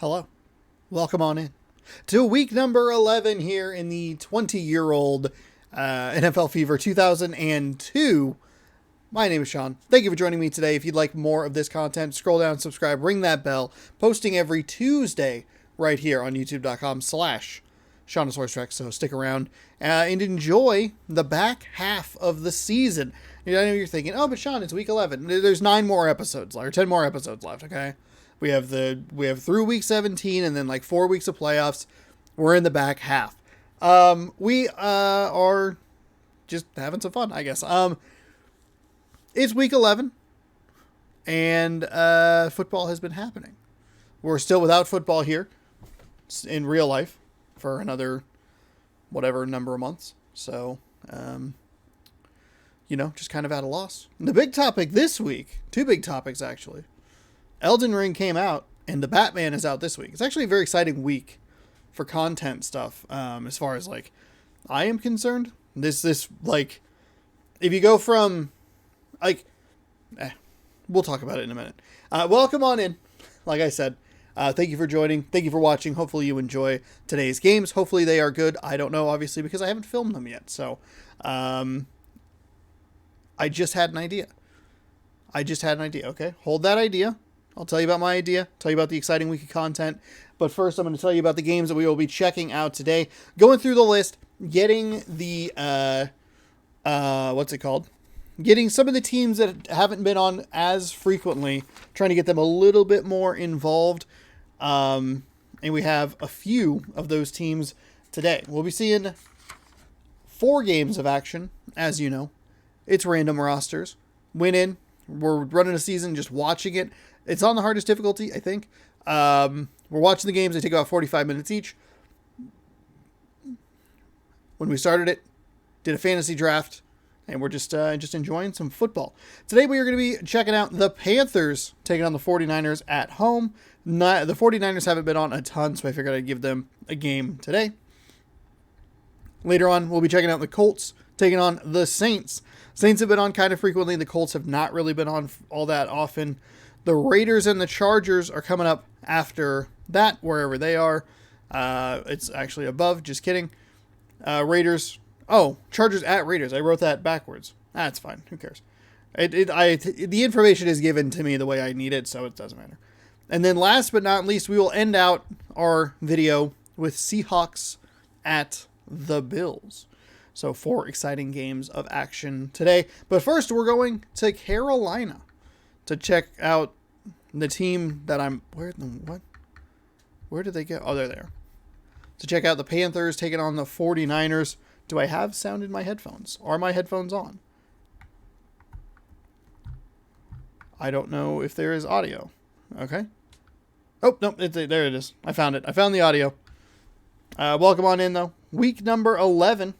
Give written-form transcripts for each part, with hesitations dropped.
Hello. Welcome on in to week number 11 here in the 20-year-old NFL Fever 2002. My name is Sean. Thank you for joining me today. If you'd like more of this content, scroll down, subscribe, ring that bell. Posting every Tuesday right here on youtube.com/SeanOSourceTrek. So stick around and enjoy the back half of the season. I know you're thinking, oh, but Sean, it's week 11. There's 9 more episodes, or 10 more episodes left, okay? We have through week 17 and then like 4 weeks of playoffs. We're in the back half. We are just having some fun, I guess. It's week 11 and football has been happening. We're still without football here in real life for another whatever number of months. So, just kind of at a loss. And the big topic this week, 2 big topics actually. Elden Ring came out, and the Batman is out this week. It's actually a very exciting week for content stuff, as far as, I am concerned. This if you go from, we'll talk about it in a minute. Welcome on in. Like I said, thank you for joining. Thank you for watching. Hopefully you enjoy today's games. Hopefully they are good. I don't know, obviously, because I haven't filmed them yet. So, I just had an idea. Okay? Hold that idea. I'll tell you about my idea, tell you about the exciting week of content. But first, I'm going to tell you about the games that we will be checking out today. Going through the list, getting the, getting some of the teams that haven't been on as frequently, trying to get them a little bit more involved. And we have a few of those teams today. We'll be seeing 4 games of action, as you know. It's random rosters. Win in. We're running a season just watching it. It's on the hardest difficulty, I think. We're watching the games. They take about 45 minutes each. When we started it, did a fantasy draft, and we're just enjoying some football. Today we are going to be checking out the Panthers taking on the 49ers at home. The 49ers haven't been on a ton, so I figured I'd give them a game today. Later on, we'll be checking out the Colts taking on the Saints. Saints have been on kind of frequently. The Colts have not really been on all that often. The Raiders and the Chargers are coming up after that, wherever they are. It's actually above. Just kidding. Raiders. Oh, Chargers at Raiders. I wrote that backwards. That's fine. Who cares? The information is given to me the way I need it, so it doesn't matter. And then last but not least, we will end out our video with Seahawks at the Bills. So 4 exciting games of action today. But first, we're going to Carolina to check out the team that Where did they go? Oh, they're there. To check out the Panthers taking on the 49ers. Do I have sound in my headphones? Are my headphones on? I don't know if there is audio. Okay. Oh, no, there it is. I found it. I found the audio. Welcome on in, though. Week number 11.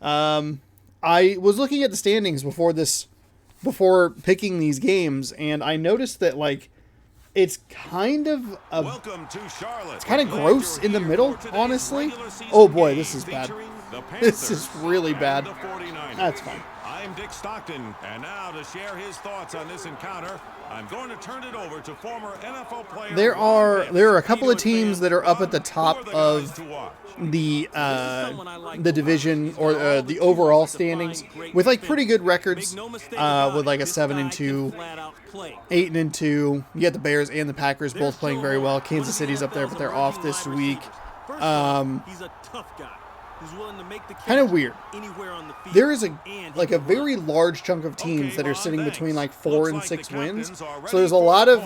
I was looking at the standings before picking these games, and I noticed that it's kind of gross in the middle, honestly. Oh boy, this is bad. This is really bad. That's fine. I'm Dick Stockton, and now to share his thoughts on this encounter, I'm going to turn it over to former NFL player. There are a couple of teams that are up at the top of the division or the overall standings with pretty good records, with a 7-2, 8-2. You get the Bears and the Packers both playing very well. Kansas City's up there, but they're off this week. He's a tough guy. Kind of weird. There is a very large chunk of teams that are sitting between 4 and 6 wins. So there's a lot of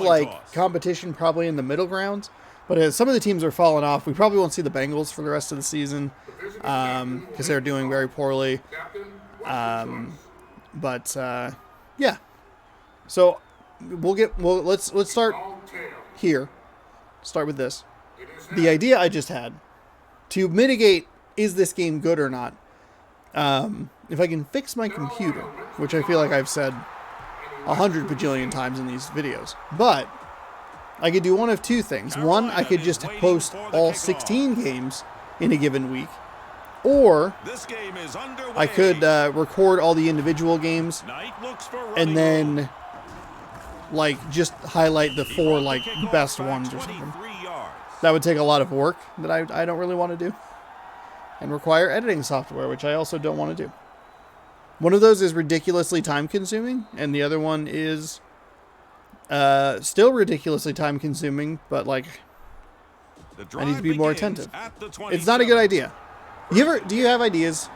competition probably in the middle grounds. But as some of the teams are falling off, we probably won't see the Bengals for the rest of the season because they're doing very poorly. Yeah. So let's start here. Start with this. The idea I just had to mitigate, is this game good or not? If I can fix my computer, which I feel like I've said 100 bajillion times in these videos, but I could do one of 2 things. One, I could just post all 16 games in a given week, or I could record all the individual games and then just highlight the 4 best ones or something. That would take a lot of work that I don't really want to do. And require editing software, which I also don't want to do. One of those is ridiculously time-consuming, and the other one is still ridiculously time-consuming, but, like, I need to be more attentive. It's not a good idea. Do you have ideas,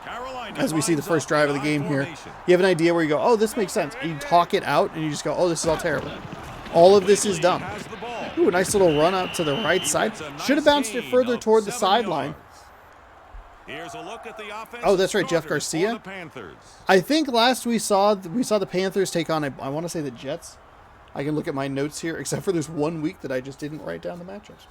as we see the first drive of the game here, you have an idea where you go, oh, this makes sense. And you talk it out, and you just go, oh, this is all terrible. All of this is dumb. Ooh, a nice little run out to the right side. Should have bounced it further toward the sideline. Oh, that's right, Jeff Garcia. I think last we saw the Panthers take on, I want to say the Jets. I can look at my notes here, except for there's 1 week that I just didn't write down the matchups.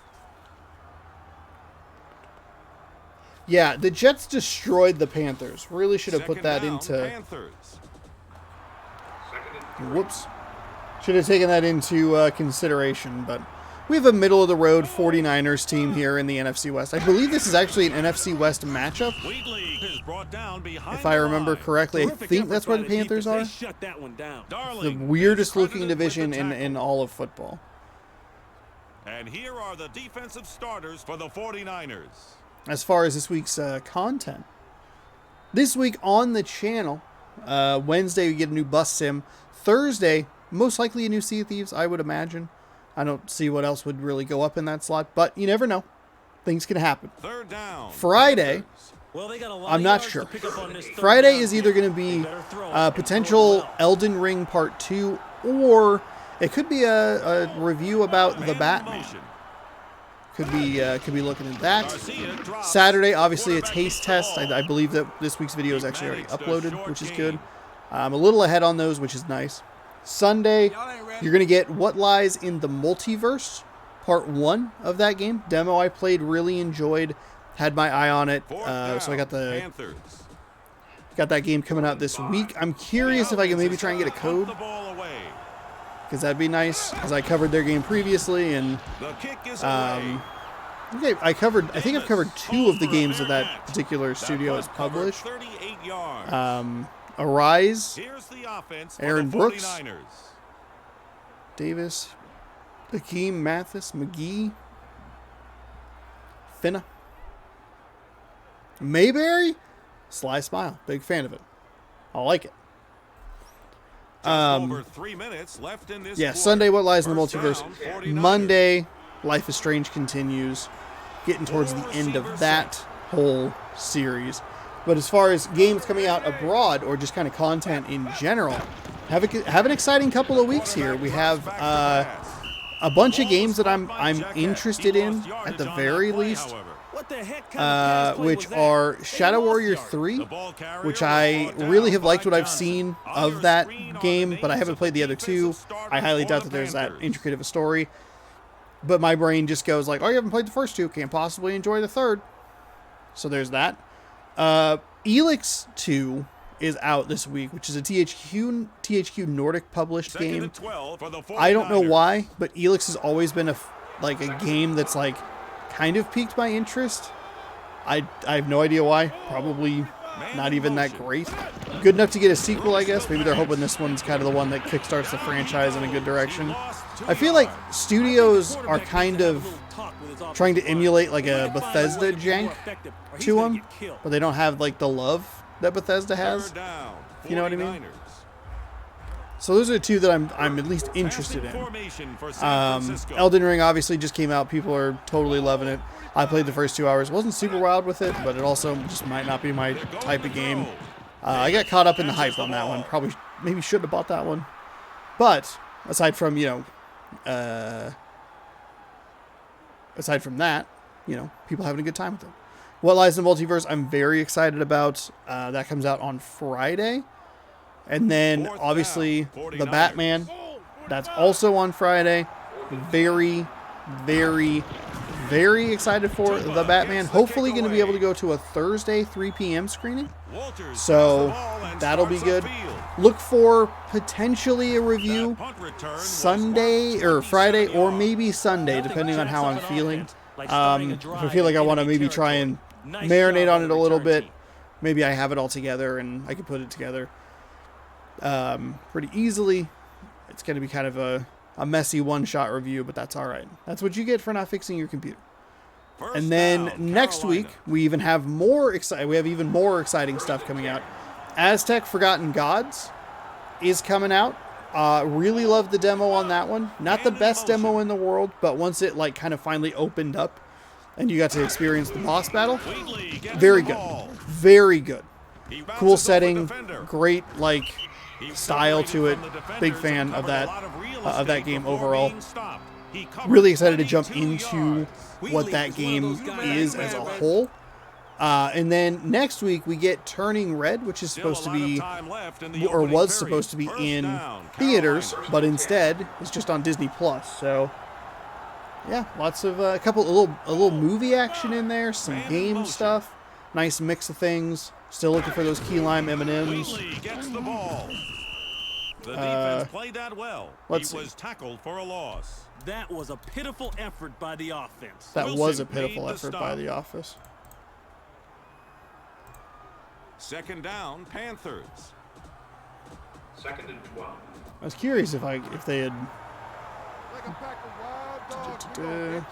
Yeah, the Jets destroyed the Panthers. Really should have put that into... Whoops. Should have taken that into consideration, but we have a middle-of-the-road 49ers team here in the NFC West. I believe this is actually an NFC West matchup. If I remember correctly, I think that's where the Panthers are. The weirdest-looking division in all of football. And here are the defensive starters for the 49ers. As far as this week's content. This week on the channel, Wednesday we get a new bus sim. Thursday, most likely a new Sea of Thieves, I would imagine. I don't see what else would really go up in that slot, but you never know. Things can happen. Third down. Friday, I'm not sure. Friday is either going to be potential Elden Ring Part 2, or it could be a review about the Batman. Could be looking at that. Saturday, obviously a taste test. I believe that this week's video is actually already uploaded, which is good. I'm a little ahead on those, which is nice. Sunday, you're going to get What Lies in the Multiverse, Part 1 of that game. Demo I played, really enjoyed, had my eye on it. So I got that game coming out this week. I'm curious if I can maybe try and get a code, because that'd be nice, because I covered their game previously, and okay, I think I've covered 2 of the games that that particular studio has published. Arise, Aaron Brooks, Davis, Hakeem, Mathis, McGee, Finna, Mayberry, Sly Smile. Big fan of it. I like it. Over 3 minutes left in this yeah, quarter. Sunday, What Lies in the Multiverse. Monday, Life is Strange continues. Getting towards the end of that whole series. But as far as games coming out abroad, or just kind of content in general, have an exciting couple of weeks here. We have a bunch of games that I'm interested in, at the very least, which are Shadow Warrior 3, which I really have liked what I've seen of that game, but I haven't played the other 2. I highly doubt that there's that intricate of a story. But my brain just goes like, oh, you haven't played the first 2, can't possibly enjoy the third. So there's that. Elix 2 is out this week, which is a THQ Nordic published game. I don't know why, but Elix has always been a game that's like kind of piqued my interest. I have no idea why. Probably not even that great. Good enough to get a sequel, I guess. Maybe they're hoping this one's kind of the one that kickstarts the franchise in a good direction. I feel like studios are kind of trying to emulate like a Bethesda jank to them, but they don't have like the love that Bethesda has. You know what I mean? So those are the 2 that I'm at least interested in. Elden Ring obviously just came out. People are totally loving it. I played the first 2 hours. Wasn't super wild with it, but it also just might not be my type of game. I got caught up in the hype on that one. Probably, maybe shouldn't have bought that one. But aside from, aside from that, people having a good time with it. What Lies in the Multiverse, I'm very excited about. That comes out on Friday. And then, obviously, the Batman. That's also on Friday. Very, very, very excited for the Batman. Hopefully going to be able to go to a Thursday 3 p.m. screening. So, that'll be good. Look for potentially a review Sunday or Friday or maybe Sunday, depending on how I'm feeling. If I feel like I want to maybe try and marinate on it a little bit, maybe I have it all together and I can put it together pretty easily. It's going to be kind of a messy one-shot review, but that's all right. That's what you get for not fixing your computer. And then next week we even have more even more exciting stuff coming out. Aztec Forgotten Gods is coming out. Really love the demo on that one. Not the best demo in the world, but once it like kind of finally opened up and you got to experience the boss battle, very good. Very good. Cool setting, great like style to it. Big fan of that game overall. Really excited to jump into what that game is as a whole. And then next week we get Turning Red, which is supposed to be, or was supposed to be in theaters, but instead is just on Disney Plus. So yeah, lots of a little movie action in there, some game stuff, nice mix of things. Still looking for those key lime M&Ms. The defense played that well. Let's he was tackled for a loss. That was a pitiful effort by the offense. That Wilson was a made pitiful the effort stop. by the office. Second down, Panthers. 2nd and 12. I was curious if they had. That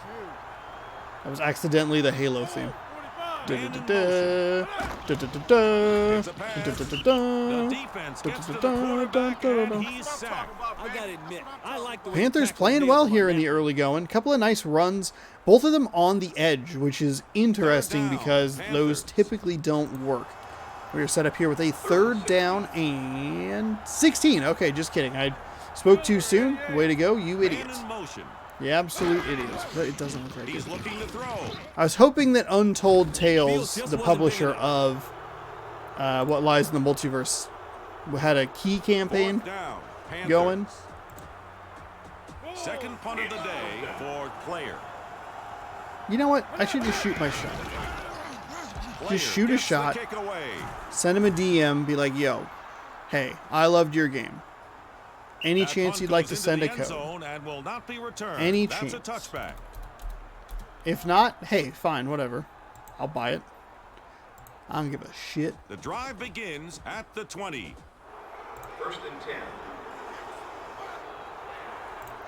was accidentally the Halo theme. The defense gets to the quarterback and he's sacked. I gotta admit, I like the way Panthers the playing tackle well nailed here him in the early going. Couple of nice runs. Both of them on the edge, which is interesting because those typically don't work. We are set up here with a 3rd down and 16. Okay, just kidding. I spoke too soon. Way to go, you idiots. Man in motion. You absolute idiots. But it doesn't look like He's it. looking to throw. I was hoping that Untold Tales, the publisher of What Lies in the Multiverse, had a key campaign 4th down, Panthers. going. Second punt of the day for Player. You know what? I should just shoot my shot. Player shoot a gets the shot. kick away. Send him a DM, be like, yo, hey, I loved your game. Any That chance punt you'd like goes to into send the a end code? zone and will not be returned. Any That's a chance. touchback. If not, hey, fine, whatever. I'll buy it. I don't give a shit. The drive begins at the 20. 1st and 10.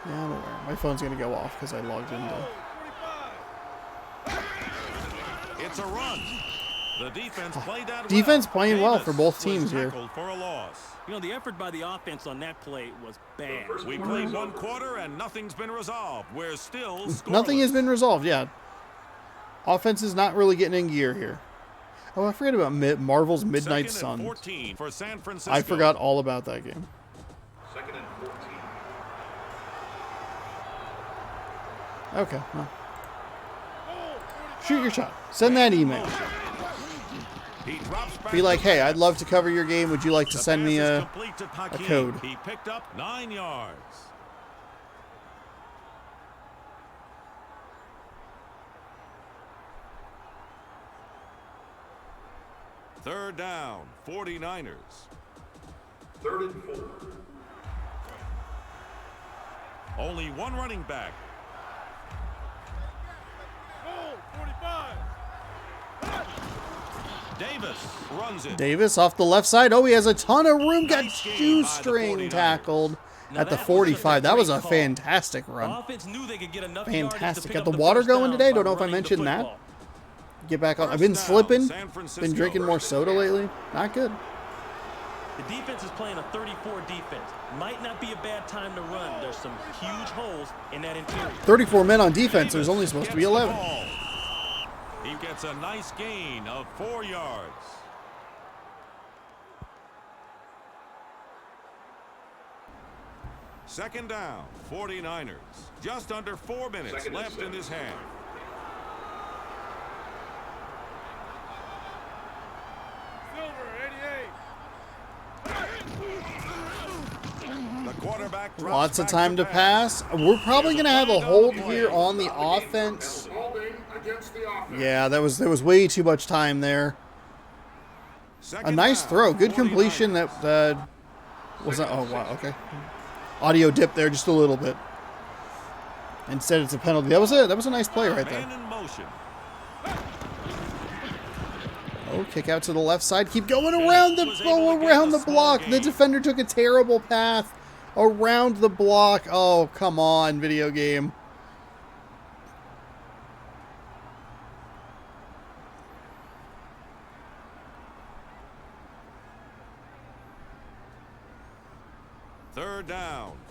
Yeah, I'm aware. My phone's going to go off because I logged into... It's a run. The defense played that Defense well. playing well Davis for both was teams here. tackled for a loss. You know, the effort by the offense on that play was bad. We played 1 quarter and nothing's been resolved. We're still scoreless. Nothing has been resolved, yeah. Offense is not really getting in gear here. Oh, I forgot about Marvel's Midnight 2nd and Sun. 14 for San Francisco. I forgot all about that game. 2nd and 14. Okay, well. Shoot your shot. Send that email. He drops back Be like, to hey, pass. I'd love to cover your game. Would you like to The send me pass is a complete to Hakeem. code? He picked up 9 yards. Third down, 49ers. 3rd and 4. Only one running back. Davis runs it. Davis off the left side? Oh, he has a ton of room. Got Nice game by the shoestring 49ers. tackled Now at the that was 45. That was a great call. fantastic run. Offense knew they could get enough yardage to Fantastic. pick Got up the the water first going down today. by Don't know if I running the mentioned that. football. Get back on. I've First been down, slipping. San Francisco. Been drinking more soda lately. Not good. The defense is playing a 34 defense. Might not be a bad time to run. There's some huge holes in that interior. 34 men on defense. There's only supposed to be Gets the 11. ball. He gets a nice gain of 4 yards. Second down, 49ers. Just under 4 minutes 2nd and left in 7. this half. The quarterback drops Lots of back time to pass. We're probably going to have a hold here on the offense. Yeah, there was way too much time there. A Second nice down, throw. Good 49ers. completion. That wasn't. Oh, wow. Okay. Audio dip there just a little bit. Instead, it's a penalty. That was a nice play right there. Man in motion. Oh, kick out to the left side. Keep going around the block. The defender took a terrible path around the block. Oh, come on, video game.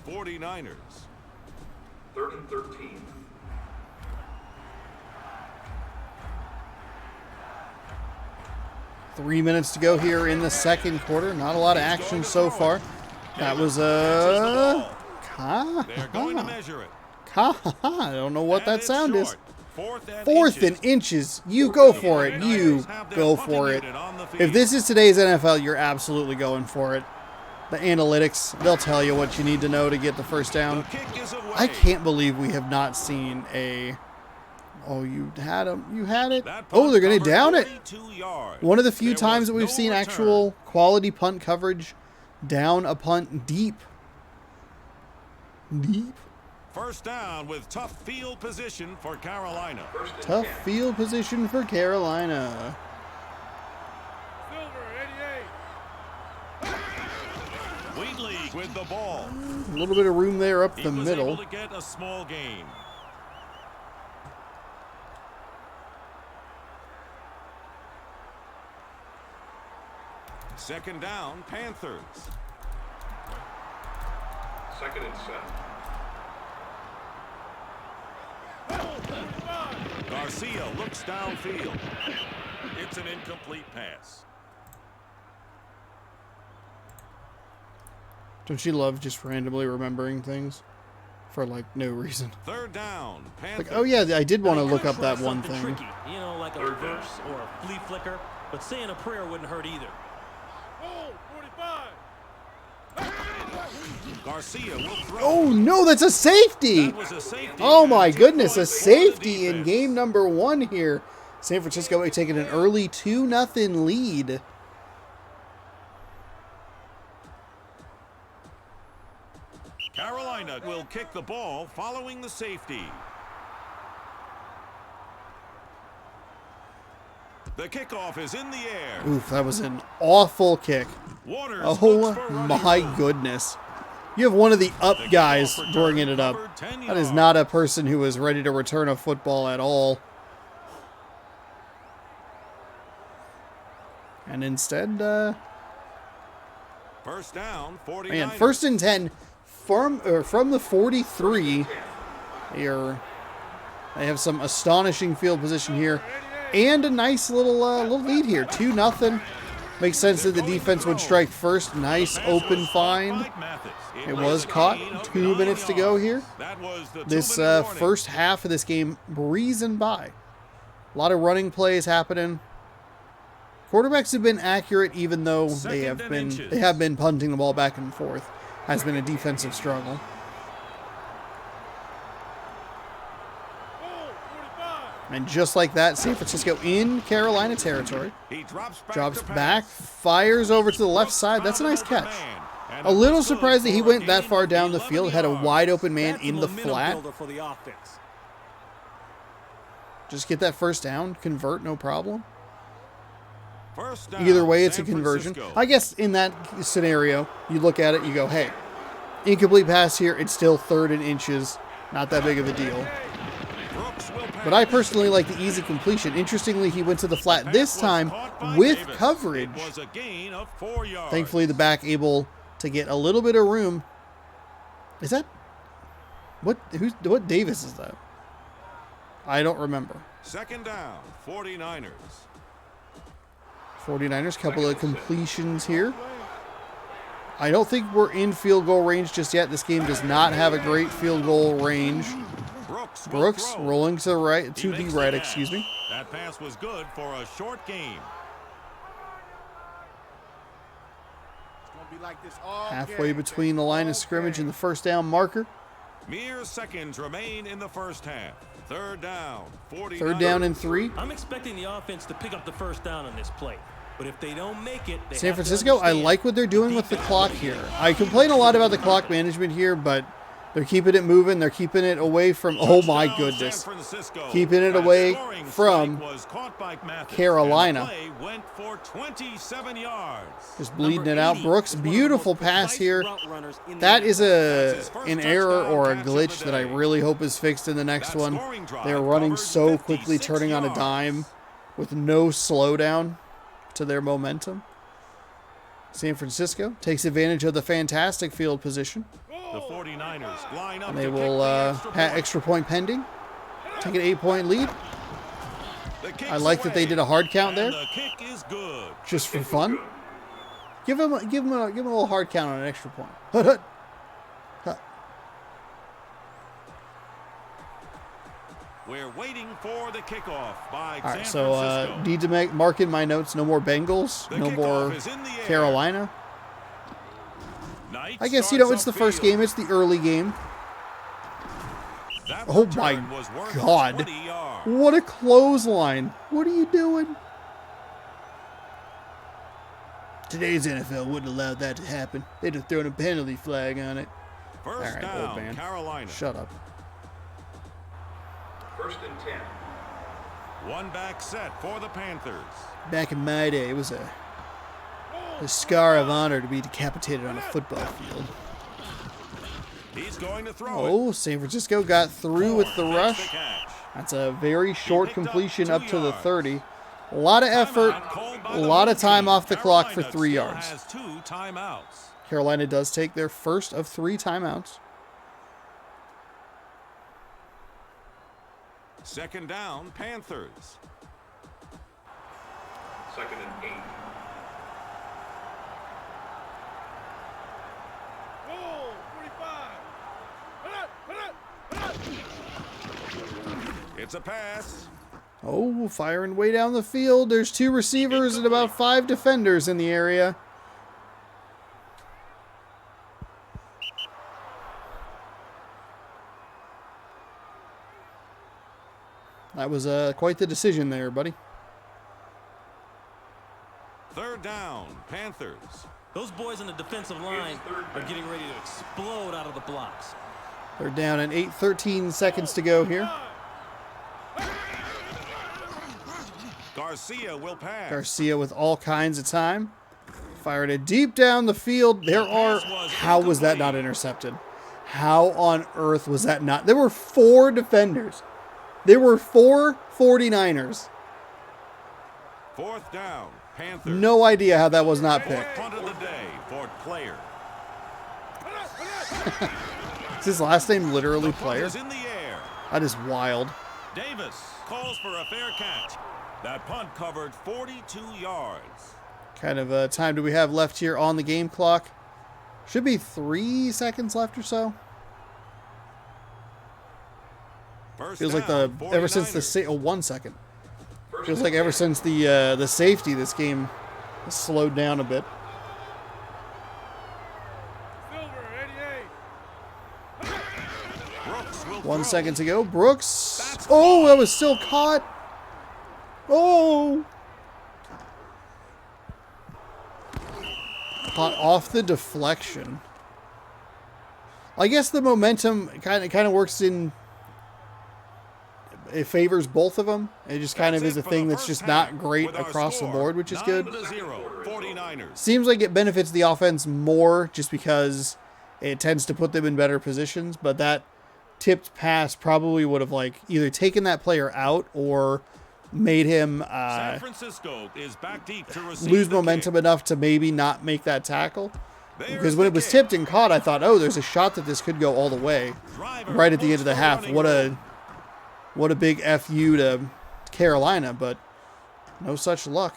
49ers. 3rd and 13. Three minutes to go here in the second quarter. Not a lot of action so far. That was They're going to measure it. I don't know what And that it's sound is. short. Fourth and inches. You go for it. You go for it. If this is today's NFL, you're absolutely going for it. The analytics, they'll tell you what you need to know to get the first down. The kick is away. I can't believe we have not seen a... Oh, you had him. You had it. That Oh, punt they're going to covered down it. 42 yards. One of the few There times was that we've no seen return. actual quality punt coverage down a punt deep. Deep. First down with tough field position for Carolina. 1st and Tough 10. field position for Carolina. Wheatley with the ball. A little bit of room there up He the was middle. able to get a small gain. Second down, Panthers. 2nd and 7. Garcia looks downfield. It's an incomplete pass. Don't you love just randomly remembering things for like no reason? Third down, Panthers. Like, oh yeah, I did want to He look could up try that one something thing. tricky, you know, like a reverse or a flea flicker, but saying a prayer wouldn't hurt either. Garcia will throw. Oh no, that's a safety! That was a safety. Oh my And 2 goodness, a points for the safety in defense. game number 1 here. San Francisco taking an early 2-0 lead. Carolina will kick the ball following the safety. The kickoff is in the air. Oof, that was an awful kick. Waters Oh looks for running my room. goodness. You have one of the up The guys kickoff bringing return it up. covered 10 That is yards. not a person who is ready to return a football at all. And instead, First down, 49ers. man, 1st and 10 from the 43. They have some astonishing field position here, and a nice little lead here, 2-0. Makes sense that the defense would strike first. Nice open find. It was caught. 2 minutes to go here. That was the This 2-minute warning. first half of this game breezing by. A lot of running plays happening. Quarterbacks have been accurate, even though they have been punting the ball back and forth. Has been a defensive struggle. And just like that, San Francisco in Carolina territory. He drops Drops to back, pass. fires over to the left side. That's a nice Found an catch. open man, and A it little was good surprised that he for a went that gain far of down the field, had a 11 wide yards. open man That's in a the momentum flat. builder for the offense. Just get that first down, convert, no problem. First down, Either way, it's a San conversion. Francisco. I guess in that scenario, you look at it, you go, hey, incomplete pass here, it's still 3rd and inches. Not that big of a deal. Brooks will pass. But I personally like the easy completion. Interestingly, he went to the flat Pass this was time caught by with Davis. coverage. It was a gain of 4 yards. Thankfully, the back able to get a little bit of room. Is that... What Davis is that? I don't remember. Second down, 49ers. 49ers, couple of completions here. I don't think we're in field goal range just yet. This game does not have a great field goal range. Brooks will Brooks throw. rolling to the right, He to the makes right, catch. excuse me. That pass was good for a short game. Halfway between the line of scrimmage and the first down marker. Mere seconds remain in the first half. Third down, 49ers. 3rd down and 3. I'm expecting the offense to pick up the first down on this play. But if they don't make it, they San have to Francisco, I understand like what they're doing with the defense clock will be here. there. I complain a lot about the clock management here, but they're keeping it moving. They're keeping it away from, oh my Touchdown, goodness, San Francisco. keeping it That away scoring from strike was caught by Mathis, Carolina. and the play went for 27 yards. just bleeding Number it out. 80 Brooks, is one of the beautiful most pass precise here. route runners in the That NFL. is That's his first an error touchdown or a catch of glitch the that I day. really hope is fixed in the next That one. scoring drive They're running covered so quickly, 56 turning on a yards. dime with no slowdown to their momentum. San Francisco takes advantage of the fantastic field position. The 49ers line up And they to will kick the have extra point pending. Take an 8-point lead. The kick's I like that they away, did a hard count there, and the kick is good. just for fun. Give him a little hard count on an extra point. Hut, hut. Hut. We're waiting for the kickoff by All right, San so Francisco. need to mark in my notes. No more Bengals. The No kickoff more is in the air. Carolina. Knight I guess starts it's the first upfield. game. It's the early game. That Oh my return was worth God! 20 yards. What a clothesline! What are you doing? Today's NFL wouldn't allow that to happen. They'd have thrown a penalty flag on it. First All right, down, old man. Carolina. Shut up. 1st and 10. One back set for the Panthers. Back in my day, it was a scar of honor to be decapitated on a football field. He's going to throw Oh, San Francisco got through with the Makes the rush. catch. That's a very short picked up completion 2 up to the yards. 30. A lot of effort, Timeout called by a the lot of blue time team. off the clock for Carolina 3 still yards. has 2 timeouts. Carolina does take their first of 3 timeouts. Second down, Panthers. 2nd and 8. It's a pass. Oh, firing way down the field. There's 2 receivers and about 5 defenders in the area. That was quite the decision there, buddy. Third down, Panthers. Those boys on the defensive line are getting ready to explode out of the blocks. They're down in 13 seconds to go here. Garcia will pass. Garcia with all kinds of time. Fired it deep down the field. How was that not intercepted? How on earth was that not? There were 4 defenders. There were 4 49ers. Fourth down, Panthers. No idea how that was not Fourth picked. punt of the day for Player. Is his last name literally The punt Player? is in the air. That is wild. Davis calls for a fair catch. That punt covered 42 yards. Kind of time do we have left here on the game clock? Should be 3 seconds left or so. First Feels like down, ever since 49ers. 1 second. Feels like ever since the safety, this game has slowed down a bit. Brooks will 1 throw. second to go. Brooks. Oh, that was still caught. Oh. Caught off the deflection. I guess the momentum kind of works in. It favors both of them. It just kind of That's is a it for thing the that's first just not half great with our across the score, board, which is good. 9-0, 49ers. Seems like it benefits the offense more just because it tends to put them in better positions, but that tipped pass probably would have either taken that player out or made him San Francisco is back deep to receive lose the momentum kick. enough to maybe not make that tackle. There's Because when the it was kick. tipped and caught, I thought, oh, there's a shot that this could go all the way. Driver Right at the end moves of the for half. running What a big FU to Carolina, but no such luck.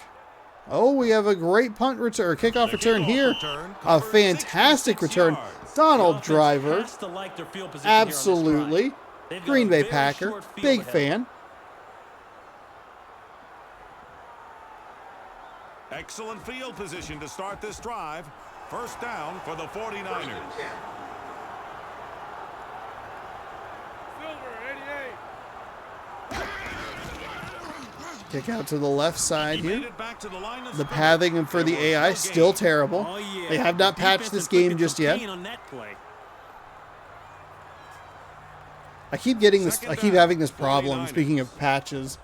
Oh, we have a great punt return or kickoff The return kickoff here. return A covers fantastic 66 return. yards. Donald The offense Driver. has to like their field position here on this Absolutely. drive. They've got Green a Bay very Packer. short field Big ahead. fan. Excellent field position to start this drive. First down for the 49ers. 10. Kick out to the left side He made here. it back to the line of The scrimmage. pathing for the There was AI no still gain. terrible. Oh, yeah. They have not patched this Defense game just inflicted yet. some pain on that play. I keep having this problem, 49ers. speaking of patches,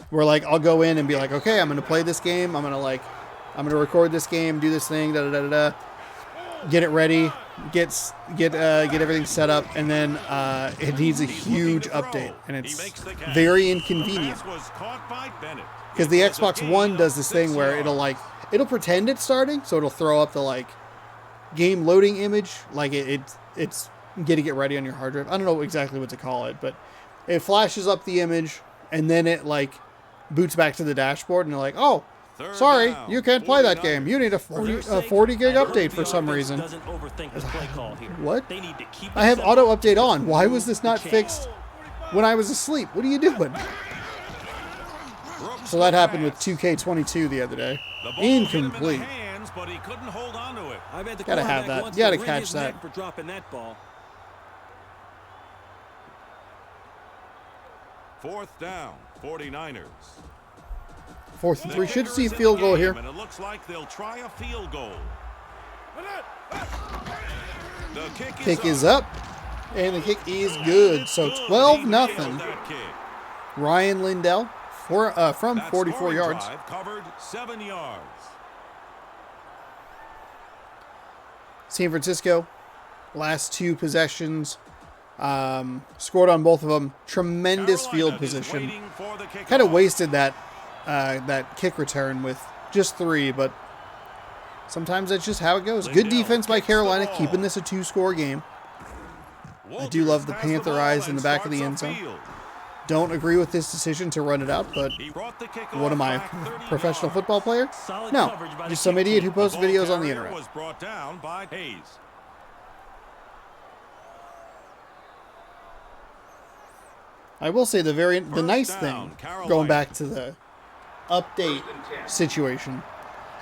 where I'll go in and be like, okay, I'm going to play this game. I'm going to record this game, do this thing, get it ready, get everything set up, and then it needs a He's huge looking to throw. update, and He it's makes the catch. very The inconvenient. pass was caught by Bennett. Because the It was a Xbox gain One of does this 6 thing where yards. it'll pretend it's starting, so it'll throw up the game loading image, it's getting it ready on your hard drive. I don't know exactly what to call it, but it flashes up the image and then it like boots back to the dashboard and you're like, oh, sorry, you can't play that game. You need a 40 gig update for some reason. What? I have auto update on. Why was this not fixed when I was asleep? What are you doing? So that happened with 2K22 the other day. Incomplete. But he couldn't hold on to it. I bet the Gotta have that. wants You gotta to wring catch his that. neck for dropping that ball. 4th down, 49ers. 4th and 3. Should see a field goal here. And it looks like they'll try a field goal. The Kick is up. And the kick is good. So 12-0. Ryan Lindell from 44 yards. Covered 7 yards. San Francisco, last 2 possessions, scored on both of them. Tremendous field position. Kind of wasted that kick return with just 3, but sometimes that's just how it goes. Good defense by Carolina, keeping this a 2-score game. I do love the Panther eyes in the back of the end zone. Don't agree with this decision to run it out, but what am I, a professional football player? No, just some idiot who posts videos on the internet. Was brought down by Hayes. I will say the nice thing, going back to the update situation,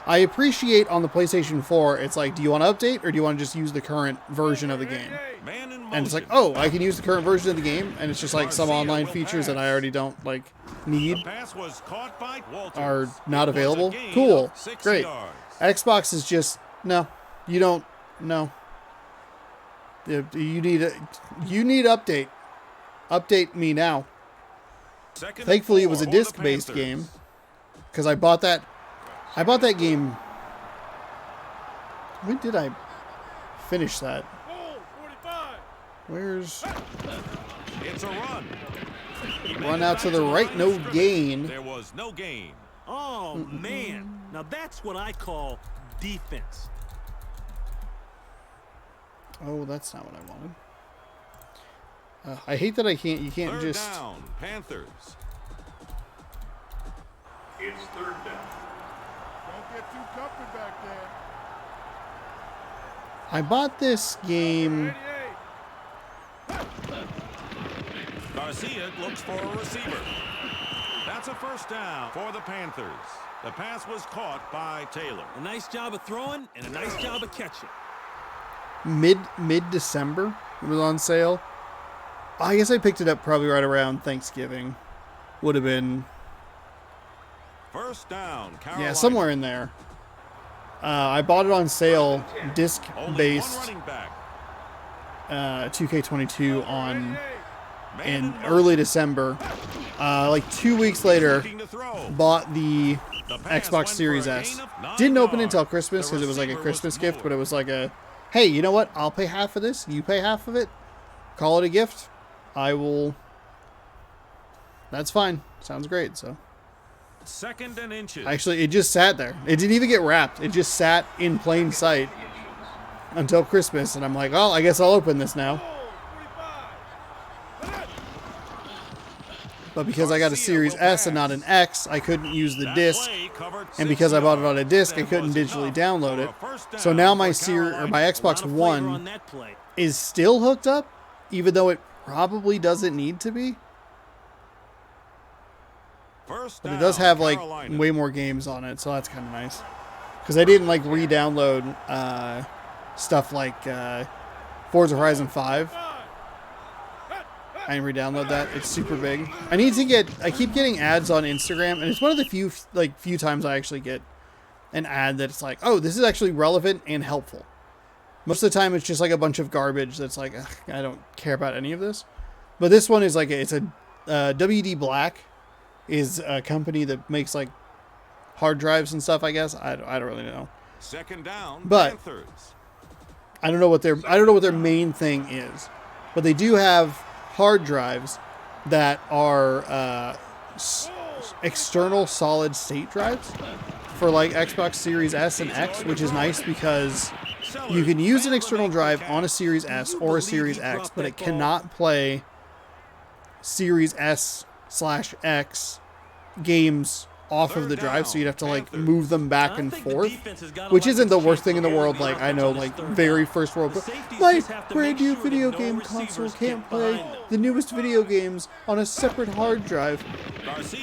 I appreciate on the PlayStation 4, it's like, do you want to update or do you want to just use the current version of the game? And it's like, oh, I can use the current version of the game, and it's just like some online features that I already don't like need are not available. Cool, great. Xbox is just no, you don't. No, you need update. Update me now. Thankfully, it was a disc-based game because I bought that game. When did I finish that? Where's... It's a run. Run out to the right, no gain. There was no gain. Oh, man. Now that's what I call defense. Oh, that's not what I wanted. I hate that you can't 3rd just... down, Panthers. It's 3rd down. Don't get too comfy back there. I bought this game... Garcia looks for a receiver. That's a 1st down for the Panthers. The pass was caught by Taylor. A nice job of throwing and a nice job of catching. Mid-December, it was on sale. I guess I picked it up probably right around Thanksgiving. Would have been... 1st down, Carolina. Yeah, somewhere in there. I bought it on sale, disc-based 2K22 in early December. Like 2 weeks later, bought the Xbox Series S. Didn't open it until Christmas because it was like a Christmas gift, but it was like a, hey, you know what? I'll pay half of this. You pay half of it. Call it a gift. I will. That's fine. Sounds great. So. 2nd and inches. Actually, it just sat there. It didn't even get wrapped. It just sat in plain sight until Christmas, and I'm like, oh, I guess I'll open this now. But because I got a Series S and not an X, I couldn't use the disc. And because I bought it on a disc, I couldn't digitally download it. So now my Xbox One is still hooked up, even though it probably doesn't need to be. But it does have like way more games on it, so that's kind of nice. Because I didn't like re-download stuff like Forza Horizon 5. I didn't re-download that. It's super big. I keep getting ads on Instagram, and it's one of the few times I actually get an ad that's like, oh, this is actually relevant and helpful. Most of the time, it's just like a bunch of garbage that's like, ugh, I don't care about any of this. But this one is like, it's a WD Black is a company that makes like hard drives and stuff, I guess. I don't really know. 2nd down, but Panthers. I don't know what their main thing is. But they do have hard drives that are external solid state drives for like Xbox Series S and X, which is nice because You can use an external drive on a Series S or a Series X, but it cannot play Series S/X games off of the drive, so you'd have to like move them back and forth, which isn't the worst thing in the world. Like, I know, like, very first world, but my brand new video game console can't play the newest video games on a separate hard drive.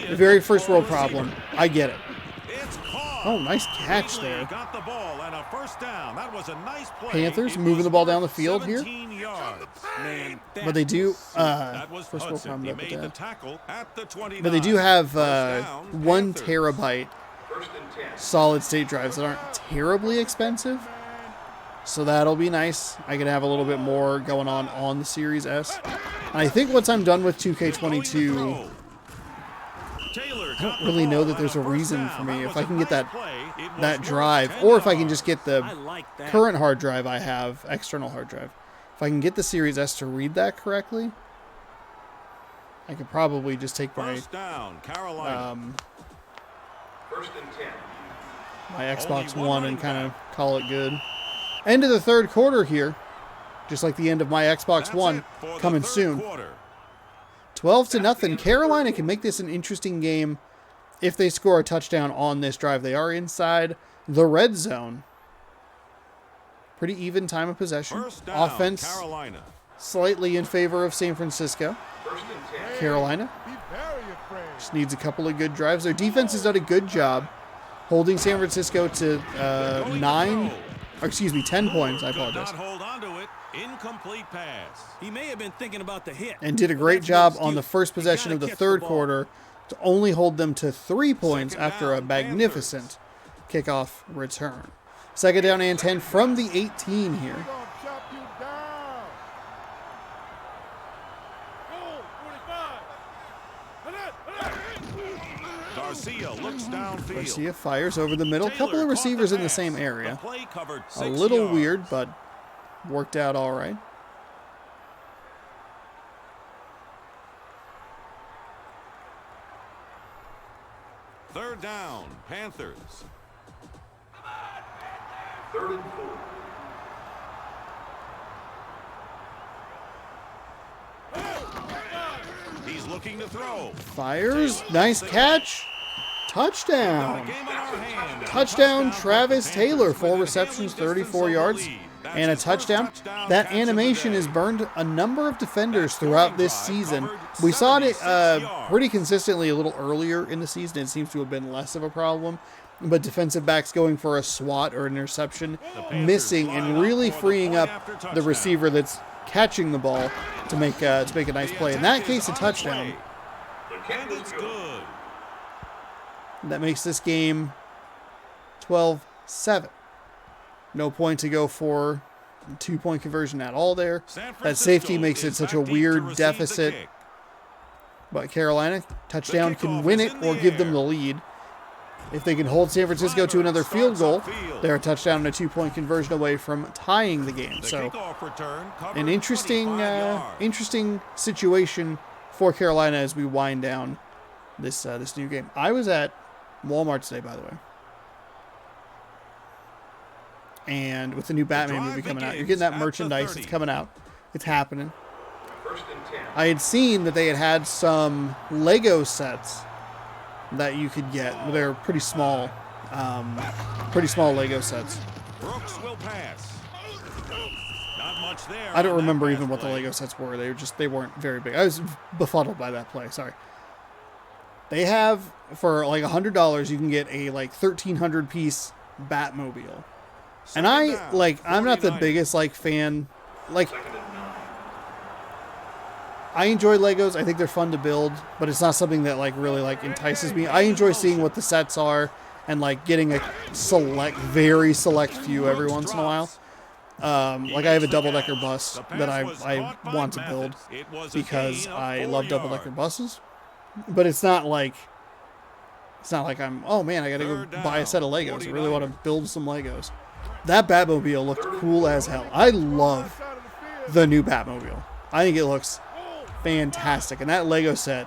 A very first world problem. I get it. Oh, nice catch there. Panthers moving the ball down the field here. But they do, first world problem about that. But they do have 1 terabyte solid state drives that aren't terribly expensive. So that'll be nice. I can have a little bit more going on the Series S. And I think once I'm done with 2K22, I don't really know that there's a reason for me. If I can get that drive, or if I can just get the current hard drive I have, external hard drive. If I can get the Series S to read that correctly, I could probably just take my my Xbox One and kind of call it good. End of the third quarter here, just like the end of my Xbox One, coming soon. 12-0. Carolina can make this an interesting game if they score a touchdown on this drive. They are inside the red zone. Pretty even time of possession. Offense slightly in favor of San Francisco. Carolina just needs a couple of good drives. Their defense has done a good job holding San Francisco to 10 points. I apologize. Incomplete pass. He may have been thinking about the hit. And did a great job on the first possession of the third quarter to only hold them to 3 points after a magnificent kickoff return. Second down and 10 from the 18 here. Garcia fires over the middle. Couple of receivers in the same area. A little weird, but worked out all right. Third down, Panthers. Third and 4. He's looking to throw. Fires. Nice catch. Touchdown. Touchdown, Travis Taylor. 4 receptions, 34 yards, and a touchdown. That animation has burned a number of defenders throughout this season. We saw it pretty consistently a little earlier in the season. It seems to have been less of a problem. But defensive backs going for a swat or an interception, missing, and really freeing up the receiver that's catching the ball to make a nice play. In that case, a touchdown. And it's good. That makes this game 12-7. No point to go for. 2-point conversion at all there. That safety makes it such a weird deficit. But Carolina, touchdown can win it or give them the lead. If they can hold San Francisco to another field goal, they're a touchdown and a 2-point conversion away from tying the game. So an interesting situation for Carolina as we wind down this new game. I was at Walmart today, by the way. And with the new Batman movie coming out, you're getting that merchandise. It's coming out. It's happening. I had seen that they had some Lego sets that you could get. They're pretty small Lego sets. Brooks will pass. Not much there. I don't remember even what the Lego sets were. They weren't very big. I was befuddled by that play. Sorry. They have, for like $100, you can get a like 1,300 piece Batmobile. And I'm not the biggest fan. I enjoy Legos. I think they're fun to build, but it's not something that really entices me. I enjoy seeing what the sets are and getting a very select few every once in a while. I have a double-decker bus that I want to build because I love double-decker buses, but it's not like I'm, oh man, I gotta go buy a set of Legos. I really want to build some Legos. That Batmobile looked cool as hell. I love the new Batmobile. I think it looks fantastic. And that Lego set,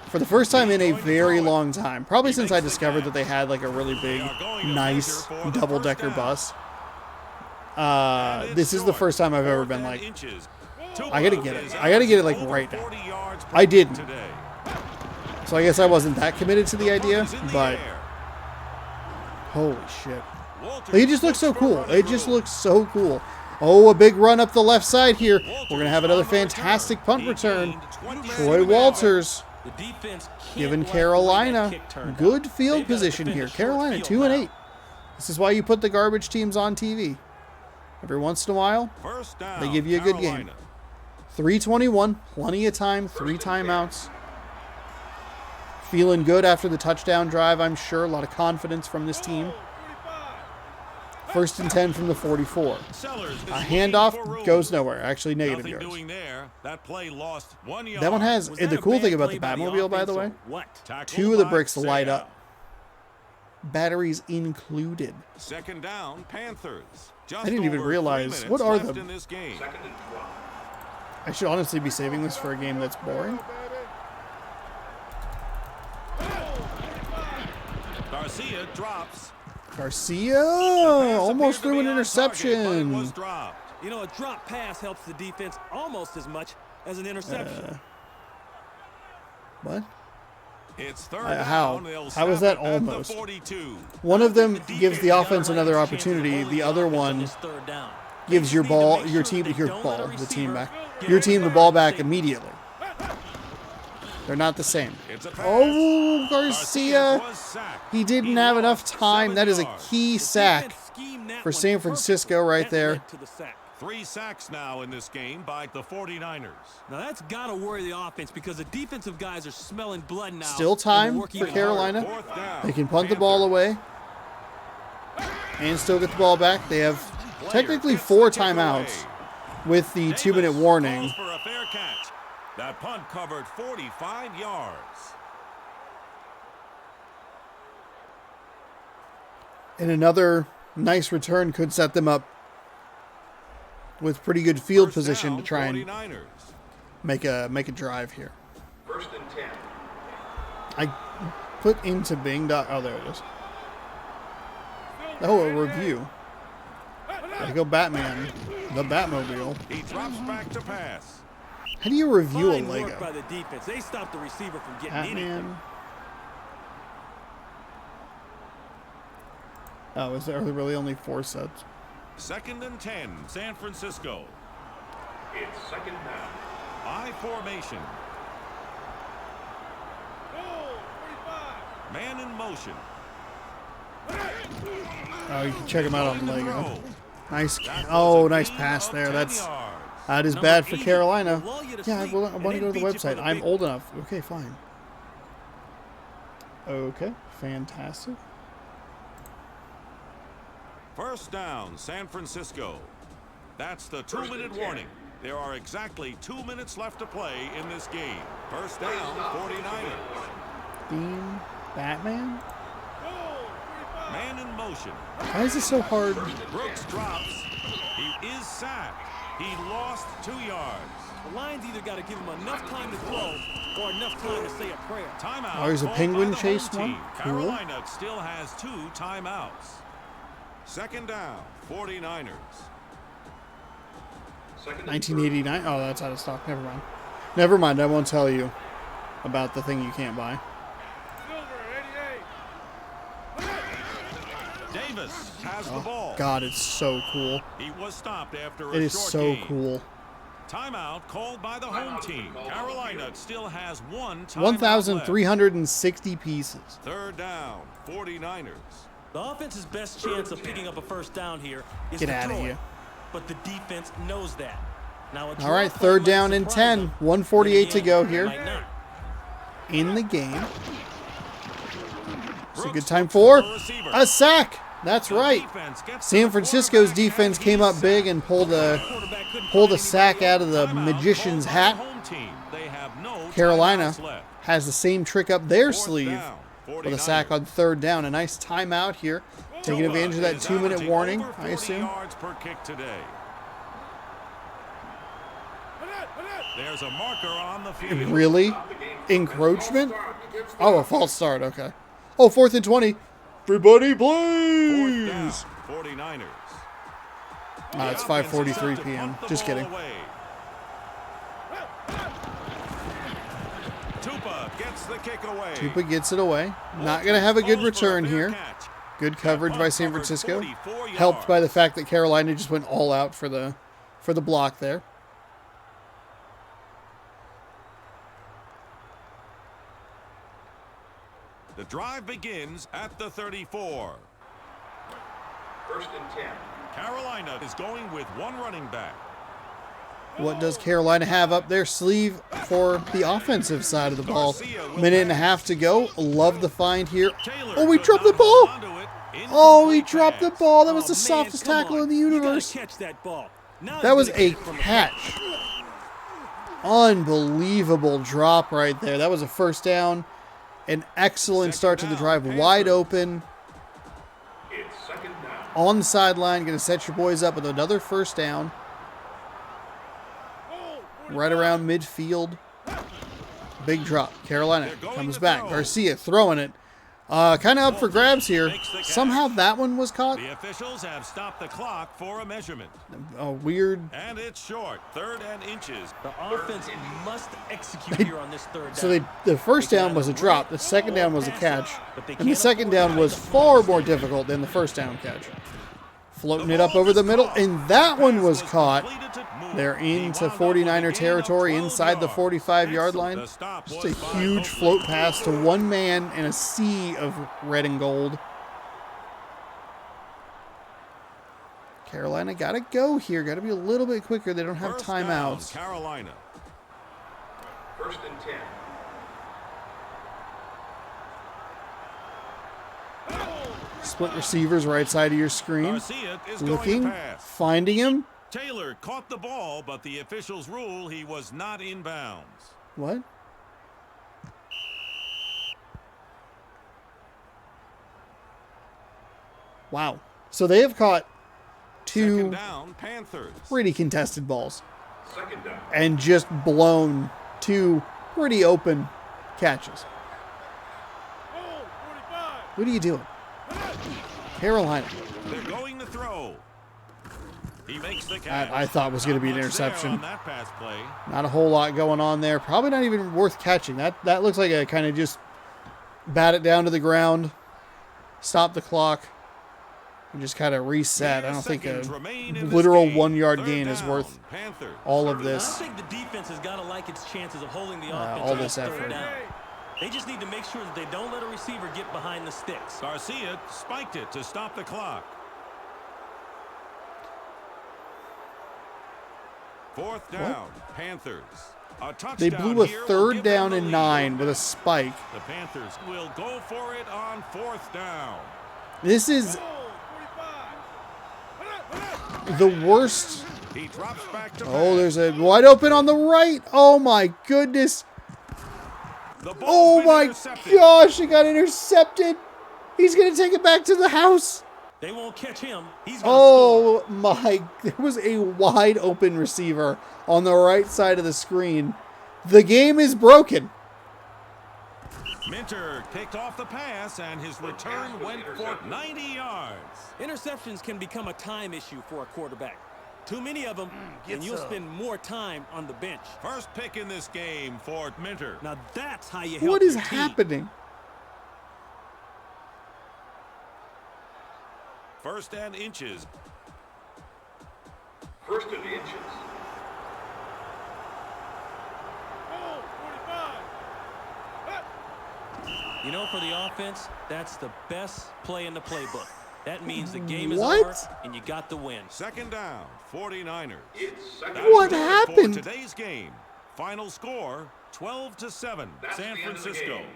for the first time in a very long time, probably since I discovered that they had a really big, nice double-decker bus, This is the first time I've ever been like, Inches. I gotta get it. I gotta get it like right now. I didn't. So I guess I wasn't that committed to the idea, but holy shit. It just looks so cool. It just looks so cool. Oh, a big run up the left side here. We're going to have another fantastic punt return. Troy Walters giving Carolina good field position here. Carolina 2-8. This is why you put the garbage teams on TV. Every once in a while, they give you a good game. 3:21, plenty of time, 3 timeouts. Feeling good after the touchdown drive, I'm sure. A lot of confidence from this team. 1st and 10 from the 44. A handoff goes nowhere. Actually, negative yards. That one has, and the cool thing about the Batmobile, by the way, 2 of the bricks light up. Batteries included. 2nd down, Panthers. I didn't even realize. What are them? I should honestly be saving this for a game that's boring. Garcia drops. Garcia almost threw an interception. You know, a drop pass helps the defense almost as much as an interception. What? It's 3rd how? down. How is that almost? One of them gives the offense another opportunity. The other one gives your team the ball back immediately. They're not the same. Oh, Garcia. He didn't have enough time. That is a key sack for San Francisco right there. 3 sacks now in this game by the 49ers. Now that's got to worry the offense because the defensive guys are smelling blood now. Still time for Carolina. They can punt the ball away and still get the ball back. They have technically 4 timeouts with the 2-minute warning. That punt covered 45 yards. And another nice return could set them up with pretty good field position to try and make a drive here. 1st and 10. I put into Bing. Oh, there it is. Oh, a review. Gotta go Batman. The Batmobile. He drops back to pass. How do you review a Fine Lego? work by the defense. They stopped the receiver from getting anything. Batman. Oh, are there really only 4 sets? 2nd and 10, San Francisco. It's 2nd down. I formation. Man in motion. Oh, you can check them out on Lego. Nice. Oh, nice pass there. That is bad for Carolina. Yeah, I want to go to the website. I'm old enough. Okay, fine. Okay, fantastic. 1st down, San Francisco. That's the 2-minute warning. There are exactly 2 minutes left to play in this game. 1st down, 49ers. Theme Batman? Man in motion. Why is this so hard? Brooks drops. He is sacked. He lost 2 yards. The Lions either got to give him enough time to throw or enough time to say a prayer. Timeout. Oh, there's a penguin chase one? Cool. Carolina still has 2 timeouts. 2nd down, 49ers. 1989. Oh, that's out of stock. Never mind. Never mind. I won't tell you about the thing you can't buy. Davis has the ball. God, it's so cool. He was stopped after a It is short so gain. cool. Timeout called by the home team. Carolina still has 1 timeout 1,360 pieces. left. 3rd down, 49ers. The offense's best chance of picking up a 1st down here is Get to out of throw here. it. But the defense knows that. Now, All right, 3rd down and 10. 1:48 to go here in the game. It's a good time for a sack. That's right. San Francisco's defense came up big and pulled a sack out of the magician's hat. Carolina has the same trick up their sleeve with a sack on 3rd down. A nice timeout here, taking advantage of that 2-minute warning, I assume. There's a marker on the field. Really? Encroachment? Oh, a false start. Okay. Oh, 4th and 20. Everybody, please. 49ers. It's 5:43 p.m. Just kidding. Tupa gets the kick away. Tupa gets it away. Not going to have a good return here. Good coverage by San Francisco. Helped by the fact that Carolina just went all out for the block there. The drive begins at the 34. First and 10. Carolina is going with one running back. What does Carolina have up their sleeve for the offensive side of the ball? Minute and a half to go. Love the find here. Oh, we dropped the ball. Oh, he dropped the ball. That was the softest tackle in the universe. That was a catch. Unbelievable drop right there. That was a first down. An excellent start to the drive. Wide open. It's second down. On the sideline. Going to set your boys up with another first down. Right around midfield. Big drop. Carolina comes back. Garcia throwing it. Kind of up for grabs here. Somehow that one was caught. The officials have stopped the clock for a measurement. A weird. And it's short. 3rd and inches. The offense must execute here on this third down. So the first down was a drop. The second down was a catch. And the second down was far more difficult than the first down catch. Floating it up over the middle. And that one was caught. They're into 49er territory inside the 45-yard line. Just a huge float pass to one man in a sea of red and gold. Carolina got to go here. Got to be a little bit quicker. They don't have timeouts. Carolina. First and 10. Split receivers right side of your screen. Looking, finding him. Taylor caught the ball, but the officials rule he was not in bounds. What? Wow. So they have caught two down, Panthers. pretty contested balls. Second down. And just blown two pretty open catches. What are you doing? Carolina. They're going to throw. He makes the catch. I thought was going to be an interception. On that pass play. Not a whole lot going on there. Probably not even worth catching. That looks like a kind of just bat it down to the ground, stop the clock, and just kind of reset. I don't think a literal 1 yard gain is worth all of this. I think the defense has got to like its chances of holding the offense all on this third effort. down. They just need to make sure that they don't let a receiver get behind the sticks. Garcia spiked it to stop the clock. 4th down, Panthers. A touchdown. They blew a here will third give down them and the lead. 9 with a spike. The Panthers will go for it on 4th down. This is the worst. He drops back to Oh, there's a wide open on the right. Oh, my goodness. Oh, my gosh. It got intercepted. He's going to take it back to the house. They won't catch him. He's Oh, my. There was a wide open receiver on the right side of the screen. The game is broken. Minter picked off the pass, and his return went for 90 yards. Interceptions can become a time issue for a quarterback. Too many of them, and you'll spend more time on the bench. First pick in this game for Minter. Now that's how you help What is your team. happening? 1st and inches. First and inches. You know, for the offense, that's the best play in the playbook. That means the game is What? over, and you got the win. 2nd down, 49ers. It's second That What is it happened? For today's game. Final score, 12-7, That's San the end of the Francisco. game.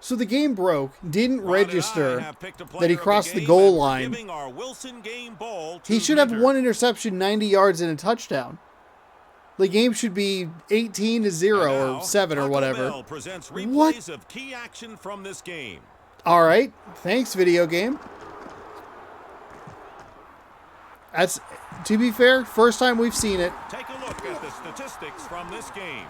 So the game broke, didn't Rod and I register have picked a player that he of the crossed the game goal and line. giving our Wilson game ball to He should have Minter. one interception, 90 yards, and a touchdown. The game should be 18-0 And now, or 7 or Taco whatever. Bell presents What? replays of key action from this game. All right. Thanks, video game. That's, to be fair, first time we've seen it. Take a look at the statistics from this game.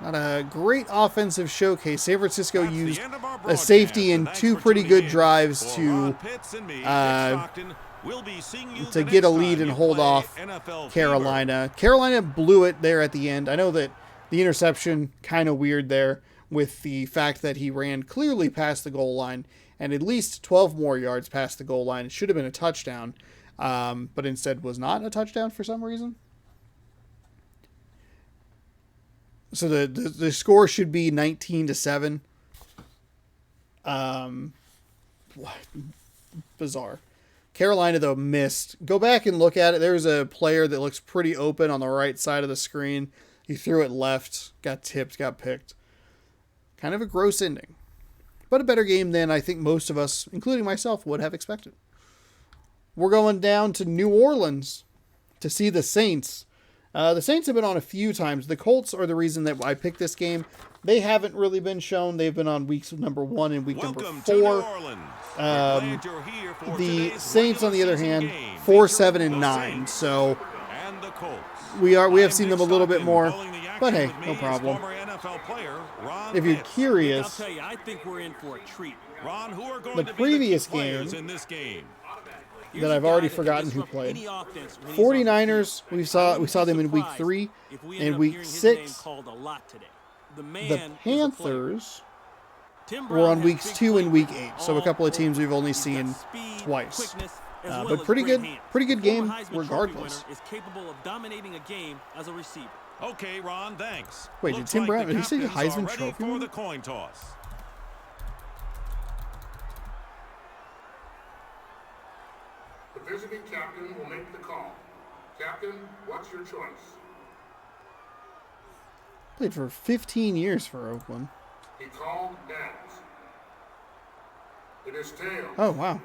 Not a great offensive showcase. San Francisco That's the used end of our a broadcast, safety and thanks two for pretty tuning good in. drives For to Ron Pitts and me, Dick Stockton, We'll be seeing you to the get a next lead time and you hold play off NFL Carolina. Carolina blew it there at the end. I know that the interception kind of weird there with the fact that he ran clearly past the goal line and at least 12 more yards past the goal line. It should have been a touchdown, but instead was not a touchdown for some reason. So the score should be 19-7. Bizarre. Carolina, though, missed. Go back and look at it. There's a player that looks pretty open on the right side of the screen. He threw it left, got tipped, got picked. Kind of a gross ending. But a better game than I think most of us, including myself, would have expected. We're going down to New Orleans to see the Saints. The Saints have been on a few times. The Colts are the reason that I picked this game. They haven't really been shown. They've been on weeks number 1 and week number 4. The Saints, on the other hand, 4-7-9. So we have seen them a little bit more. But hey, no problem. If you're curious, the previous game that I've already forgotten who played. 49ers, we saw them in week 3 and week 6. The Panthers were on weeks 2 and week 8, so a couple of teams we've only seen twice. But pretty good game regardless. Okay, Ron, thanks. Wait, did Tim Brown? Did he say Heisman Trophy? For the coin toss. The visiting captain will make the call. Captain, what's your choice? Played for 15 years for Oakland. He called heads. It is tails. Oh, wow.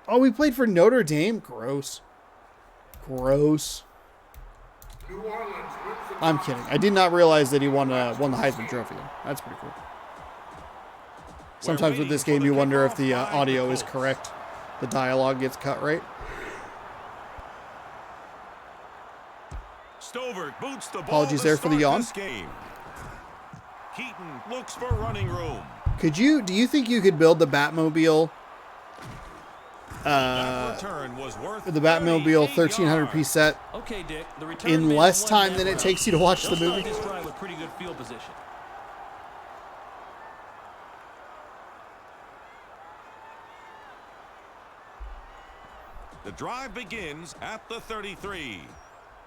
Oh, we played for Notre Dame? Gross. Gross. New Orleans wins the I'm kidding. I did not realize that he won the Heisman Trophy. That's pretty cool. Sometimes with this game, you wonder if the audio is correct. The dialogue gets cut right. Stover boots the ball. Apologies there for the yawn. Keaton looks for running room. Do you think you could build the Batmobile? The Batmobile 1300 piece set in less time than it takes you to watch the movie? The drive begins at the 33.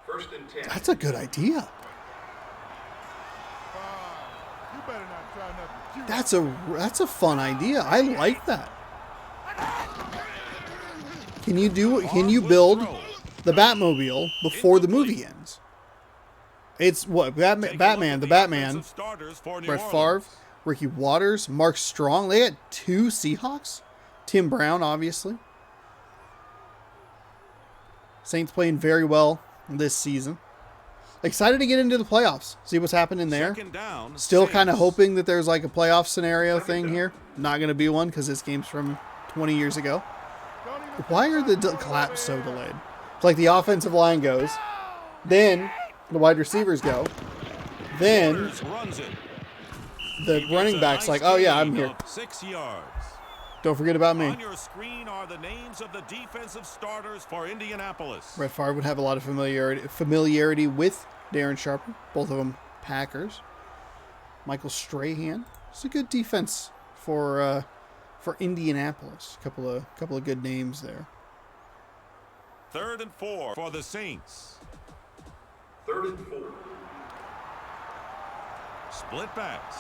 First and 10. That's a good idea. You better not try nothing cute. That's a fun idea. I like that. Can you build the Batmobile before the movie ends? It's what? Batman, the Batman, Brett Favre, Ricky Waters, Mark Strong. They had 2 Seahawks. Tim Brown, obviously. Saints playing very well this season. Excited to get into the playoffs. See what's happening there. Still kind of hoping that there's like a playoff scenario thing here. Not going to be one because this game's from 20 years ago. Why are the claps so delayed? It's like the offensive line goes, then the wide receivers go, then the running back's like, oh yeah, I'm here. 6 yards. Don't forget about me. On your screen are the names of the defensive starters for Indianapolis. Brett Favre would have a lot of familiarity with Darren Sharper, both of them Packers. Michael Strahan. It's a good defense for Indianapolis. Couple of good names there. 3rd and 4 for the Saints. 3rd and 4. Split backs.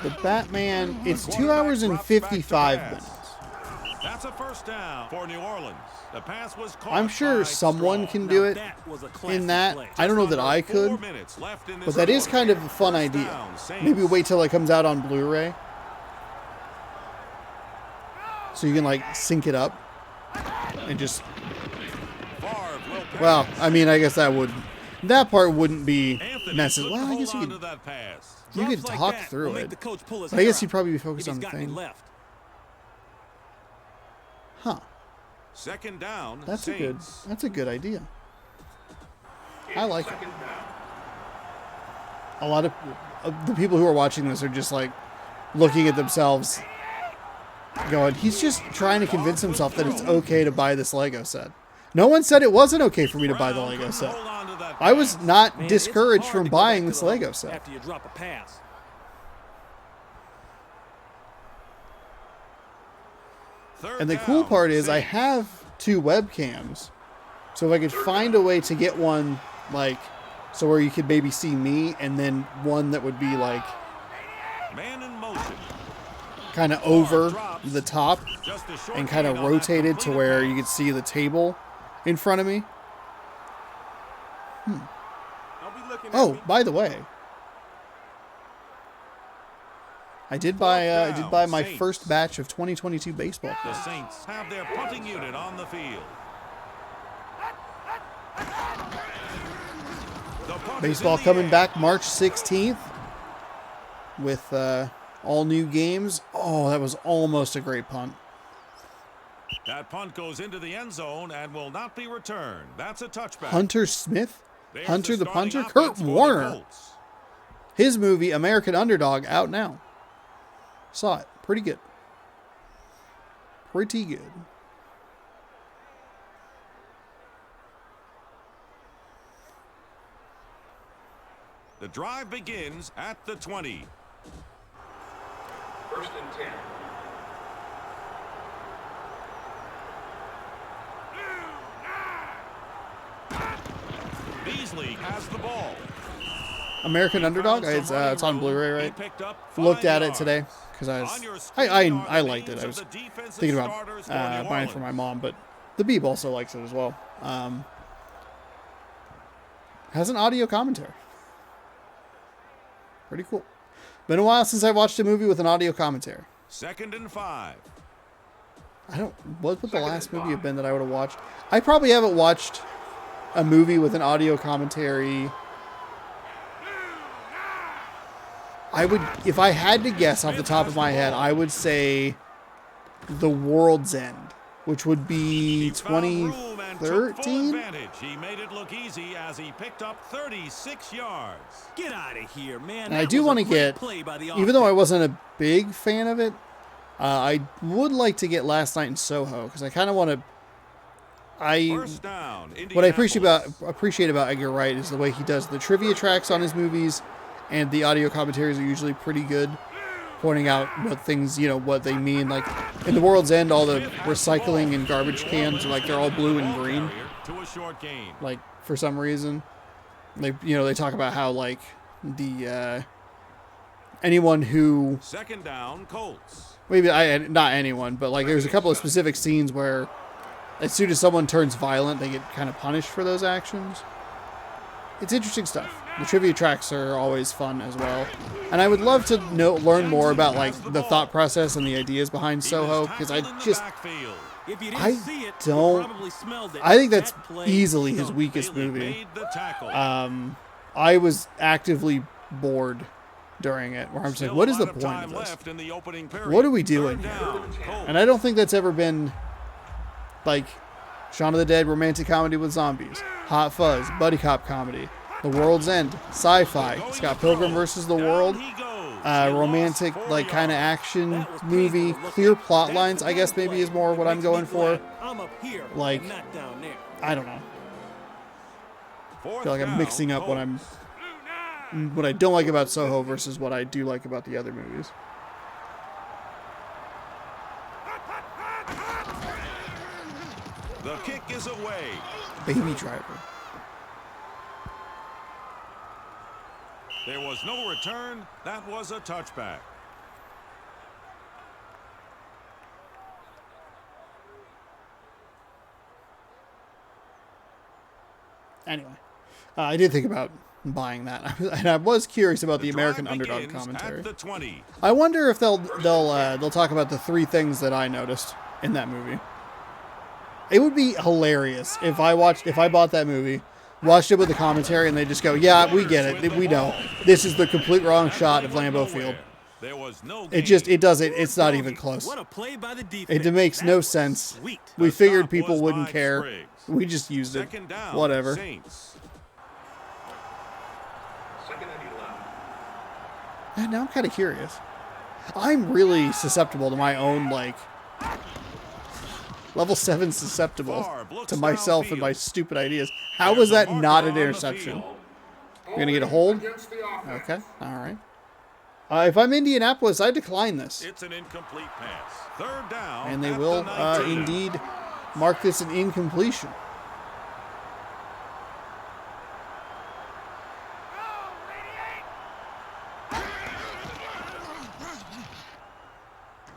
The Batman, it's 2 hours and 55 minutes. That's a first down for New Orleans. The pass was caught. I'm sure someone can do it in that. I don't know that I could, but that is kind of a fun idea. Maybe wait till it comes out on Blu-ray so you can like sync it up and just. Well, I mean, I guess that part wouldn't be necessary. Well, I guess you could talk through it. I guess you'd probably be focused on the thing. Huh. Second down. That's a good idea. I like it. A lot of the people who are watching this are just like, looking at themselves going, he's just trying to convince himself that it's okay to buy this Lego set. No one said it wasn't okay for me to buy the Lego set. I was not discouraged from buying this Lego set. After you drop a pass. And the cool part is I have 2 webcams. So if I could find a way to get one, like, so where you could maybe see me, and then one that would be, like, Man in motion. kind of over the top and kind of rotated to where you could see the table in front of me. Oh, by the way, I did buy my first batch of 2022 baseball The cards. Saints have their punting unit on the field. The punt is Baseball in the coming air. back March 16th with all new games. Oh, that was almost a great punt. That punt goes into the end zone and will not be returned. That's a touchback. Hunter Smith, There's Hunter the starting punter, offense Kurt for the Warner. Colts. His movie American Underdog out now. Saw it. Pretty good. Pretty good. The drive begins at the 20. 1st and 10. Beasley has the ball. American Underdog. It's on Blu-ray, right? Looked at it today because I liked it. I was thinking about buying it for my mom, but the Beeb also likes it as well. Has an audio commentary. Pretty cool. Been a while since I watched a movie with an audio commentary. 2nd and 5. What would the last movie have been that I would have watched? I probably haven't watched a movie with an audio commentary. I would, if I had to guess off the top of my head, I would say The World's End, which would be 2013. He made it look easy as he picked up 36 yards. Get out of here, man. And I do want to get, even though I wasn't a big fan of it, I would like to get Last Night in Soho because I kind of want to. First down, What I appreciate about Edgar Wright is the way he does the trivia tracks on his movies, and the audio commentaries are usually pretty good, pointing out what things, what they mean. Like in The World's End, all the recycling and garbage cans are like they're all blue and green. To a short gain. Like for some reason, they talk about how like the anyone who 2nd down, Colts. maybe not anyone, but like there's a couple of specific scenes where as soon as someone turns violent, they get kind of punished for those actions. It's interesting stuff. The trivia tracks are always fun as well. And I would love to learn more about like the thought process and the ideas behind Soho, because I think that's easily his weakest movie. I was actively bored during it, where I'm just like, what is the point of this? What are we doing here? And I don't think that's ever been like Shaun of the Dead romantic comedy with zombies, Hot Fuzz, buddy cop comedy, The World's End, sci-fi, Scott Pilgrim versus the World, romantic like kind of action movie, clear plot lines, I guess maybe is more what I'm going for. Like, I don't know. I feel like I'm mixing up what I don't like about Soho versus what I do like about the other movies. The kick is away. Baby Driver. There was no return. That was a touchback. Anyway, I did think about buying that, and I was curious about the American Underdog commentary. I wonder if they'll talk about the 3 things that I noticed in that movie. It would be hilarious if I bought that movie, watched it with the commentary, and they just go, "Yeah, we get it. We know this is the complete wrong shot of Lambeau Field." It's not even close. It makes no sense. We figured people wouldn't care. We just used it. Whatever. 2nd and 11. Now I'm kind of curious. I'm really susceptible to my own, like, level 7 susceptible to myself and my stupid ideas. How was that not an interception? You're going to get a hold? Okay, all right. If I'm Indianapolis, I decline this. It's an incomplete pass. Third down. And they at will the 19. indeed mark this an incompletion.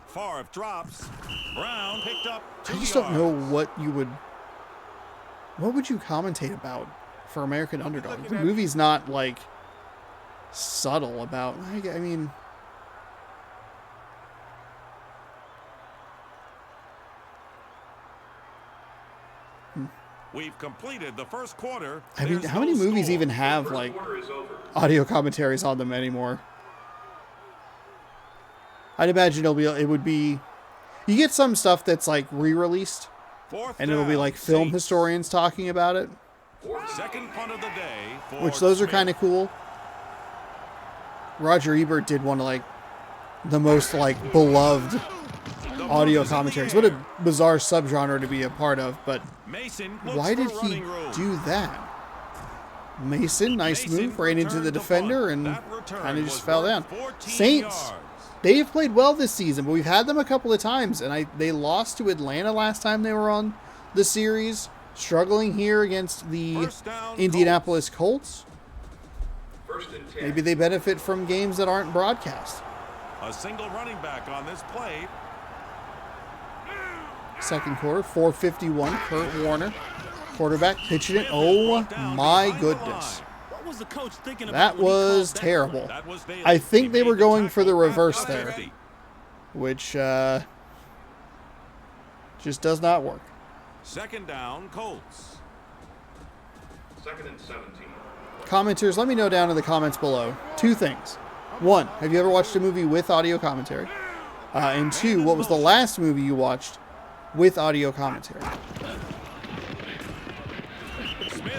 Favre drops. Brown picked up 2 I just yards. don't know what you would... What would you commentate about for American Underdog? The movie's not, like, subtle about... I mean... We've completed the first quarter. I mean, There's how many no movies score. even have, like, audio commentaries on them anymore? I'd imagine it would be... You get some stuff that's, like, re-released, Fourth and it'll be, down, like, film Saints. historians talking about it, Second punt of the day for which those are Smith. kind of cool. Roger Ebert did one of, like, the most, like, beloved The audio ball is in the commentaries. What air. a bizarre subgenre to be a part of, but Mason looks why for did he running room. do that? Mason, nice Mason move, ran into the returned the defender punt. and That return kind of was just fell worth down. 14 Saints, yards. they've played well this season, but we've had them a couple of times, and they lost to Atlanta last time they were on the series, struggling here against the First down, Indianapolis Colts. First and 10. Maybe they benefit from games that aren't broadcast. A single running back on this play. Second quarter, 4:51, Kurt Warner, quarterback, pitching it. Oh my goodness. What was the coach thinking about That when he called was that terrible. That was Bailey. I think He they made were going for the tackle at reverse the there, 50. which just does not work. Second down, Colts. Second and 17. Commenters, let me know down in the comments below. Two things. One, have you ever watched a movie with audio commentary? And two, what was the last movie you watched with audio commentary?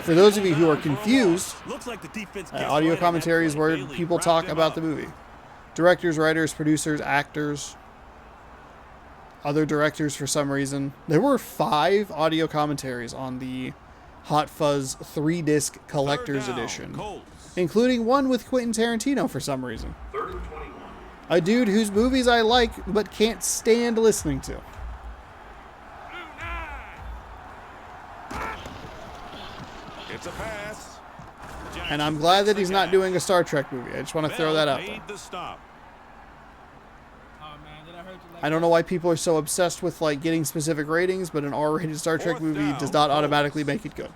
For those of you who are confused, Looks like the defense gets audio right on that commentary is play. where Bailey people wrapped talk him about up. the movie. Directors, writers, producers, actors, other directors for some reason. There were 5 audio commentaries on the Hot Fuzz 3-disc collector's Third down, edition, Colts. including one with Quentin Tarantino for some reason. Third and 21. A dude whose movies I like but can't stand listening to. It's a pass. And I'm glad that he's not doing a Star Trek movie. I just want to throw that out there. Made the stop. I don't know why people are so obsessed with like getting specific ratings, but an R-rated Star Trek Fourth movie down, does not Colts. automatically make it good.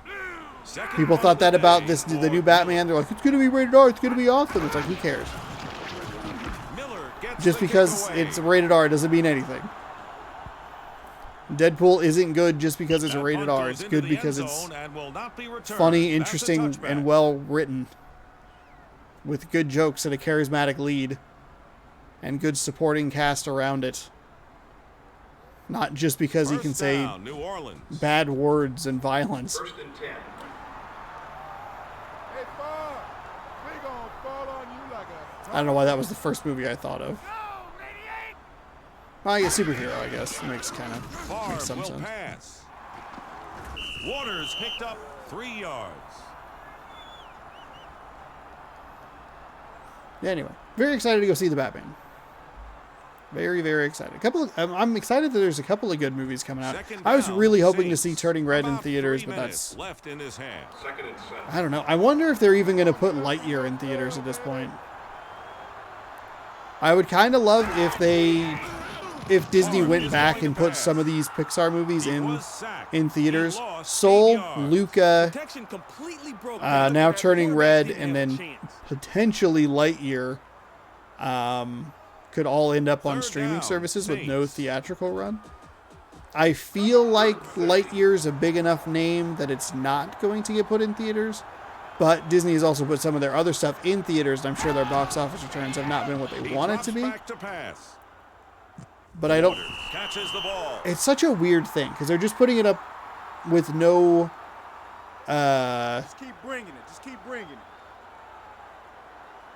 Second People punt thought of the that about day this the for new Batman. They're like, it's going to be rated R. It's going to be awesome. It's like, who cares? Miller gets Just the because kick away. it's rated R doesn't mean anything. Deadpool isn't good just because it's That rated punt R. goes It's into good the because end it's zone and will not be returned. funny, That's a interesting, touchback. and well written, with good jokes and a charismatic lead, and good supporting cast around it. Not just because he First can say down, New Orleans. bad words and violence. First and 10. Hey, Favre, we gonna fall on you like a... I don't know why that was the first movie I thought of. Well, I guess superhero, I guess. It makes some Favre sense. will pass. Waters picked up 3 yards. Yeah, anyway, very excited to go see the Batman. Very, very excited. I'm excited that there's a couple of good movies coming out. Second I was down, really hoping to Saints. see Turning Red in About theaters, 3 but minutes that's... left in this half. Second and 7. I don't know. I wonder if they're even going to put Lightyear in theaters at this point. I would kind of love if Disney went back and put some of these Pixar movies He in was sacked. theaters. He lost 8 Soul, yards. Luca, Protection completely broke down. now That Turning quarterback Red, didn't and have a then chance. potentially Lightyear could all end up on Third streaming down, services with no Saints. theatrical run. I feel like Lightyear's a big enough name that it's not going to get put in theaters. But Disney has also put some of their other stuff in theaters, and I'm sure their box office returns have not been what they He want it drops to be. back to pass. But I don't... Waters catches the ball. It's such a weird thing, because they're just putting it up with no... Just keep bringing it. Just keep bringing it.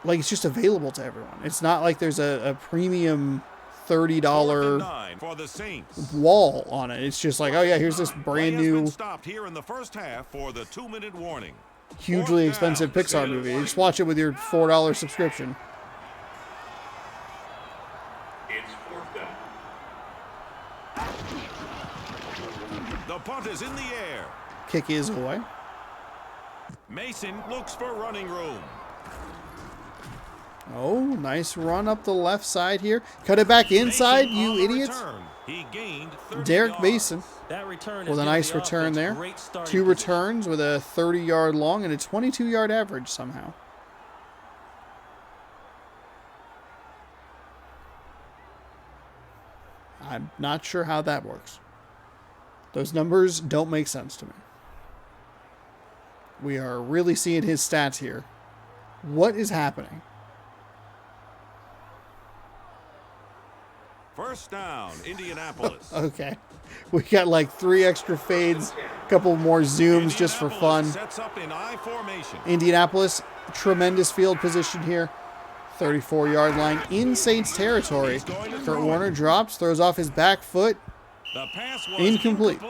like it's just available to everyone. It's not like there's a premium $30 for the Saints. wall on it. It's just like, oh yeah, here's this brand Play has new, been stopped here in the first half for the 2-minute warning. hugely expensive Pixar movie. You just watch it with your $4 subscription. It's fourth down. The punt is in the air. Kick is away. Mason looks for running room. Oh, nice run up the left side here. Cut it back inside, Mason you on the idiots. return. He gained 30 Derek yards. Mason That return with a nice return there. 2 returns with a 30-yard long and a 22-yard average somehow. I'm not sure how that works. Those numbers don't make sense to me. We are really seeing his stats here. What is happening? First down, Indianapolis. Okay. We got like 3 extra fades, a couple more zooms just for fun. Sets up in I formation. Indianapolis, tremendous field position here. 34-yard line in Saints territory. Kurt Warner drops, throws off his back foot. The pass was Incomplete.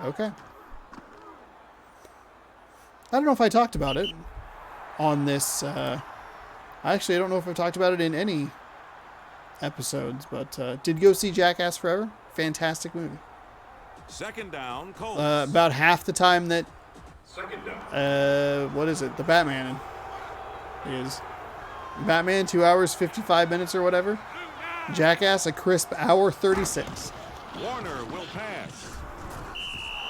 Okay. I don't know if I talked about it on this. Actually, I don't know if I've talked about it in any episodes, but did go see Jackass Forever. Fantastic movie. Second down, Colts. About half the time that, Second down. what is it? The Batman is. Batman, 2 hours, 55 minutes or whatever. Jackass, a crisp hour 36. Warner will pass.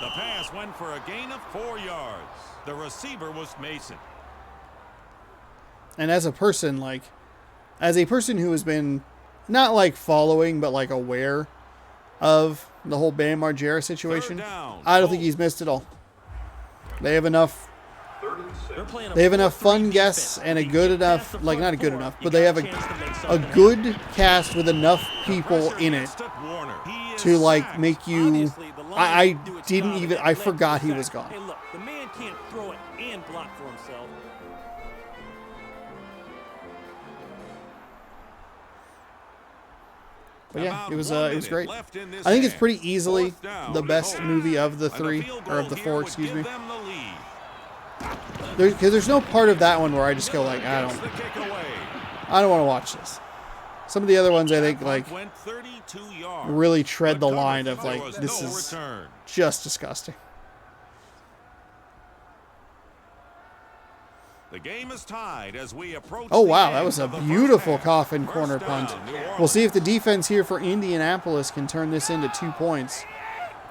The pass went for a gain of 4 yards. The receiver was Mason. And as a person, like, as a person who has been not like following, but like aware of the whole Bam Margera situation, I don't think he's missed it all. They have enough. They have enough fun guests and a good enough, like not a good enough, but they have a good cast with enough people in it to like make you. I didn't even. I forgot he was gone. Hey, look, the man can't throw it and block for himself. But yeah, it was great. I think it's pretty easily the best movie of the 3 or of the 4, excuse me. Because there's no part of that one where I just go like, I don't want to watch this. Some of the other ones I think like really tread the line of like, this is just disgusting. The game is tied as we approach. Oh wow, that was a beautiful coffin corner punt. We'll see if the defense here for Indianapolis can turn this into 2 points,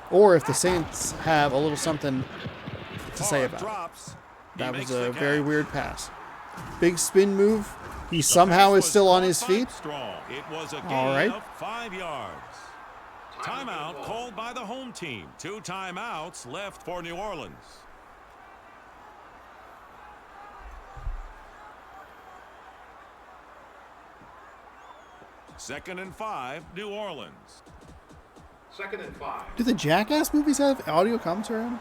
or if the Saints have a little something to say about it. That was a very weird pass. Big spin move. He somehow is still on his feet. All right. 5 yards. Timeout called by the home team. 2 timeouts left for New Orleans. Second and 5, New Orleans. Second and 5. Do the Jackass movies have audio commentary on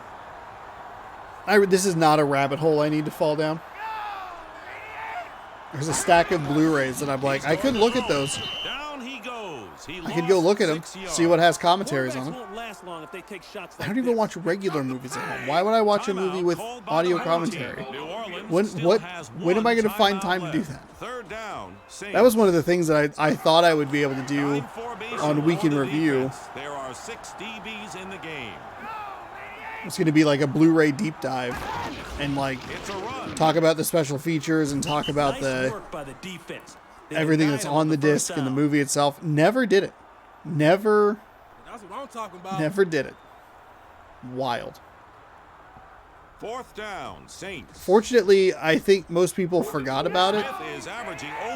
them? This is not a rabbit hole I need to fall down. There's a stack of Blu-rays that I'm like, I could look at those. Down he goes. I could go look at them, see what has commentaries on them. I don't even watch regular movies at home. Why would I watch a movie with audio commentary? When am I going to find time to do that? That was one of the things that I thought I would be able to do on Week in Review. There are 6 DBs in the game. It's going to be like a Blu-ray deep dive and like talk about the special features and talk about the everything that's on the disc and the movie itself. Never did it. Never did it. Wild. Fourth down, Saints. Fortunately, I think most people forgot about it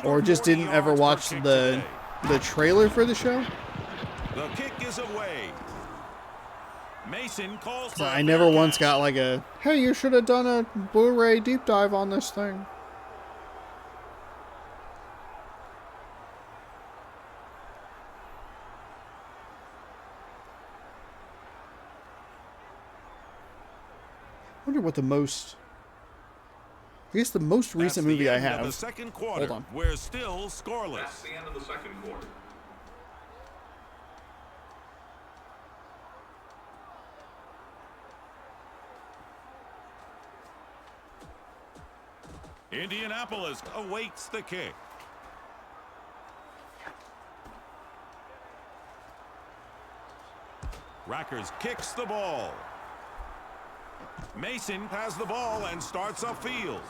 or just didn't ever watch the trailer for the show. The kick is away. Mason calls for I never once got like a, hey, you should have done a Blu-ray deep dive on this thing. I wonder what the most I guess the most recent movie I Of the have. second quarter. Hold on. We're still scoreless. That's the end of the second quarter. Indianapolis awaits the kick. Rackers kicks the ball. Mason has the ball and starts upfield.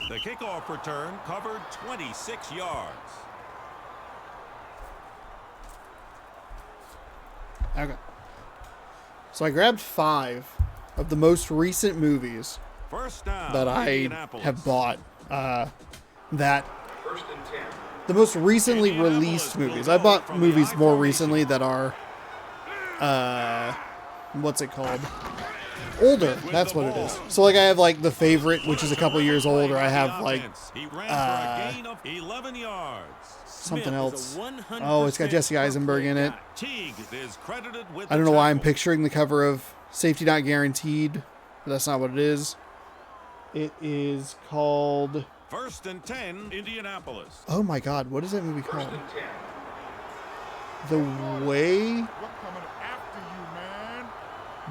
The kickoff return covered 26 yards. Okay. So I grabbed 5 of the most recent movies First down, that I Indianapolis. have bought. That First and 10. the most recently released movies. I bought movies more recently that are, what's it called? Older. That's what it is. So like I have like The Favorite, which is a couple years old, or I have like He ran for a gain of 11 yards. something Smith is else. a 100% Oh, it's got Jesse Eisenberg in it. Teague is credited with I don't the know why I'm tackle. picturing the cover of Safety Not Guaranteed, but that's not what it is. It is called... First and 10, Indianapolis. Oh my god, what is that movie called? First and 10. The Way... We're coming after you, man.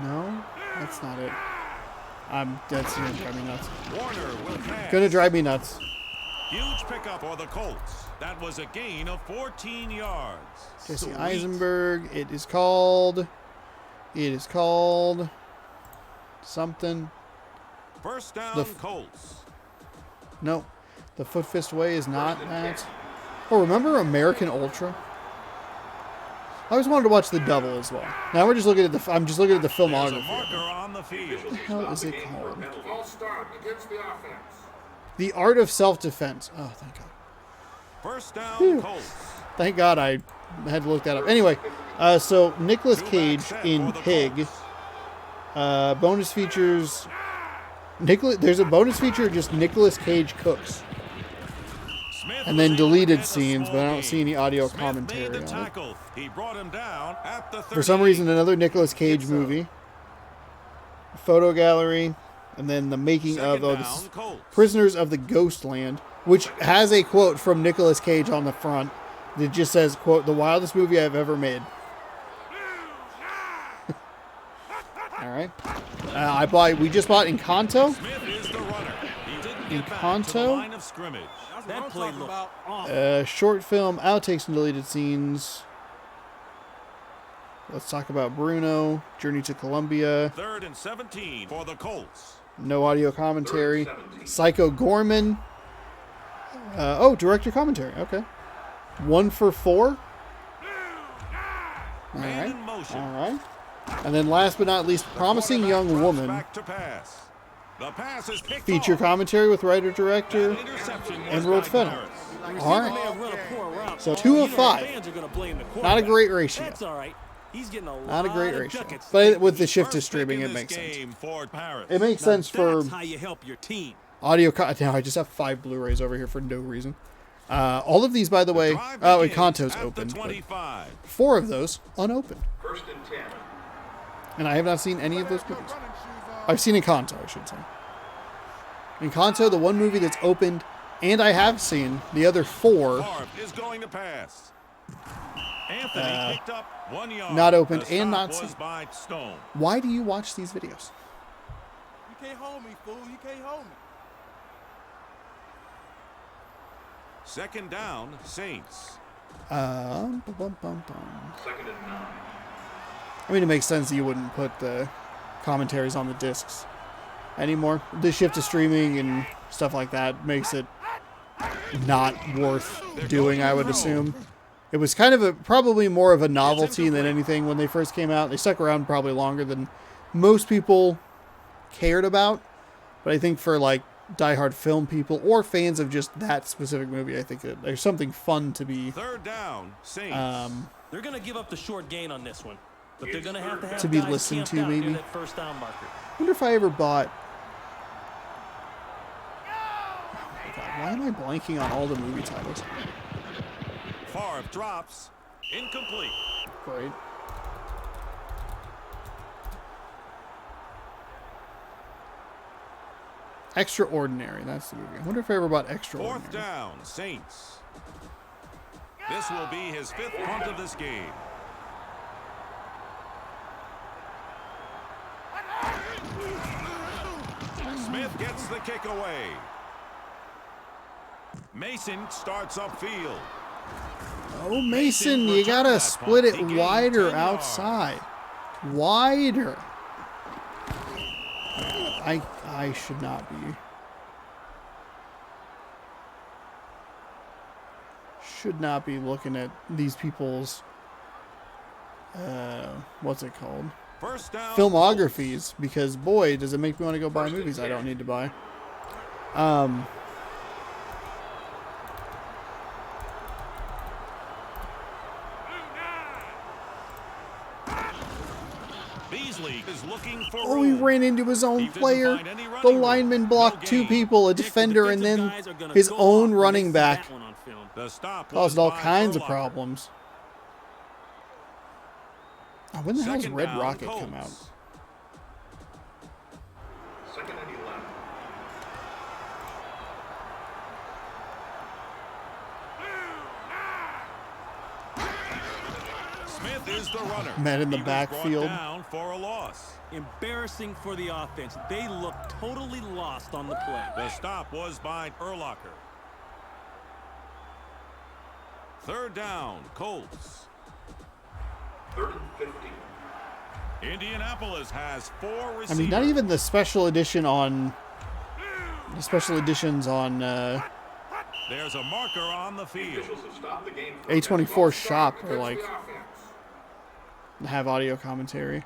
No, that's not it. That's gonna drive me nuts. Warner will pass. Gonna drive me nuts. Huge pickup for the Colts. That was a gain of 14 yards. Jesse Sweet. Eisenberg. It is called something. First down, The Colts. No, The Foot Fist Way is not that. Oh, remember American Ultra? I always wanted to watch The Double as well. Now we're just looking at the. I'm just looking at the There's a filmography. marker on the field. What the hell is it called? False start against the offense. The Art of Self-Defense. Oh, thank God. First down, Whew. Colts. Thank God I had to look that up. Anyway, so Nicolas Cage in Pig. Bonus features. There's a bonus feature of just Nicolas Cage cooks. Smith And then was able to deleted get the scenes, but I don't small see any gain. audio Smith commentary made the on it. tackle. He brought him down at the 38. For some reason, another Nicolas Cage movie. Photo gallery. And then the making Second of down, this Colts. Prisoners of the Ghostland, which has a quote from Nicolas Cage on the front that just says, quote, "The wildest movie I've ever made." All right. We just bought Encanto. Smith is the runner. He didn't get back to the Encanto? line of scrimmage. That's what That I'm play talking looked about. awful. Short film, outtakes and deleted scenes. Let's talk about Bruno. Journey to Columbia. Third and 17 for the Colts. No audio commentary. Psycho Gorman. Director commentary. Okay. 1 for 4. All Man right. in motion. All right. And then last but not least, Promising Quarterback Young drops Woman. back to pass. The pass is picked Feature off. commentary with writer-director. That interception was Emerald by Fennell. Harris. The receiver All right. may have run a poor route. So 2 You of know 5. Fans are gonna blame the Not a quarterback. great ratio. That's all right. He's getting a Not a lot great of ratio. ducats. But with the shift to First pick streaming, in it this makes sense. game for Harris. It makes Now sense for that's how you help your team. audio. Now I just have 5 Blu-rays over here for no reason. All of these, by the way, Drive begins Encanto's at the opened. But 25. 4 of those unopened. First and 10. And I have not seen any of those Your movies. running shoes on. I've seen Encanto, I should say. Encanto, the one movie that's opened, and I have seen the other 4 Favre is going to pass. Anthony picked up 1 yard. not opened The and stop not was seen. by Stone. Why do you watch these videos? You can't hold me, fool. You can't hold me. Second down, Saints. Bum, bum, bum. Second and 9. I mean, it makes sense that you wouldn't put the commentaries on the discs anymore. The shift to streaming and stuff like that makes it not worth doing, I would assume. It was kind of probably more of a novelty than anything when they first came out. They stuck around probably longer than most people cared about. But I think for like diehard film people or fans of just that specific movie, I think that there's something fun to be Third down, Saints. They're going to give up the short gain on this one. But they're going to have To be guys listened camped to, out near maybe. that first down marker. I wonder if I ever bought... Oh, God, why am I blanking on all the movie titles? Favre drops. Incomplete. Great. Extraordinary. That's the movie. I wonder if I ever bought Extraordinary. 4th down, Saints. This will be his 5th punt of this game. Smith gets the kick away. Mason starts upfield. Oh, Mason, you gotta split it wider outside. Wider. I should not be. Should not be looking at these people's what's it called? First down, Filmographies, because boy, does it make me want to go buy movies I don't need to buy. Beasley is looking for Oh, he ran into his own player. The lineman blocked two people, a defender, and then his own running back. The stop Caused was all by kinds of Urlacher. problems. Oh, when the hell's Second Red down, Rocket Colts. come out? 2nd and 11. Smith is the runner. Man in the He was brought backfield. down for a loss. Embarrassing for the offense. They look totally lost on the play. The stop was by Urlacher. 3rd down, Colts. 3rd and 15. Indianapolis has 4 I receivers. mean, not even the special edition on. The special editions on There's a marker on the field. Officials have stopped the game. A24 shop or Against like the offense. have audio commentary.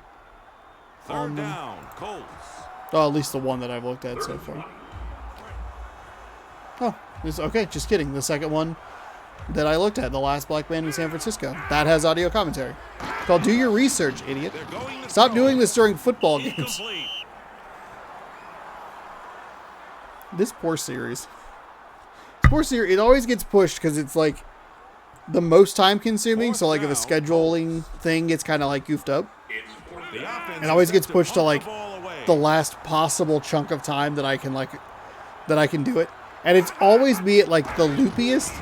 3rd down, Colts. Oh, at least the one that I've looked at so far. Oh, okay. Just kidding. The second one that I looked at, The Last Black Man in San Francisco, that has audio commentary. It's called Do Your Research, idiot. They're going to Stop throw. doing this during football games. Incomplete. This poor series. It always gets pushed because it's like the most time consuming. So like if a scheduling thing gets kind of like goofed up, The offense it always is gets set pushed to punt like the ball away. the last possible chunk of time that I can do it. And it's always me at like the loopiest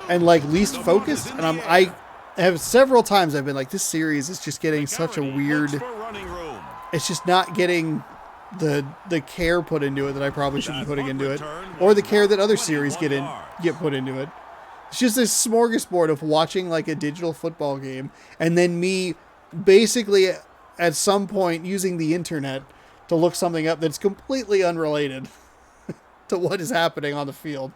and like least focused. And I have several times I've been like, this series is just getting such a Garrity weird. looks for running room. It's just not getting the care put into it that I probably should be putting into it, or the care that other series get put into it. It's just this smorgasbord of watching like a digital football game, and then me basically at some point using the internet to look something up that's completely unrelated to what is happening on the field.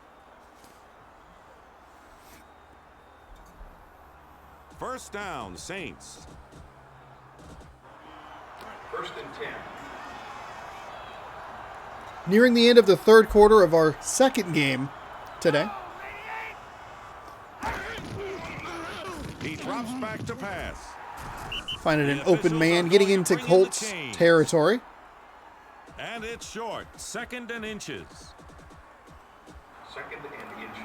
First down, Saints. 1st and 10. Nearing the end of the third quarter of our second game today. He drops back to pass. Finding an open man getting into Colts territory. And it's short. 2nd and inches. 2nd and inches.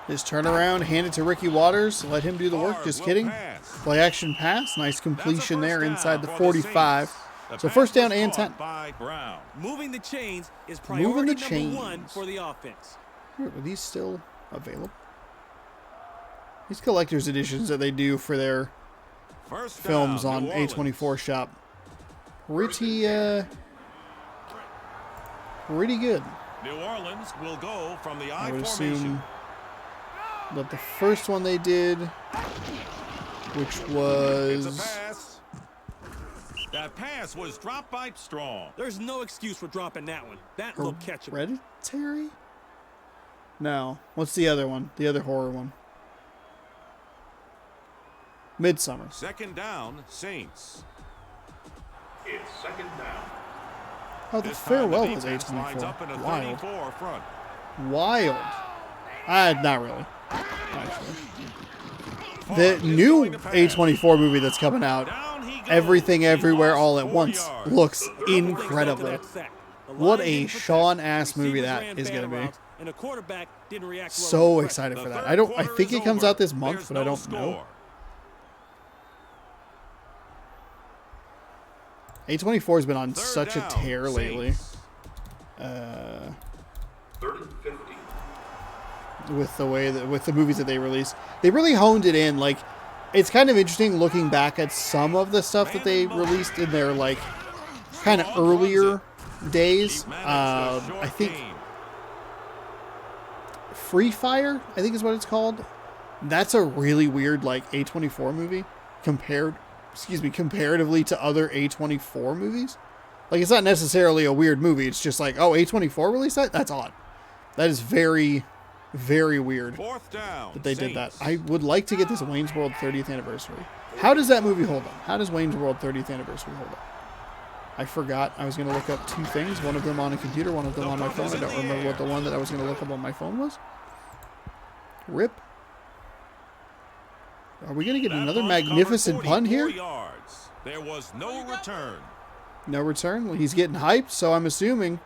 His turnaround, hand it to Ricky Waters, let him do the work. Just kidding. Play action pass, nice completion there inside the 45. So first down and 10. By Brown. Moving the chains is Moving the priority number 1 chains. for the offense. Are these still available? These collector's editions that they do for their First films down, on New Orleans. A24 shop. Pretty good. New Orleans will go from the I I would formation. assume that the first one they did, which It's a was pass. That pass was dropped by Strong. There's no excuse for dropping that one. That looked catchable. Hereditary? No. What's the other one? The other horror one. Midsummer. 2nd down, Saints. It's 2nd down. Oh, the This time farewell the was defense lines up in a A24. Wild. 34 front. Wild. Not really. Actually. The Favre is new going to pass. A24 movie that's coming out, Down he goes. Everything He Everywhere lost All at 4 Once, yards. looks Everything's led to incredible. that sack. The What line a didn't protect, Sean-ass movie receivers that ran is bad going to be. routes, and the quarterback didn't react well to So pressure. excited The for that. third I quarter think is it comes over. out this month, There's but I no don't know. score. A24 has been on Third such a down, tear lately. Saints. 30-50. With the way that with the movies that they release, they really honed it in. Like, it's kind of interesting looking back at some of the stuff that they released in their like kind of earlier days. I think Free Fire, I think is what it's called. That's a really weird like A24 movie comparatively to other A24 movies. Like, it's not necessarily a weird movie. It's just like, oh, A24 released that? That's odd. That is very, very weird Fourth down, that they did that. Saints. I would like to get this Wayne's World 30th anniversary. How does that movie hold up? How does Wayne's World 30th anniversary hold up? I forgot I was going to look up two things. One of them on a computer, one of them on my phone. I don't remember what the one that I was going to look up on my phone was. RIP. Are we going to get That another punt magnificent covered punt 44 here? yards. There was no return. No return? Well, he's getting hyped, so I'm assuming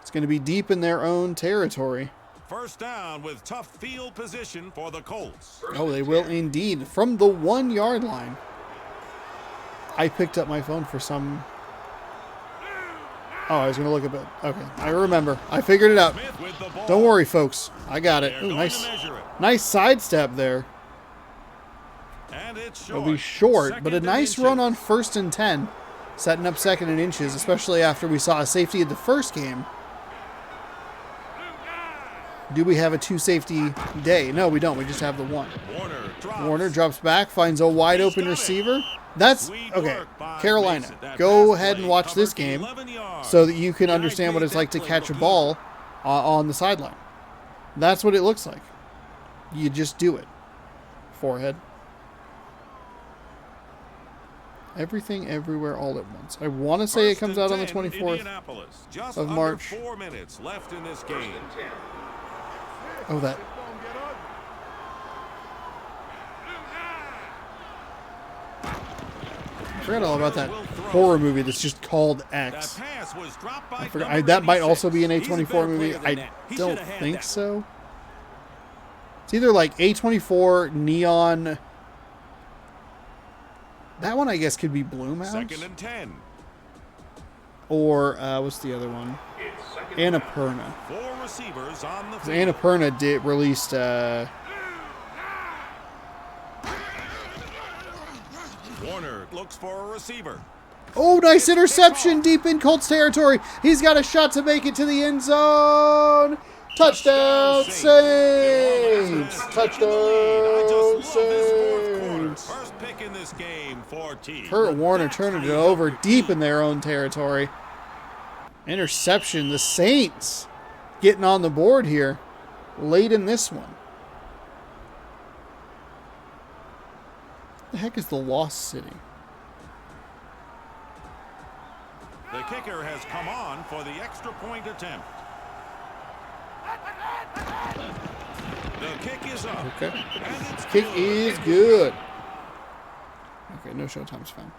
it's going to be deep in their own territory. First down with tough field position for the Colts. Oh, they will indeed. From the 1 yard line. I picked up my phone for some... Oh, I was going to look at it. Okay, I remember. I figured it out. Smith with the ball. Don't worry, folks. I got it. They're Ooh, going nice, to measure it. nice sidestep there. And it's It'll short. be short, Second but a and nice inches. run on 1st and 10. Setting up 2nd and inches, especially after we saw a safety in the first game. Do we have a 2-safety day? No, we don't. We just have the 1. Warner drops back, finds a wide open receiver. That's okay. Carolina, go ahead and watch this game so that you can understand what it's like to catch a ball on the sideline. That's what it looks like. You just do it. Forehead. Everything, everywhere, all at once. I want to say it comes out on the 24th of March. 4 minutes left in this game. Oh, that. I forgot all about that horror movie that's just called X. That pass was dropped by I forgot. number That might 86. also be an He's a A24 better movie. player than I that. He don't shoulda had think that. so. It's either like A24, Neon. That one, I guess, could be Bloomhouse. Second and 10. Or, what's the other one? It's second down. Annapurna. 4 receivers on the 'Cause field. Annapurna released, Warner looks for a receiver. oh, nice interception deep in Colts territory. He's got a shot to make it to the end zone. Touchdown, Saints! Touchdown, Saints! First pick in this game for T. Kurt Warner turning it over deep in their own territory. Interception. The Saints getting on the board here late in this one. The heck is the Lost City? The kicker has come on for the extra point attempt. The kick is up. Okay. And it's Kick good. is good. Okay, no showtime's fine.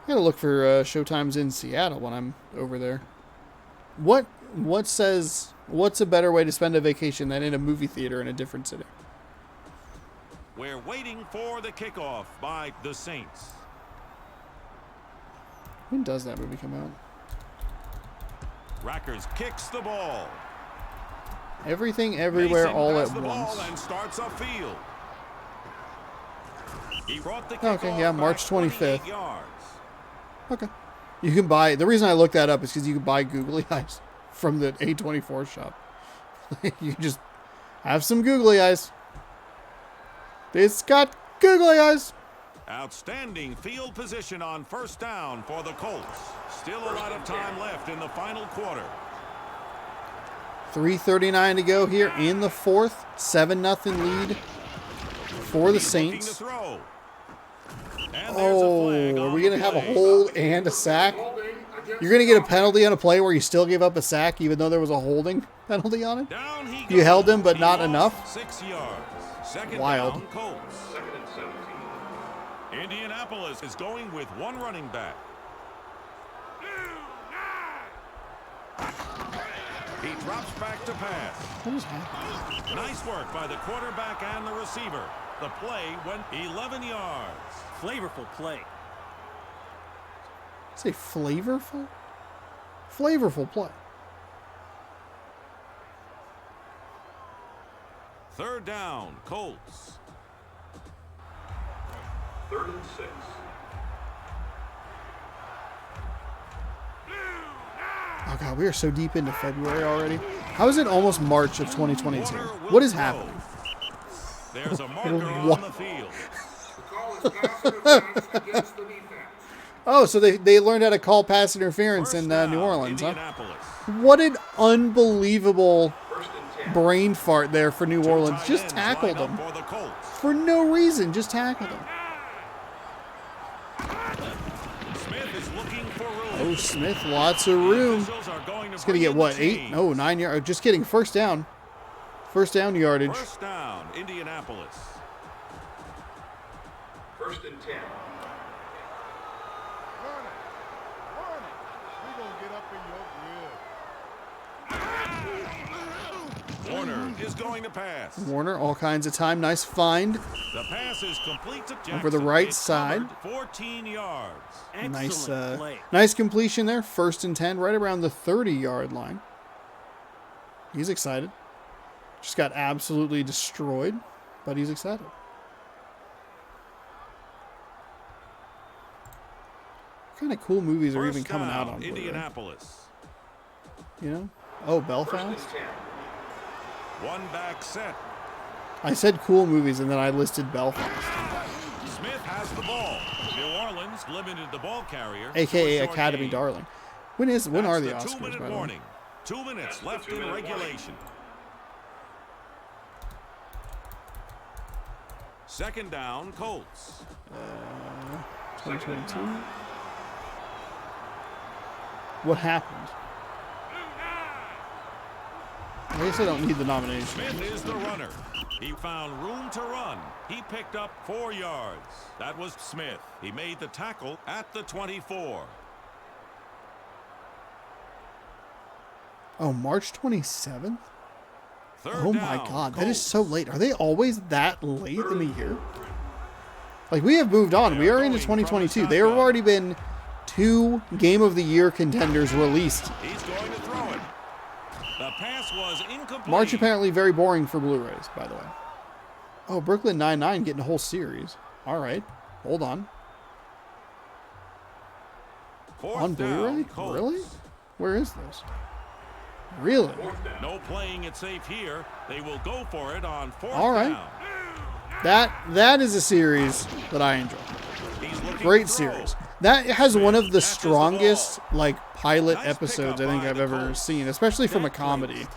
I gotta look for showtimes in Seattle when I'm over there. What's a better way to spend a vacation than in a movie theater in a different city? We're waiting for the kickoff by the Saints. When does that movie come out? Rackers kicks the ball. Everything, everywhere, Mason all has at the once. ball and starts upfield. He brought the Okay, kickoff yeah, March back 25th. 28 yards. Okay. You can buy, the reason I looked that up is because you can buy googly eyes from the A24 shop. You just have some googly eyes. It's got googly eyes. Outstanding field position on first down for the Colts. Still a lot of time left in the final quarter. 3:39 to go here in the fourth. 7-0 lead for the He's Saints. looking to throw. And there's a flag Oh, are on we the going to have a play. hold and a sack? You're going to get a penalty on a play where you still gave up a sack even though there was a holding penalty on it? Down he You goes. held him, but He not lost enough? 6 yards. Second Wild. down, Colts. Second and 17. Indianapolis is going with one running back. He drops back to pass. What is happening? Nice work by the quarterback and the receiver. The play went 11 yards. Flavorful play. Say flavorful? Flavorful play. Third down, Colts. 3rd and 6. Oh god, we are so deep into February already. How is it almost March of 2022? What is happening? There's a marker on the field. The call is pass interference against the defense. Oh, so they learned how to call pass interference First in down, New Orleans, huh? Indianapolis. What an unbelievable 1st and 10. brain fart there for New Orleans. Tight Just ends tackled line up them. for the Colts. For no reason, just tackled them. Smith is looking for room. Oh, Smith, lots of room. Officials are going to He's going to bring get, in what, the 8? chains. No, 9 yards. Just kidding. First down. First down yardage. First down, Indianapolis. 1st and 10. Run it. Run it. We gonna get up in your grill. Warner is going to pass. Warner, all kinds of time. Nice find. The pass is complete to Jackson. Over the right It's side. covered 14 yards. Nice, Excellent play. nice completion there. 1st and 10, right around the 30-yard line. He's excited. Just got absolutely destroyed, but he's excited. What kind of cool movies are even First coming out down, on Blu-ray? Indianapolis. You know? Oh, 1st and Belfast? 10. One back set. I said cool movies, and then I listed Belfast, Smith has the ball. New Orleans limited the ball carrier. to a.k.a. a short Academy gain. Darling. When are the That's Oscars, 2-minute by the way? warning. 2 minutes left in regulation. Second down, Colts. 2022? What happened? I guess I don't need the nomination. Smith is the runner. He found room to run. He picked up 4 yards. That was Smith. He made the tackle at the 24. Oh, March 27th? Third Oh my down, god, that is Colts. so late. Are they always that late in the year? Like, we have moved on. We are into 2022. There have already been 2 Game of the Year contenders released. He's going to throw it. The pass was incomplete. March apparently very boring for Blu-rays, by the way. Oh, Brooklyn Nine-Nine getting a whole series. All right, hold on. Fourth On down, Blu-ray? Colts. Really? Where is this? Really? No playing it safe here. They will go for it on 4th All right. down. That is a series that I enjoy. He's looking Great to throw. series. That has one of the Catches the strongest ball. like pilot Nice episodes I pickup think by I've the ever Colts. seen, especially from a That play comedy. was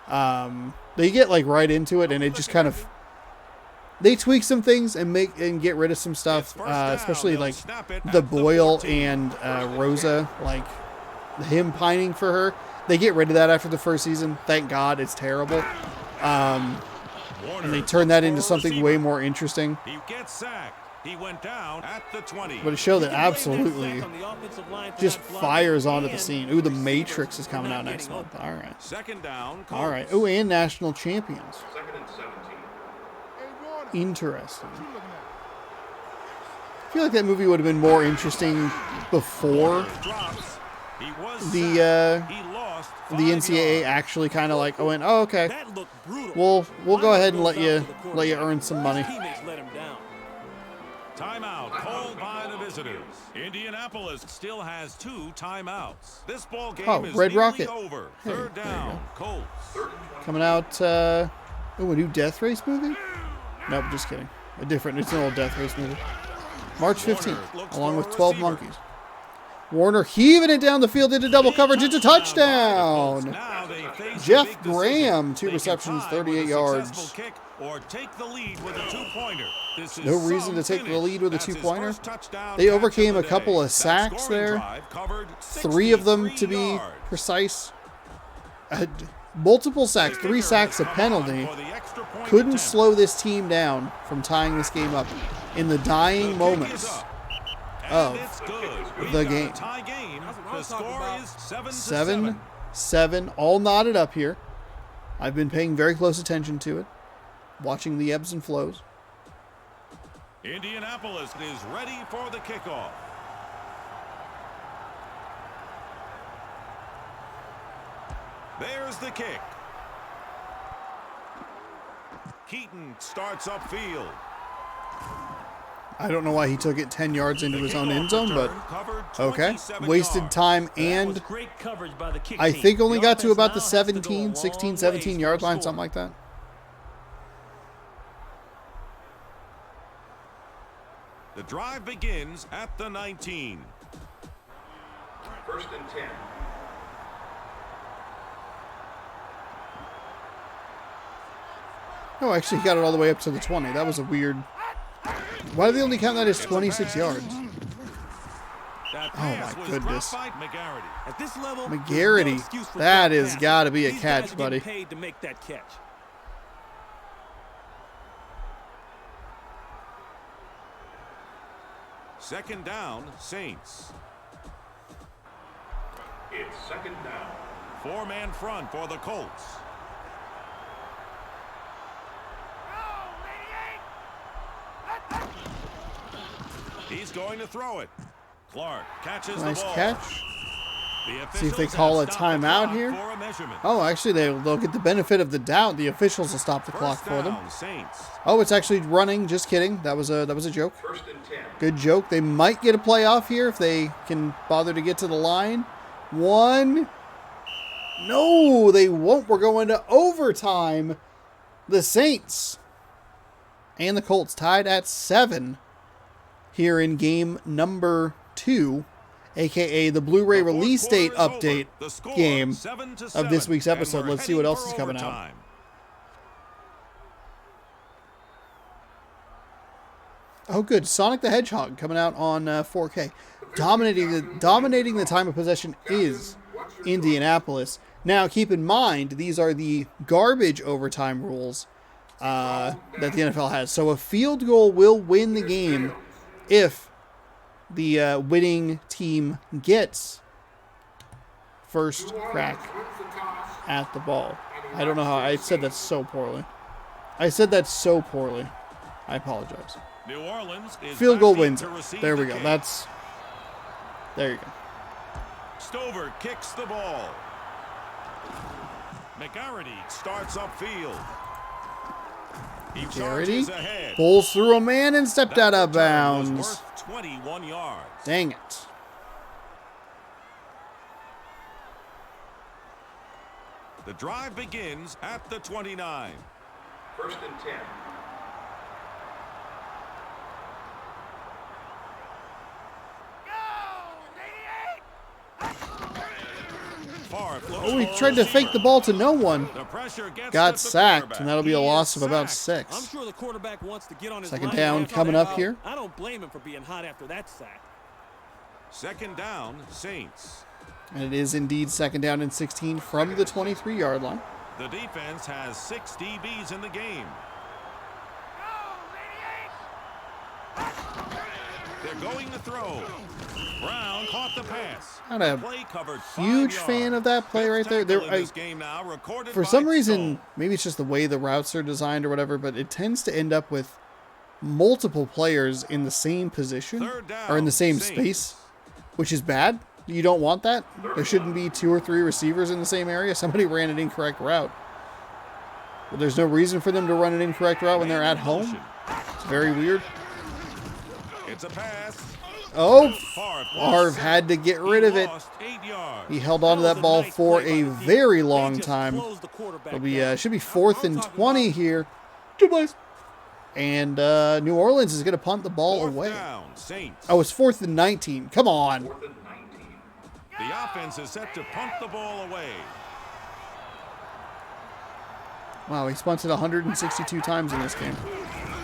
tight. They get like right into it, and it just kind of they tweak some things and get rid of some stuff, It's first down. especially They'll like snap it the at the Boyle 14. and Rosa, like him pining for her. They get rid of that after the first season. Thank God, it's terrible. And they turn that into something way more interesting. He gets sacked. He went down at the 20. But a show that You can blame absolutely that sack on the offensive line for just not blocking fires onto the and scene. Ooh, The the Matrix receivers is coming for out not next getting month. All right. Second down, Colts. All right. Ooh, and national champions. 2nd and 17. Hey, Warner. Interesting. What you looking at? I feel like that movie would have been more interesting before Drops. He was the sacked. He lost the 5 NCAA yards. actually kind of like went, oh, okay, That looked brutal. we'll go ahead and Goes let out you to the quarterback. earn some money. His teammates let him down. Timeout called by the visitors. Indianapolis still has 2 timeouts. This ball game Oh, is Red nearly Rocket. over. Hey, Third there you down, Colts. Coming out. Oh, a new Death Race movie? Nope, just kidding. It's an old Death Race movie. March 15th, looks along for with a 12 receiver. monkeys. Warner heaving it down the field into double coverage. It's a touchdown. Now they face a Jeff big decision. Graham, 2 They can receptions, tie 38 with a yards. successful kick or take the lead with a 2-pointer. This is No reason some to take the finish. lead with a That's his 2-pointer. first touchdown They catch of overcame the a couple day. of That sacks scoring there. drive covered 3 of them, to 63 be yards. precise. Multiple sacks, 3 sacks, a Come on penalty. for the extra point Couldn't attempt. slow this team down from tying this game up in the The dying kick is moments up. of And it's good. We've the got game. A tie game. That's what The I'm talking score about. is 7-7. 7, all knotted up here. I've been paying very close attention to it, watching the ebbs and flows. Indianapolis is ready for the kickoff. There's the kick. Keaton starts upfield. I don't know why he took it 10 yards into his own end zone, but okay. Wasted time, and I think only got to about the 16, 17 yard line, something like that. The drive begins at the 19. 1st and 10. No, actually, he got it all the way up to the 20. That was a weird... Why do they only count that as 26 yards? Oh, my goodness. At this level, McGarity, that has got to be a catch, buddy. Paid to make that catch. Second down, Saints. It's 2nd down. 4-man front for the Colts. He's going to throw it. Clark catches Nice the ball. catch. The See if they officials call a have stopped the timeout clock here. for a measurement. Oh, actually, they'll get the benefit of the doubt. The officials will stop the clock First for them. down, Saints. Oh, it's actually running. Just kidding. That was a joke. 1st and 10. Good joke. They might get a playoff here if they can bother to get to the line. 1. No, they won't. We're going to overtime. The Saints and the Colts tied at 7 here in game number 2, a.k.a. the Blu-ray The fourth release date quarter is update over. The score, game 7-7, of this week's and episode. we're Let's see what heading else is for coming out. overtime. Oh, good. Sonic the Hedgehog coming out on 4K. Dominating the time of possession is Indianapolis. Now, keep in mind, these are the garbage overtime rules that the NFL has. So a field goal will win the game if the winning team gets first crack at the ball. I don't know how I said that so poorly. I apologize. New Orleans is Field goal back in wins to it. receive There we the go. kick. There you go. Stover kicks the ball. McGarity starts upfield. He charges ahead. Pulls through a man and stepped That out of return was bounds. worth 21 yards. Dang it. The drive begins at the 29. 1st and 10. Oh, he tried to fake the ball to no one. The pressure gets Got at the sacked, quarterback. and that'll be a He loss is of about sacked. 6. I'm sure the quarterback wants to get on his Second line down after coming that. up here. I don't blame him for being hot after that sack. Second down, Saints. And it is indeed second down and 16 from the 23-yard line. The defense has 6 DBs in the game. They're going to throw. Brown caught the pass. Not a Play covered 5 huge yards. fan of that play right there. Tackle in this game now, recorded For by some reason, Stone. maybe it's just the way the routes are designed or whatever, but it tends to end up with multiple players in the same position Third down, or in the same Saints. space, which is bad. You don't want that. There shouldn't be 2 or 3 receivers in the same area. Somebody ran an incorrect route. But there's no reason for them to run an incorrect route when they're at home. It's very weird. It's a pass. Oh, Favre Favre had to get rid of it. lost 8 yards. He held on to that ball for a very long time. It'll be should be 4th and 20 here. 2 plays. And New Orleans is going to punt the ball Fourth away. down, Saints. Oh, it's 4th and 19. Come on. 4th and 19. The offense is set to punt the ball away. Wow, he's punted 162 times in this game.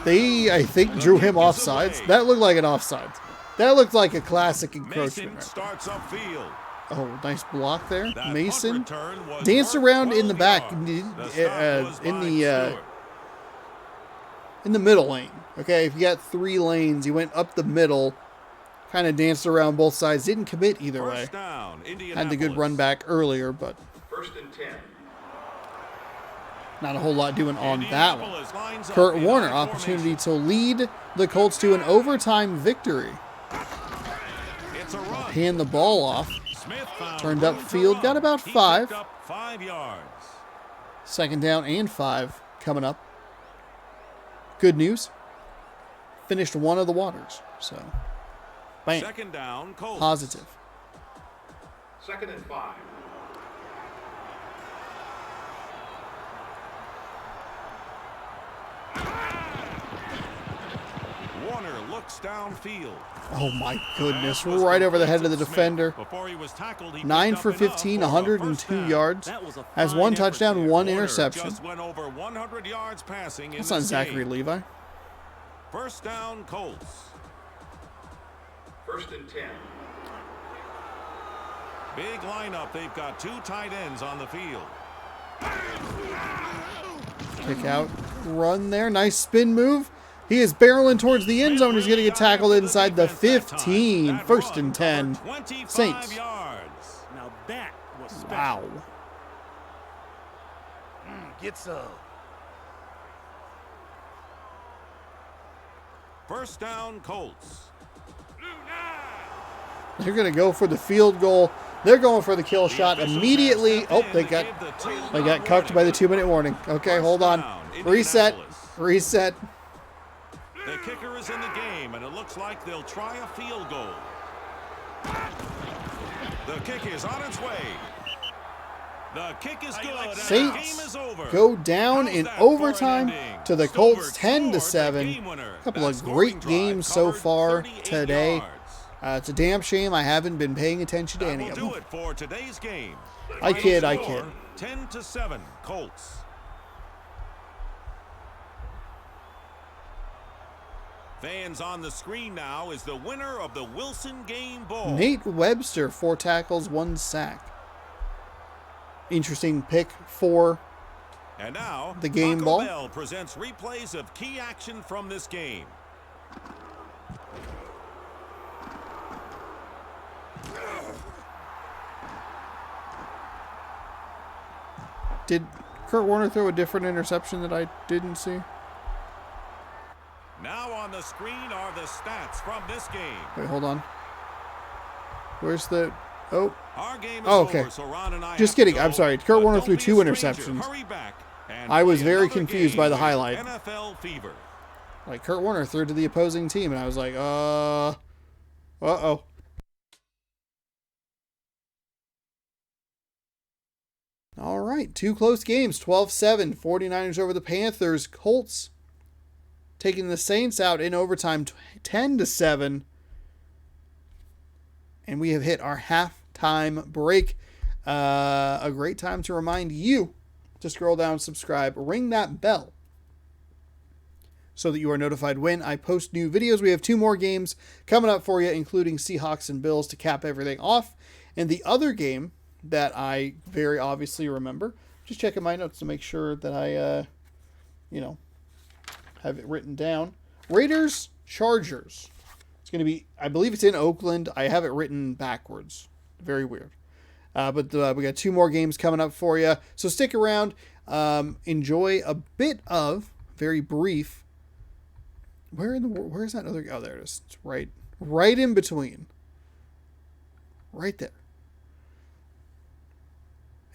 They, I think, drew him offsides. That looked like an offsides. That looked like a classic encroachment. Mason Right? starts upfield. Oh, nice block there. That punt Mason return was danced worth around in the 12 back, yards. The stop was by Stewart. in the middle lane. Okay, if you got 3 lanes, you went up the middle, kind of danced around both sides, didn't commit either way. First down, Had the good run back earlier, but 1st and 10. not a whole lot doing on that one. Indianapolis lines up Kurt in Warner, I opportunity formation. to lead the Colts to an overtime victory. It's a run. Hand the ball off. Smith found Turned room to upfield, run. got about He 5. picked up 5 yards. Second down and 5 coming up. Good news. Finished one of the waters. So, bam. Second down, Colts. Positive. 2nd and 5. Warner looks downfield. Oh my goodness. That was Right over the head of the complete to Smith. defender. Before he was tackled, he 9 picked for up enough 15, for a first 102 down. yards. That was a Has fine 1 effort touchdown, there. 1 Warner interception. just went over 100 yards passing in That's this not Zachary game. Levi. First down, Colts. 1st and 10. Big lineup. They've got 2 tight ends on the field. Kick out. Run there. Nice spin move. He is barreling towards the end zone. He's going to get tackled inside the 15. First and 10. Saints. Yards. Now that was special. Wow. Get some. First down, Colts. They're going to go for the field goal. They're going for the kill shot immediately. Oh, they got cucked by the 2-minute warning. Okay, hold on. Reset. Reset. The kicker is in the game, and it looks like they'll try a field goal. The kick is on its way. The kick is good, and the game Saints is over. go down in How's that for an overtime ending? to the Stover Colts scored the 10-7. game winner. Couple That of scoring great drive games so covered far 38 today. yards. It's a damn shame I haven't been paying attention to That any will of do them. it for today's game. I kid, Final I score, kid. 10-7, Colts. Fans on the screen now is the winner of the Wilson Game Bowl. Nate Webster, 4 tackles, 1 sack. Interesting pick for And now, the game Taco ball. Bell presents replays of key action from this game. Did Kurt Warner throw a different interception that I didn't see? Now on the screen are the stats from this game. Wait, hold on. Where's the... Oh, Our game is Oh, okay. over, so Ron and I Just have to kidding. go, I'm sorry. Kurt but Warner don't threw be 2 a stranger. interceptions. Hurry back and I was play very another confused game by the with highlight. NFL Fever. like Kurt Warner threw to the opposing team, and I was like, uh-oh. All right, 2 close games, 12-7, 49ers over the Panthers. Colts taking the Saints out in overtime, 10-7. And we have hit our halftime break. A great time to remind you to scroll down, subscribe, ring that bell so that you are notified when I post new videos. We have 2 more games coming up for you, including Seahawks and Bills to cap everything off. And the other game that I very obviously remember, just checking my notes to make sure that I, have it written down. Raiders, Chargers. It's going to be, I believe it's in Oakland. I have it written backwards. Very weird. But we got 2 more games coming up for you. So stick around. Enjoy a bit of, very brief, where is that other, oh, there it is. It's right in between. Right there.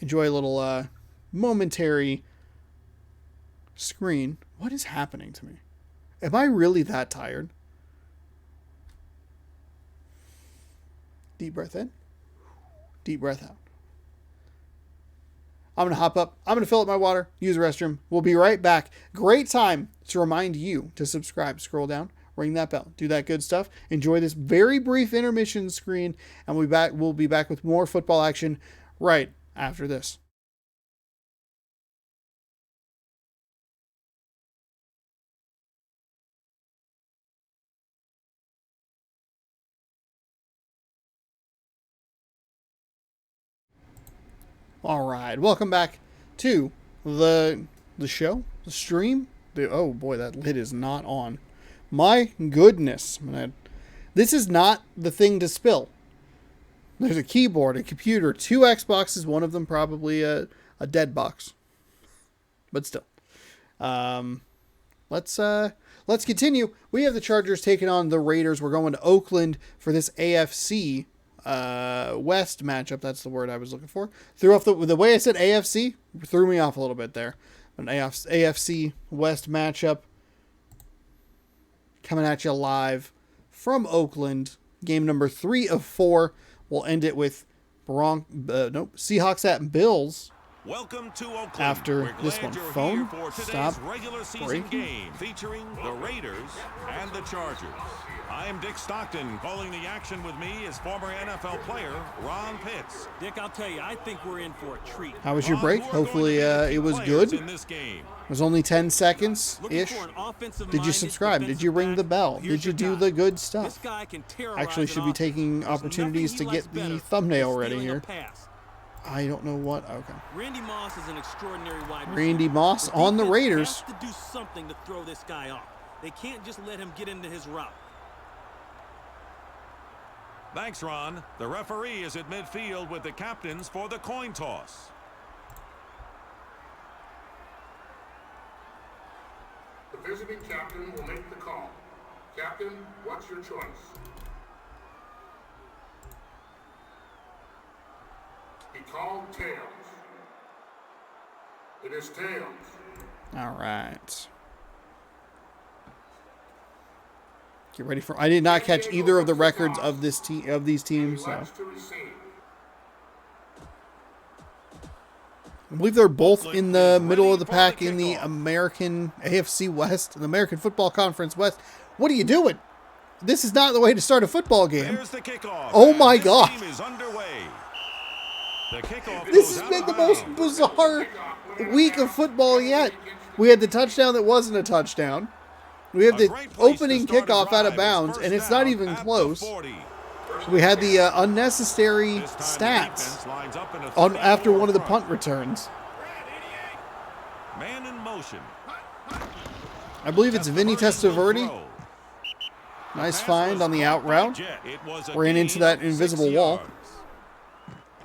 Enjoy a little momentary screen. What is happening to me? Am I really that tired? Deep breath in. Deep breath out. I'm going to hop up. I'm going to fill up my water. Use the restroom. We'll be right back. Great time to remind you to subscribe. Scroll down. Ring that bell. Do that good stuff. Enjoy this very brief intermission screen. And we'll be back with more football action right after this. All right, welcome back to the show, the stream. Oh boy, that lid is not on. My goodness, this is not the thing to spill. There's a keyboard, a computer, 2 Xboxes, one of them probably a dead box, but still. Let's continue. We have the Chargers taking on the Raiders. We're going to Oakland for this AFC West matchup. That's the word I was looking for. Threw off the way I said AFC. Threw me off a little bit there. An AFC West matchup coming at you live from Oakland. Game number 3 of 4. We'll end it with Seahawks at Bills. Welcome to Oakland. After We're this glad one, you're phone, here for today's stop, regular season break. game featuring the Raiders and the Chargers. I am Dick Stockton. Calling the action with me is former NFL player Ron Pitts. Dick, I'll tell you, I think we're in for a treat. How was your Ron, break? who are going Hopefully to be the key it was players good. in this game? It was only 10 seconds Looking ish. for an offensive Did you subscribe? Did you ring the bell? Did you do the good stuff? This guy can terrorize Actually, should an be offense. taking There's opportunities to nothing he get likes the better thumbnail than ready stealing a here. pass. I don't know what. Okay. Randy Moss is an extraordinary wide receiver. Randy Moss on the defense Raiders. has to do something to throw this guy off. They can't just let him get into his route. Thanks, Ron. The referee is at midfield with the captains for the coin toss. The visiting captain will make the call. Captain, what's your choice? He called tails. It is tails. All right. Get ready for. I did not catch either of the records of these teams. So Elects to receive. I believe they're both in the middle of the pack in the American AFC West, the American Football Conference West. What are you doing? This is not the way to start a football game. There's the kickoff. Oh my This God. game is underway. The kickoff This goes has out been of the most bounds. bizarre week of football yet. We had the touchdown that wasn't a touchdown. We have A the great place to opening start a kickoff out drive. of bounds, First and it's down not even at the close. 40. We had the unnecessary This time the stats defense lines up in a on 3-4 after one of the front. punt returns. Man in motion. I believe it's Vinny Testaverde. Throw. Nice Pass find was on the caught out by route. Jet. It was a Ran gain into that of invisible 6 wall. yards.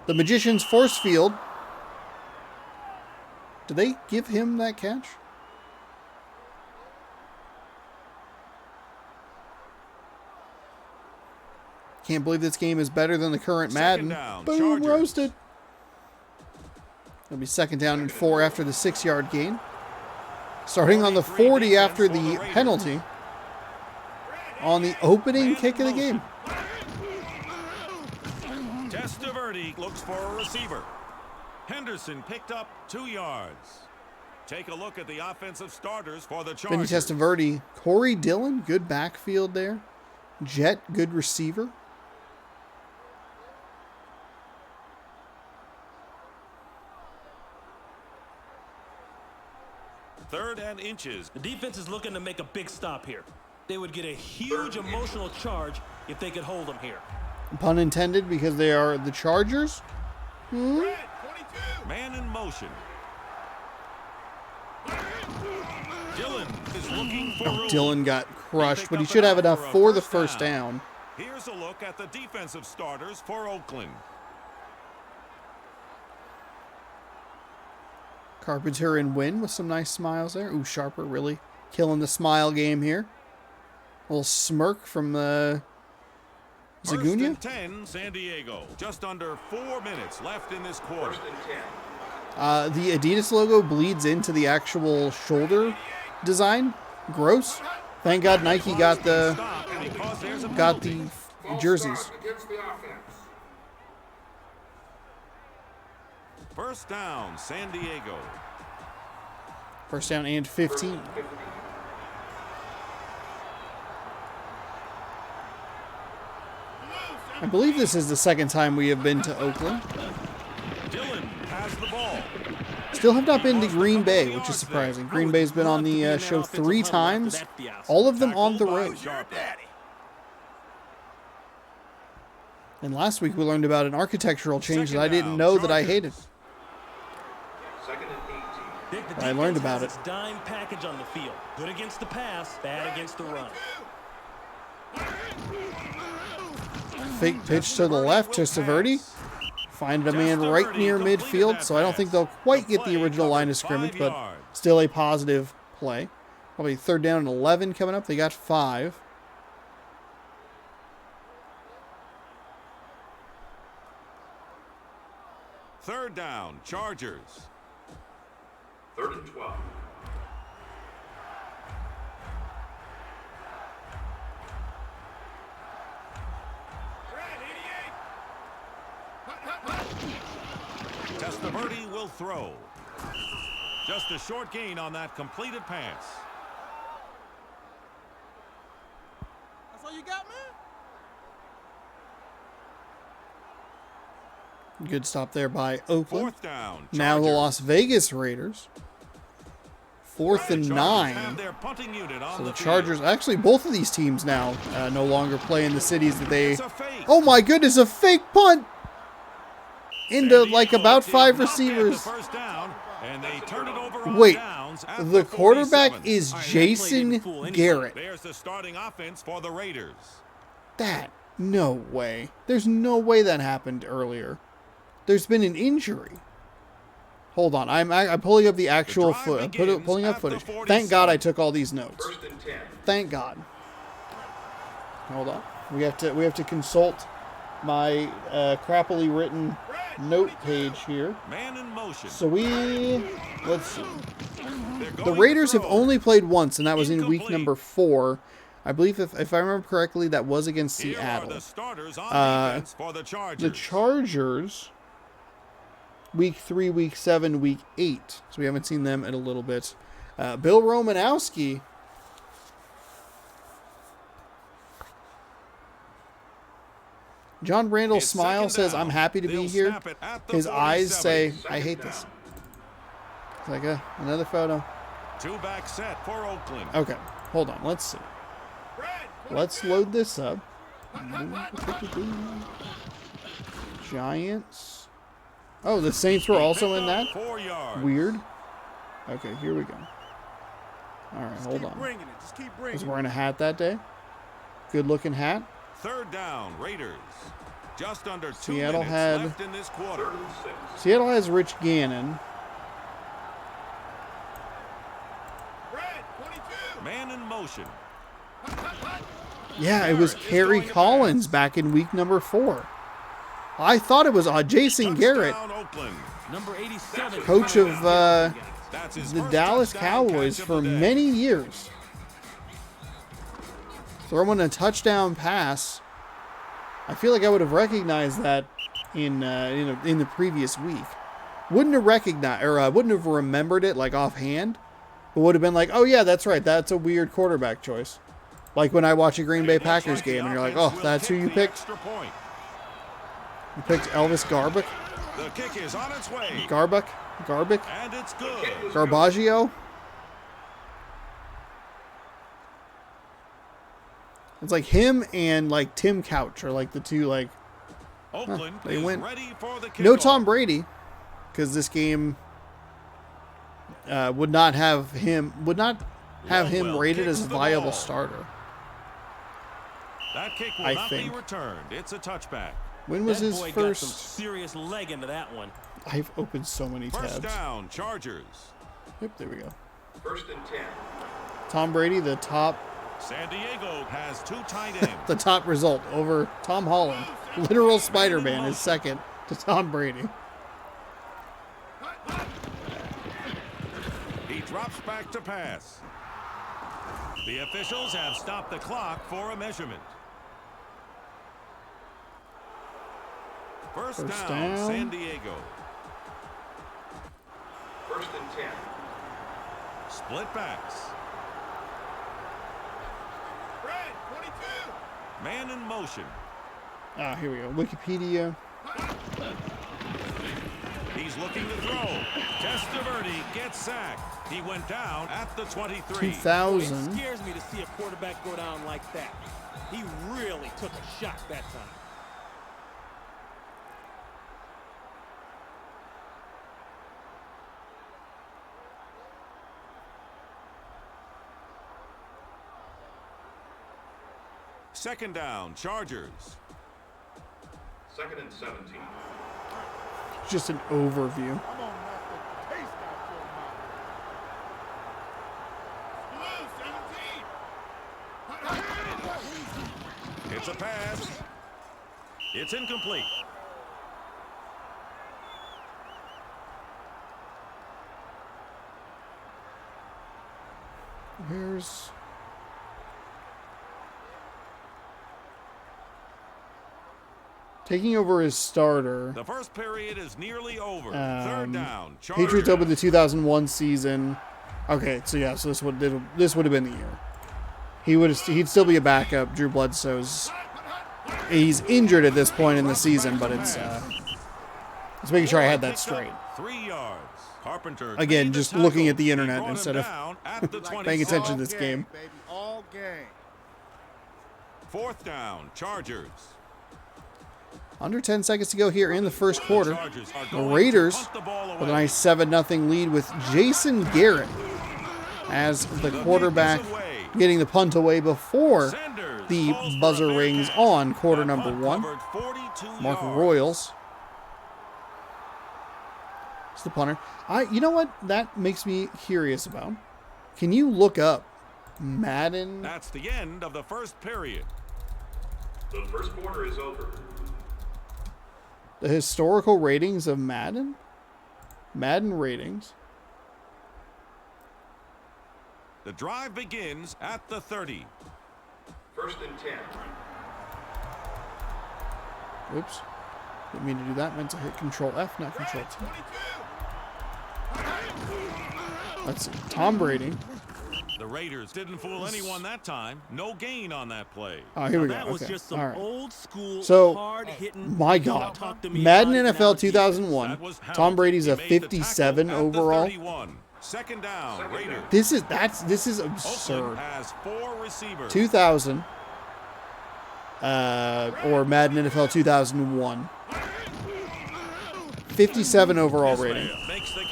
The Magician's force field. Did they give him that catch? Can't believe this game is better than the current Second Madden. down, Boom, Chargers. roasted. It'll be 2nd down and 4 after the 6-yard gain. Starting on the 40 after the penalty. On the opening kick of the game. Testaverde looks for a receiver. Henderson picked up 2 yards. Take a look at the offensive starters for the Vinny Chargers. Testaverde. Corey Dillon, good backfield there. Jet, good receiver. Third and inches. The defense is looking to make a big stop here. They would get a huge emotional charge if they could hold them here. Pun intended, because they are the Chargers. Man in motion. Dillon is looking for room. Dillon got crushed, Picked but he up should have enough enough for a for the first down. Here's a look at the defensive starters for Oakland. Carpenter and Wynn with some nice smiles there. Ooh, Sharper really killing the smile game here. A little smirk from First Zagunia. and 10, San Diego. Just under 4 minutes left in this quarter. The Adidas logo bleeds into the actual shoulder design. Gross. Thank God Nike got the Stop because there's a got penalty. the False jerseys. start against the offense. First down, San Diego. First down and 15. I believe this is the second time we have been to Oakland. Dillon has the ball. Still have not been to Green Bay, which is surprising. Green Bay's been on the show 3 times, all of them on the road. And last week we learned about an architectural change that I didn't know that I hated. Dick, the I learned defense about has it. its dime package on the field. Good against the pass, bad against the run. Fake pitch to the left to Testaverde. Find a man right near midfield, so I don't think they'll quite get the original line of scrimmage, but still a positive play. Probably 3rd down and 11 coming up. They got 5. Third down, Chargers. 3rd and 12. Testaverde will throw. Just a short gain on that completed pass. That's all you got, man? Good stop there by Oakland. 4th down, Now the Chargers. Las Vegas Raiders. 4th and Chargers 9. have their punting unit on So the field. Chargers, actually both of these teams now no longer play in the cities that they... It's a fake. Oh my goodness, a fake punt! Into San like Diego about did 5 not get the receivers. first down, and they turn it over on Wait, downs at the quarterback 47. is All right, that play Jason didn't fool anybody. Garrett. There's the starting offense for the Raiders. That, no way. There's no way that happened earlier. There's been an injury. Hold on, I'm pulling up the actual drive begins pulling up at the footage. 47. Thank God I took all these notes. 1st and 10. Thank God. Hold on, we have to consult my crappily written note page here. Man in motion. So let's see. They're The going Raiders to have throw. only played once, and that was in week Incomplete. number 4. I believe, if I remember correctly, that was against Here are Seattle. the starters on Uh, defense for the Chargers. The Chargers, week 3, week 7, week 8. So we haven't seen them in a little bit. Bill Romanowski. John Randall It's Smile second says, down. "I'm happy to be They'll here." snap it at the His eyes 47. say, "I Second hate down. this." It's like another photo. Two-back set for Oakland. Okay, hold on. Let's see. Let's load this up. Giants. Oh, the Saints were also in that? 4 yards. Weird. Okay, here we go. All right, hold Keep on. bringing it. Just keep bringing Was it. wearing a hat that day. Good looking hat. Third down, Raiders. Just under 2 Seattle minutes had- left in this quarter. 3rd and 6. Seattle has Rich Gannon. Man in motion. Yeah, it was Kerry Collins back in week number 4. I thought it was Jason Garrett, Touchdown, Oakland. Number 87. coach of That's his the first Dallas touchdown Cowboys catch for of the day. many years. Throwing a touchdown pass. I feel like I would have recognized that in the previous week. Wouldn't have recognized, or wouldn't have remembered it like offhand, but would have been like, "Oh yeah, that's right. That's a weird quarterback choice." Like when I watch a Green Bay Looks Packers like the game and you're like, offense "Oh, will that's who kick you the picked? extra point. You picked Elvis Garbuck, The kick is on its way. Garbuck, And it's good. Garbaggio." It's like him and like Tim Couch are like the two like. Oakland they is went- ready for the kickoff. No Tom Brady, because this game would not have him Longwell rated kicks as a the viable ball. starter. That kick will I not think. be returned. It's a touchback. When was That his boy got some first? serious leg into that one. I've opened so many First tabs. down, Chargers. Yep, there we go. 1st and 10. Tom Brady, the top San Diego has 2 tight ends. the top result over Tom Holland. Literal Spider-Man is second to Tom Brady. He drops back to pass. The officials have stopped the clock for a measurement. First First down, down. San Diego. 1st and 10. Split backs. Man in motion. Ah, here we go. Wikipedia. He's looking to throw. Testaverde gets sacked. He went down at the 23. 2000. It scares me to see a quarterback go down like that. He really took a shot that time. Second down, Chargers. 2nd and 17. Just an overview. I'm gonna knock the taste out your mouth. It's a pass. It's incomplete. Where's... Taking over his starter. The first period is nearly over. Third down. Patriots opened the 2001 season. Okay, so yeah, so this would have been the year. He'd still be a backup. Drew Bledsoe's he's injured at this point in the season, but it's making sure I had that straight. 3 yards. Carpenter Again, just looking at the internet instead of paying attention to this game. Baby, all game. Fourth down. Chargers. Under 10 seconds to go here in the first quarter. The Raiders with a nice 7-0 lead with Jason Garrett as the quarterback, getting the punt away before the buzzer rings on quarter number 1. Mark Royals is the punter. You know what that makes me curious about? Can you look up Madden? That's the end of the first period. The first quarter is over. The historical ratings of Madden? Madden ratings. The drive begins at the 30. First and 10. Oops. Didn't mean to do that. Meant to hit Control F, not Control T. Let's see. Tom Brady. The Raiders didn't fool anyone that time. No gain on that play. Oh, here we go. That was Okay. just some All right. old school, So, hard-hitting. my God. Madden NFL 2001. Tom Brady's a 57 overall. Second down, Raiders. This is absurd. Oakland has 4 receivers. 2000 or Madden NFL 2001. 57 overall rating.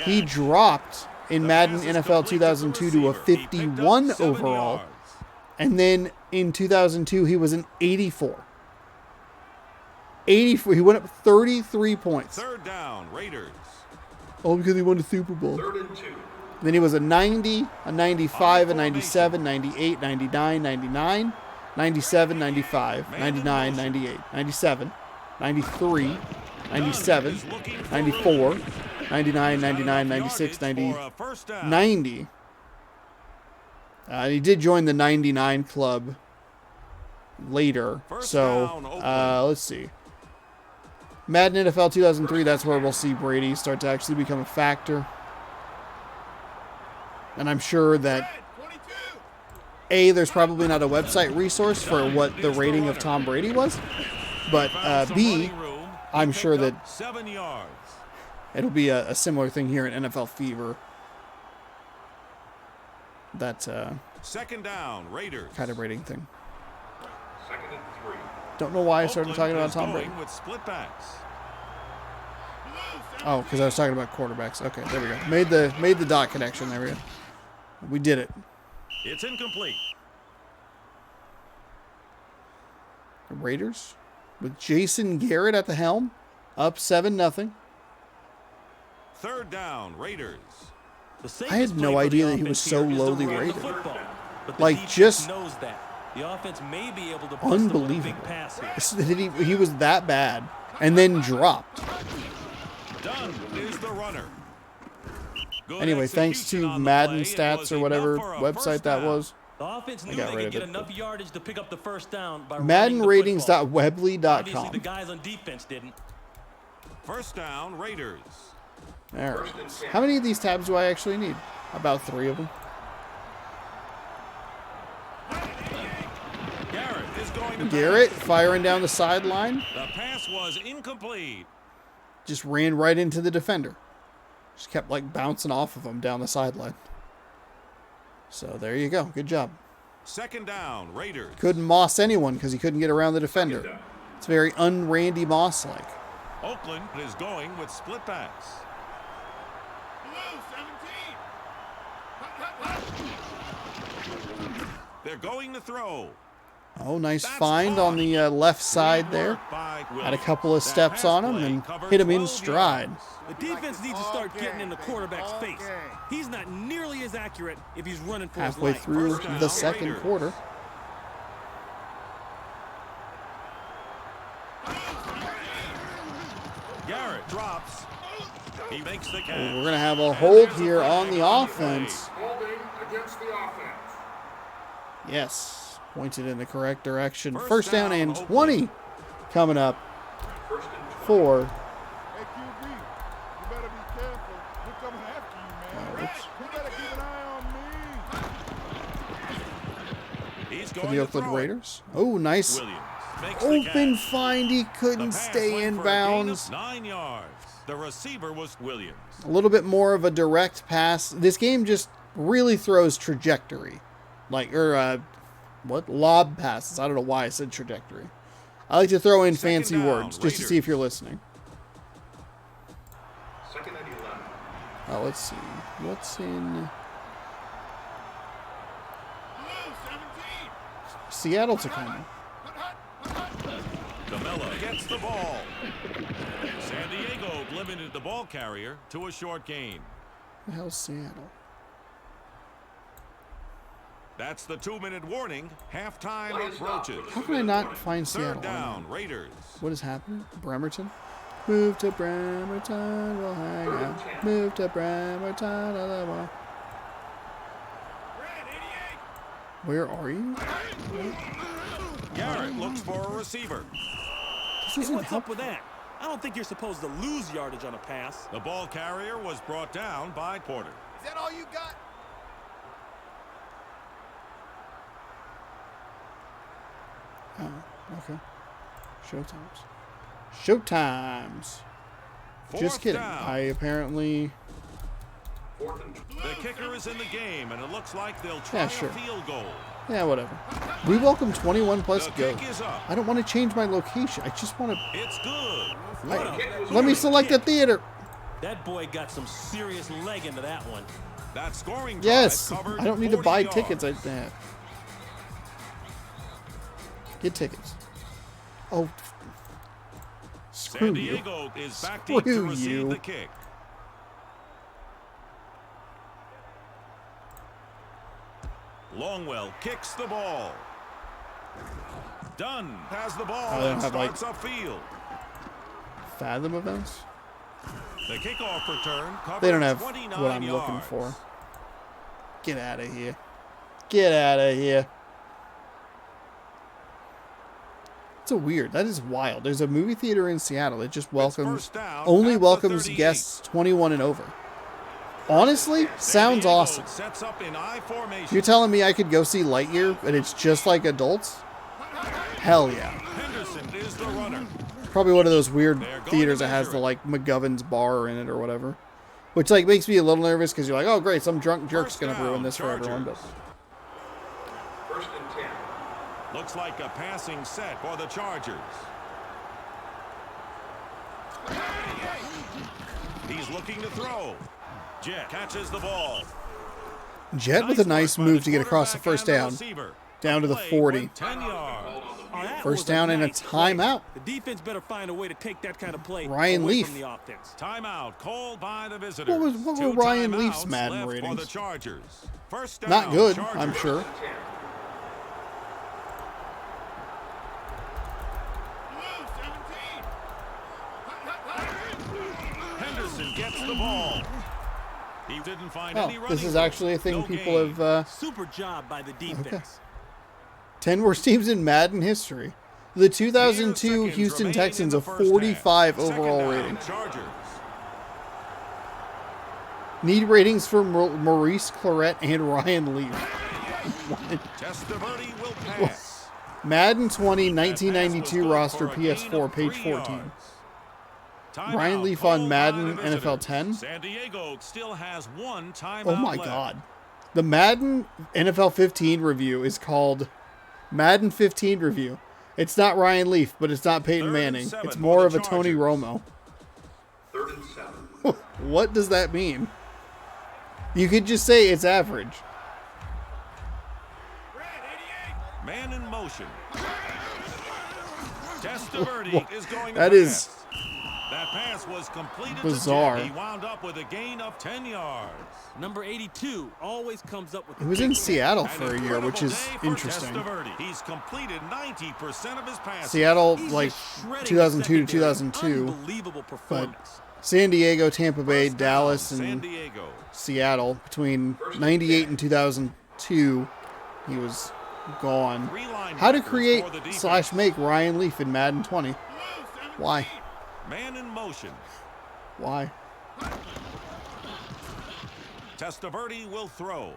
He dropped in Madden NFL 2002 to a 51 overall. And then in 2002, he was an 84. 84. He went up 33 points. Third down, Raiders. All because he won the Super Bowl. Third and 2. Then he was a 90, a 95, a 97, 98, 99, 99, 97, 95, 99, 98, 97, 93, 97, 94, 99, 99, 96, 90, 90. He did join the 99 club later. So, let's see. Madden NFL 2003, that's where we'll see Brady start to actually become a factor. And I'm sure that, A, there's probably not a website resource for what the rating of Tom Brady was. But, B, I'm sure that 7 yards. It'll be a similar thing here in NFL Fever. That Second down, Raiders. kind of rating thing. Second and 3. Don't know why I started talking about Tom Brady. With split backs. Oh, because I was talking about quarterbacks. Okay, there we go. Made the dot connection. There we go. We did it. It's incomplete. The Raiders with Jason Garrett at the helm, up 7-0. Third down, Raiders. I had no idea that he was so lowly rated. Like, just knows that. The offense may be able to unbelievable. big pass here. He was that bad and then dropped. Dunn is the runner. Good Anyway, thanks execution to on the Madden play. It Stats was or whatever enough for a website first that down. was. The offense knew got they rid could of get it. enough yardage to pick up the first down by running the football. Obviously, the MaddenRatings.weebly.com. guys on defense didn't. First down, Raiders. All right. How many of these tabs do I actually need? About 3 of them. Garrett is going to Garrett firing down the sideline. The pass was incomplete. Just ran right into the defender. Just kept like bouncing off of him down the sideline. So there you go. Good job. Second down, Raiders. Couldn't moss anyone because he couldn't get around the defender. It's very un-Randy Moss-like. Oakland is going with split backs. They're going to throw. Oh, nice find on the left side there. Had a couple of steps on him and hit him in stride. The defense needs to start getting in the quarterback's face. He's not nearly as accurate if he's running for Halfway his life. through First down, the second Raiders. quarter. Garrett drops. He makes the catch. We're going to have a hold here on the offense. Holding against the offense. Yes. Pointed in the correct direction. First First down down, and Oakland. 20 coming up for... Hey, QB, you better be careful. We're coming after you, man. Oops. You better keep an eye on me. He's For going the to Oakland throw it. Raiders. Oh, nice. Williams makes the Open catch. find. He The couldn't pass stay went in for a gain of bounds. 9 yards. The receiver was Williams. A little bit more of a direct pass. This game just really throws trajectory. Lob passes. I don't know why I said trajectory. I like to throw in Second fancy down, words just to see if you're listening. Second and 11. Oh, let's see. What's in... Seattle Tacoma. Camilla gets the ball. San Diego limited the ball carrier to a short gain. The hell's Seattle? That's the 2-minute warning. Halftime approaches. How can I not find Seattle? Third down, Raiders. What is happening? Bremerton? Move to Bremerton, we'll hang out. Move to Bremerton, I love all. Where are you? Garrett looks for a receiver. This Hey, isn't what's up helpful. with that? I don't think you're supposed to lose yardage on a pass. The ball carrier was brought down by Porter. Is that all you got? Oh, okay. Showtimes. Showtimes. Just Fourth kidding. down. I apparently... The kicker is in the game, and it looks like they'll try sure. a field goal. Yeah, whatever. We welcome 21 plus The go. kick is up. I don't want to change my location. I just want to... It's good. Let me select a theater. That boy got some serious leg into that one. That scoring drive Yes. covered I don't need to 40 buy yards. tickets. Get tickets. Oh. Screw San you. Diego is back deep to Screw receive you. the kick. Longwell kicks the ball. Dunn has the ball they and don't have, starts upfield. Fathom events? The kickoff return covers They don't have 29 what I'm yards. looking for. Get out of here. Get out of here. It's a weird. That is wild. There's a movie theater in Seattle that just welcomes, first down only at the welcomes 38. guests 21 and over. Honestly, sounds Diego awesome. Sets up in I formation. You're telling me I could go see Lightyear and it's just like adults? Hell yeah. Henderson is the runner. Probably one of those weird They're going theaters to that has measure the it. like McGovern's bar in it or whatever. Which like makes me a little nervous because you're like, oh great, some drunk jerk's First gonna ruin down, this for everyone. But Chargers. First and 10. Looks like a passing set for the Chargers. He's looking to throw. Jet catches the ball. Jet with a nice work by move to get across the quarterback first and down. receiver. Down to the Play 40. went 10 yards. Oh, that First was a down and a nice play. timeout. The defense better find a way to take that kind of play Ryan away Leaf. from the offense. Timeout called by the visitors. What Two were Ryan Leaf's timeouts Madden left ratings? For the Chargers. First down, Not good, Chargers. I'm sure. 10. Henderson gets the ball. He didn't find Oh, any running this is room. actually a thing No people gain. have. Super job by the defense. 10 worst teams in Madden history. The 2002 Seconds Houston remaining Texans in a the first 45 half. Second overall down, rating. Chargers. Need ratings for Maurice Claret and Ryan Leaf. Testaverde will pass. Madden 20 That pass was 1992 good roster for a gain PS4 of page 3 14. yards. Timeout Ryan Leaf called on by Madden the NFL visitors. 10. San Diego still has one timeout Oh my left. god. The Madden NFL 15 review is called Madden 15 review. It's not Ryan Leaf, but it's not Peyton Third and Manning. 7 It's for more the of a Tony Chargers. Romo. Third and 7. What does that mean? You could just say it's average. Man in motion. Testaverde is going to That pass. is That pass was completed bizarre. To Jet. He wound up with a gain of 10 yards. Number 82 always comes up with It the was in big Seattle An for a year, incredible which is day for interesting. Testaverde. He's completed 90% of his passes. Seattle, He's like just shredding 2002 to the secondary. 2002. Unbelievable performance. San Diego, Tampa Bay, First down, Dallas, San and Diego. Seattle between 98 and 2002. He was gone. 3 linebackers How to create for the / defense. make Ryan Leaf in Madden 20. Why? Man in motion. Why? Testaverde will throw.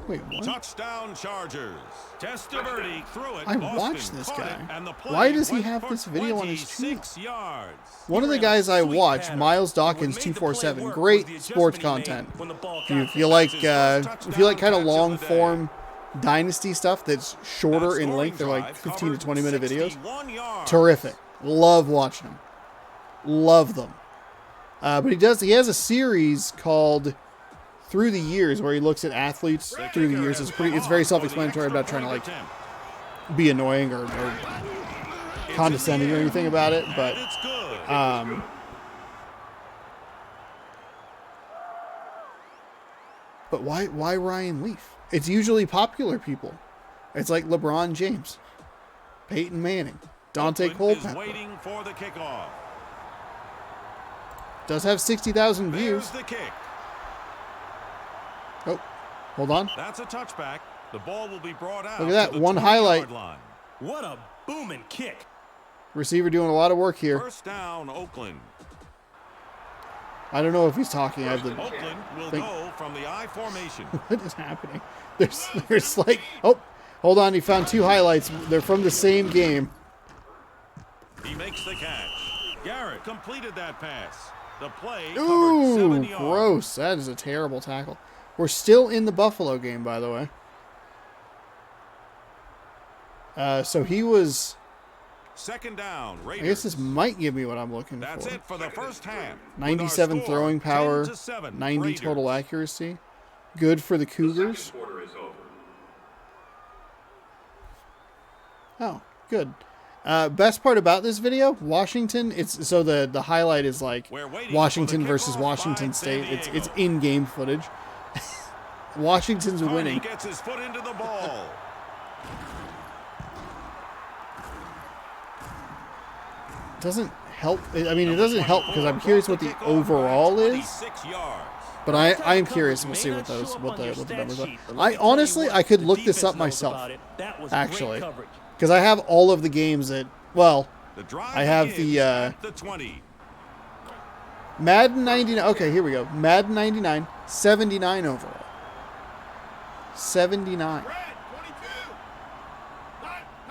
Wait, what? Touchdown Chargers. Testaverde threw it. I Boston watched this caught guy. it, and the play Why does he went have for this video on his channel? 26 yards. One of the guys I watch, Miles Dawkins 247, great sports content. If you like kind of long form dynasty stuff that's shorter in length, they're like 15 to 20 minute videos. 61 yards. Terrific. Love watching them. Love them. But he has a series called Through the Years where he looks at athletes through the years. It's very self-explanatory. I'm not trying to like be annoying or condescending or anything about it, but It's good. but why Ryan Leaf? It's usually popular people. It's like LeBron James, Peyton Manning, Dante Oakland is Culpepper. waiting for the kickoff. Does have 60,000 views. There's the kick. Oh, hold on. That's a touchback. The ball will be brought out. Look at that, to the one 20-yard highlight. line. What a booming kick. Receiver doing a lot of work here. First down, Oakland. I don't know if he's talking. I have the. Oakland will Think- go from the I formation. What is happening? There's like. Oh, hold on. He found 2 highlights. They're from the same game. He makes the catch. Garrett completed that pass. The play covered Ooh, 7 yards. gross. That is a terrible tackle. We're still in the Buffalo game, by the way. So he was. Second down, I Raiders. guess this might give me what I'm looking That's for. it for the first half. With 97 our score, throwing power, 10-7 90 Raiders. total accuracy. Good for the Cougars. Oh, good. Best part about this video, Washington. It's so the highlight is like We're waiting Washington for the versus kickoff Washington by San State. It's Diego. in-game footage. Washington's Carney winning. gets his foot into the ball. Doesn't help. I mean, it doesn't help because I'm curious what the overall is. 26 yards. But I am curious. We'll see what the numbers are. I could look this up myself, actually, because I have all of the games that. Well, The drive I have begins the at the 20. Madden 99. Okay, here we go. Madden 99, 79 overall. 79.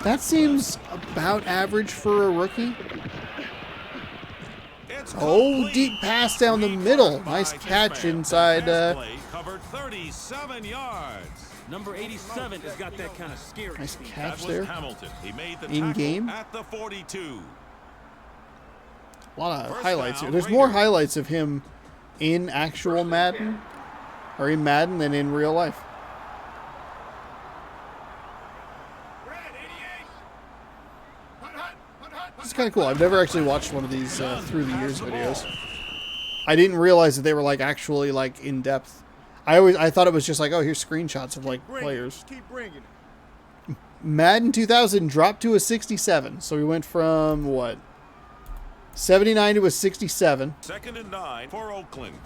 That seems about average for a rookie. It's Oh, complete. deep pass down the middle. Recovered Nice by catch Kismail. inside. Pass play covered 37 yards. Number 87 has got that kind of scary Nice speed. catch That was there. Hamilton. He made the In tackle game. at the 42. A lot of First highlights here. down, There's more Raiders. highlights of him in actual Madden, or in Madden, than in real life. It's kind of cool. I've never actually watched one of these through the years videos. I didn't realize that they were like actually like in depth. I thought it was just like, oh, here's screenshots of like players. Keep bringing it. Madden 2000 dropped to a 67, so we went from what? 79 to a 67. 2nd and 9 for Oakland.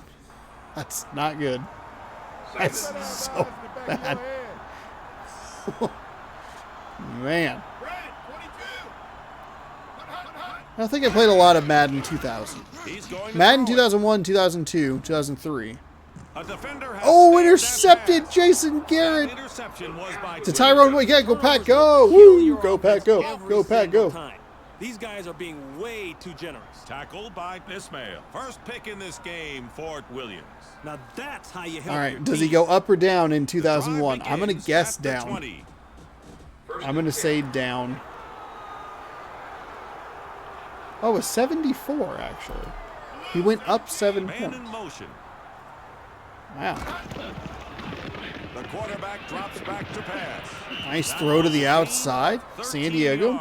That's not good. That's so bad. Man. I don't think I played a lot of Madden 2000. He's going to Madden throw it. 2001, 2002, 2003. A defender has Oh, snared that intercepted pass. Jason That Garrett. interception was by To Tyrone Wood. Yeah, go Pack, go. Woo. Go Pack, go. Go Pack, go. These guys are being way too generous. Tackled by Ismail. First pick in this game for Williams. Now that's how you help. All right, your does he team. go up or down in Drive 2001? I'm going to begins guess at the down. 20. I'm going to say down. Oh, a 74, actually. He went up 7 Man in points. motion. Wow. The quarterback drops back to pass. Nice throw to the outside. San Diego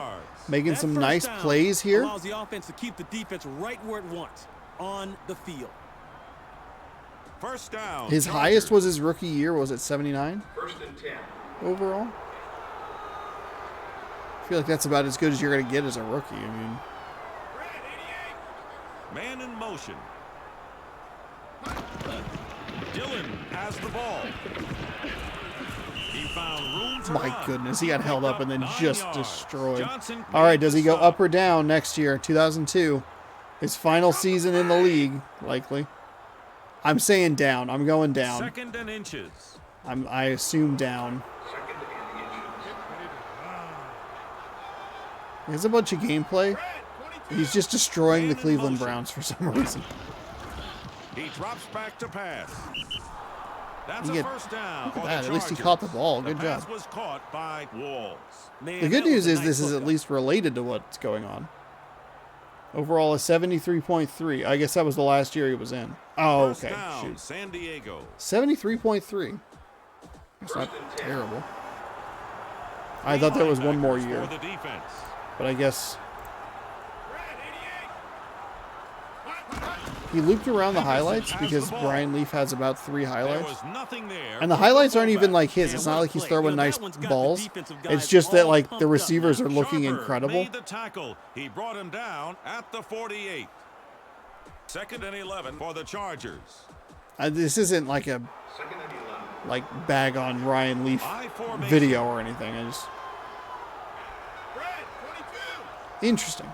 making That some first nice down plays here. Allows the offense to keep the defense right where it wants, on the field. First down. His Chargers. highest was his rookie year. Was it 79 First and 10. overall? I feel like that's about as good as you're going to get as a rookie. I mean, Man in motion. Dillon has the ball. He found room to My run. goodness, he got held up and then 9 just yards. destroyed. Johnson All right, made does the he go stop. up or down next year, 2002? His final season in the league, likely. I'm saying down. I'm going down. 2nd and inches. I assume down. He has a bunch of gameplay. He's just destroying the Cleveland Browns for some reason. He drops back to pass. That's He a get- first down. Look for at the that. At least he Chargers. caught the ball. Good The job. pass was caught by Walls. Man, The good that was news a is nice this is at hookup. least related to what's going on. Overall, a 73.3. I guess that was the last year he was in. Oh, First okay. down, Shoot. San Diego. 73.3. That's not terrible. I thought there was one more Linebackers year, for the defense. but I guess he looped around the highlights because Brian Leaf has about 3 There highlights. was nothing there. And the for highlights aren't even fullback. like his. It's not like he's play. throwing You know, nice that one's got the balls. defensive guys It's just that all like the pumped up receivers now. are looking Sharper incredible. made the tackle. He brought him down at the 48. 2nd and 11 for the Chargers. This isn't like a bag on Ryan Leaf I formation. video or anything. I just interesting.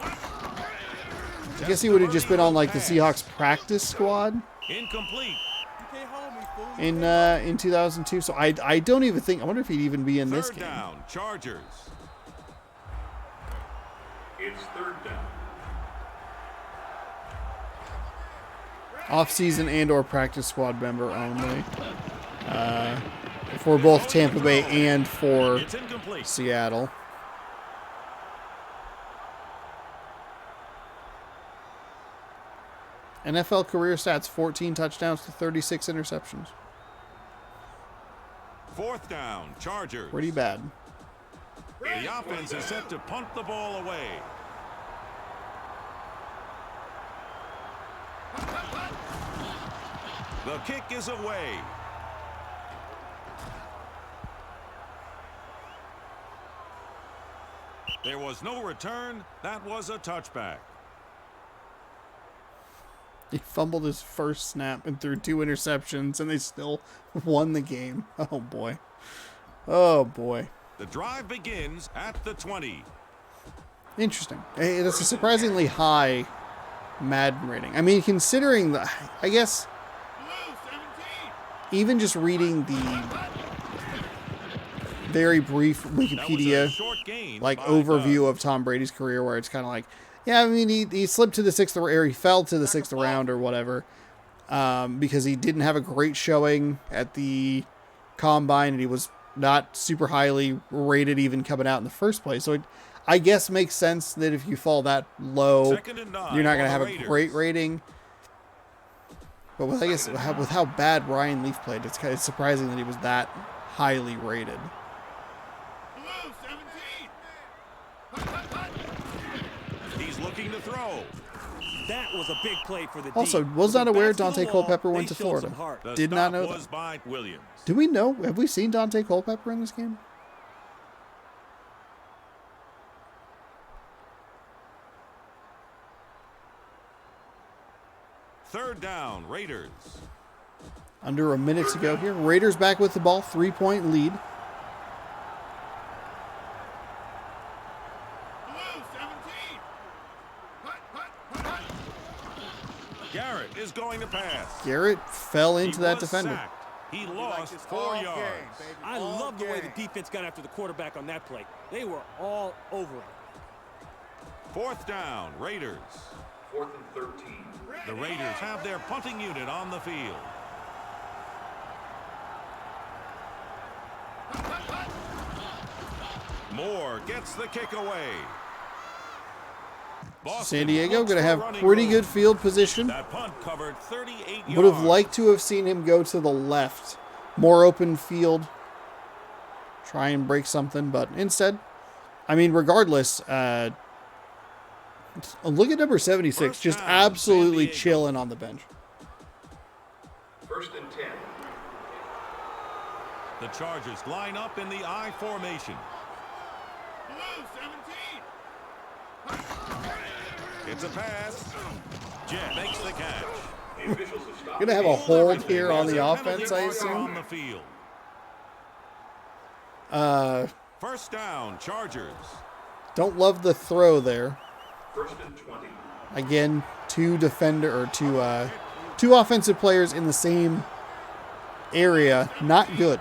I guess he would have just been on like the Seahawks practice squad Incomplete. in 2002. So I don't even think. I wonder if he'd even be in this 3rd game. down, Chargers. It's 3rd down. Off-season and/or practice squad member only. For both Tampa Bay and for It's incomplete. Seattle. NFL career stats: 14 touchdowns to 36 interceptions. 4th down, Chargers. Pretty bad. The offense is set to punt the ball away. The kick is away. There was no return. That was a touchback. He fumbled his first snap and threw 2 interceptions, and they still won the game. Oh, boy. Oh, boy. The drive begins at the 20. Interesting. Hey, that's a surprisingly high Madden rating. I mean, considering the... I guess... Even just reading the very brief That was a Wikipedia short gain like by overview Doug. of Tom Brady's career, where it's kind of like, yeah, I mean, he slipped to the 6th, or he fell to the 6th round or whatever, because he didn't have a great showing at the combine, and he was not super highly rated even coming out in the first place. So it, I guess, makes sense that if you fall that low, 2nd and 9 you're not going to for have the a Raiders. great rating. But with, I guess with how bad Ryan Leaf played, it's surprising that he was that highly rated. He's looking to throw. That was a big play for the Also, D. was not With the aware backs to the Dante wall, Culpepper went they to showed some Florida. heart. The Did not stop know was that. by Williams. Do we know? Have we seen Dante Culpepper in this game? Third down, Raiders. Under a minute to go here. Raiders back with the ball. 3-point lead. Garrett is going to pass. Garrett fell into He that was defender. sacked. He lost 4 yards. I love the way the defense got after the quarterback on that play. They were all over him. 4th down, Raiders. 4th and 13. The Raiders have their punting unit on the field. Moore gets the kick away. Boston San Diego looks going to for have running pretty room. good field position. That punt covered 38 yards. Would have liked to have seen him go to the left. More open field. Try and break something, but instead, I mean, regardless, look at number 76. First Just down, absolutely San Diego. chilling on the bench. 1st and 10. The Chargers line up in the I formation. It's a pass. Jet makes the catch. The officials have stopped. Going to have a hold here on the There's a offense, I penalty marker assume. on the field. First down, Chargers. Don't love the throw there. First and 20. Again, two offensive players in the same area. Not good.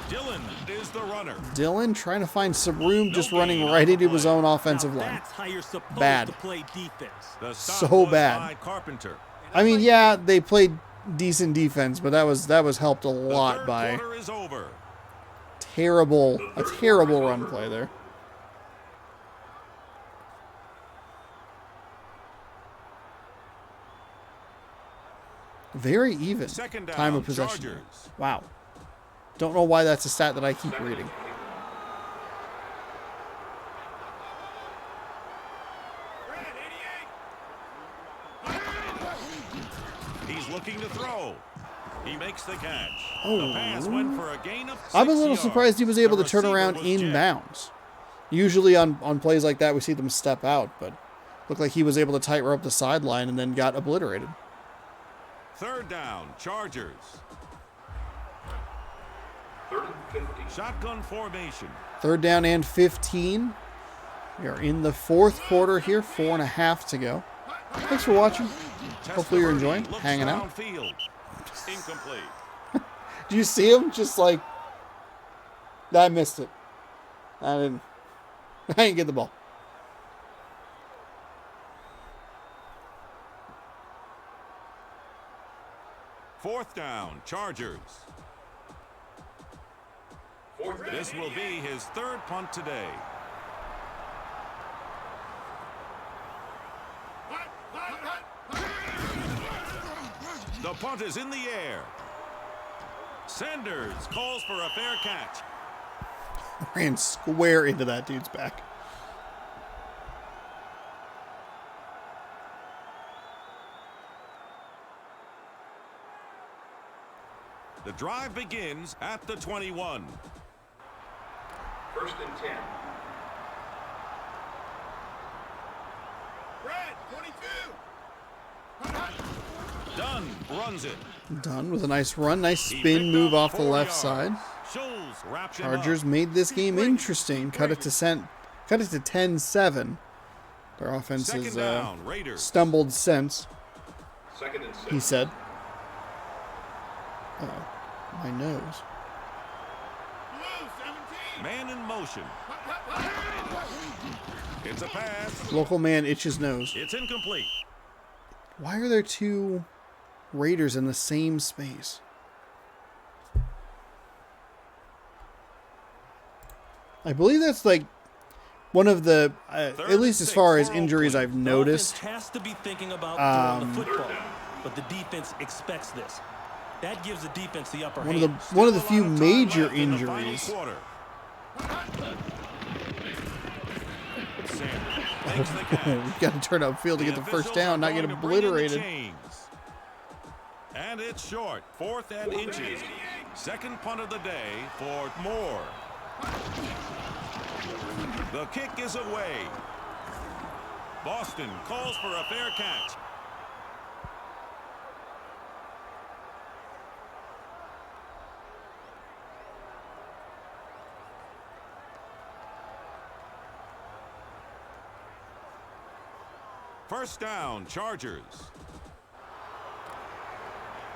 Dillon is the runner. Dillon trying to find some room, just running right into his own offensive line. That's how you're supposed Bad. to play defense. The stop So was bad. by Carpenter. I mean, yeah, they played decent defense, but that was helped a The lot third by quarter is over. a terrible run play there. Very even Second down, time of possession. Chargers. Wow. Don't know why that's a stat that I keep reading. He's looking to throw. He makes the catch. Oh. The pass went for a gain of 6 I'm a little yards. surprised he was able The to turn receiver around was in jacked. bounds. Usually on plays like that, we see them step out, but looked like he was able to tight rope the sideline and then got obliterated. Third down, Chargers. Third and 50. Shotgun formation. Third down and 15. We are in the fourth quarter here, 4.5 to go. Thanks for watching. Hopefully you're enjoying, Looks hanging out. downfield. Incomplete. Do you see him? Just like, I missed it. I didn't get the ball. Fourth down, Chargers. Fourth down. This will be his third punt today. The punt is in the air. Sanders calls for a fair catch. Ran square into that dude's back. The drive begins at the 21. First and 10. Dunn runs it. Done with a nice run, nice He spin picked move up off the 4 left yards. side. Scholes wrapped him Chargers up. made this game interesting. Cut it to 10-7. Their offense Second has down, Raiders. stumbled since, Second and 6. he said. Uh-oh, my nose. Man in motion. It's a pass. Local man itches nose. It's incomplete. Why are there two Raiders in the same space? I believe that's like one of the, at least as far as injuries I've noticed. The offense has to be thinking about throwing the football, but the defense expects this. That gives the defense the upper hand. One of the few Still a lot of time major left in the final injuries. quarter. Sanders makes the catch. We've got to turn upfield to get the first down, not get obliterated. And it's short. 4th and inches. Second punt of the day for Moore. The kick is away. Boston calls for a fair catch. First down, Chargers.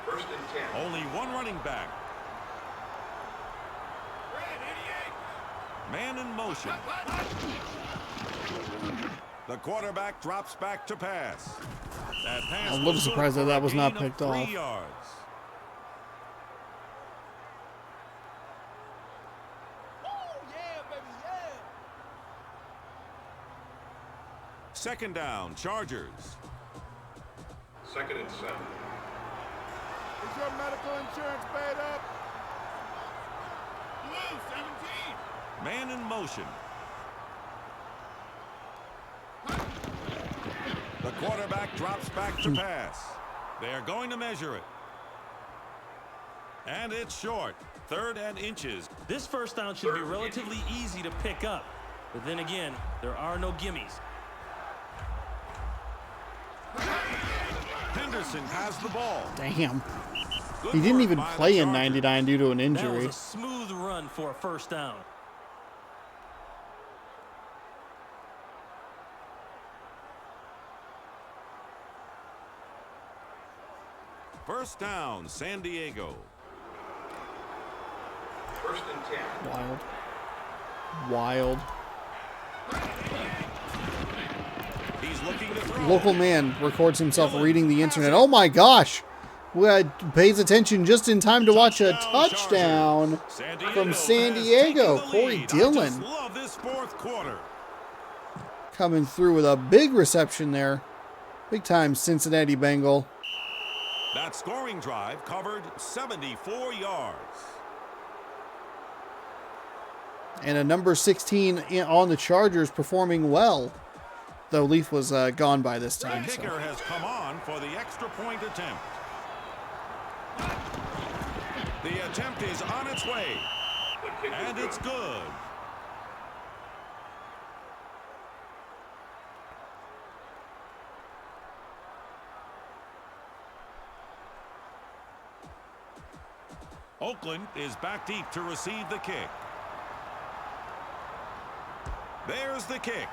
First and 10. Only one running back. Man in motion. The quarterback drops back to pass. That pass I'm a little was surprised good that for that was a not gain of picked 3 off. yards. Second down, Chargers. Second and 7. Is your medical insurance paid up? Man in motion. The quarterback drops back to pass. They are going to measure it. And it's short. 3rd and inches. This first down should be relatively easy to pick up. But then again, there are no gimmies. Henderson has the ball. Damn. Good He didn't work even by the play in Chargers. 99 due to an That was injury. a smooth run for a first down. First down, San Diego. First and 10. Wild. Wild. He's looking to throw. Local man records himself reading the internet. Oh my gosh! Pays attention just in time to watch a touchdown from San Diego. Corey I just Dillon love this fourth quarter. coming through with a big reception there. Big time Cincinnati Bengal. That scoring drive covered 74 yards. And a number 16 on the Chargers performing well. Though Leaf was gone by this The time. kicker So. has come on for the extra point attempt. The attempt is on its way, The kick and is it's good. good. Oakland is back deep to receive the kick. There's the kick.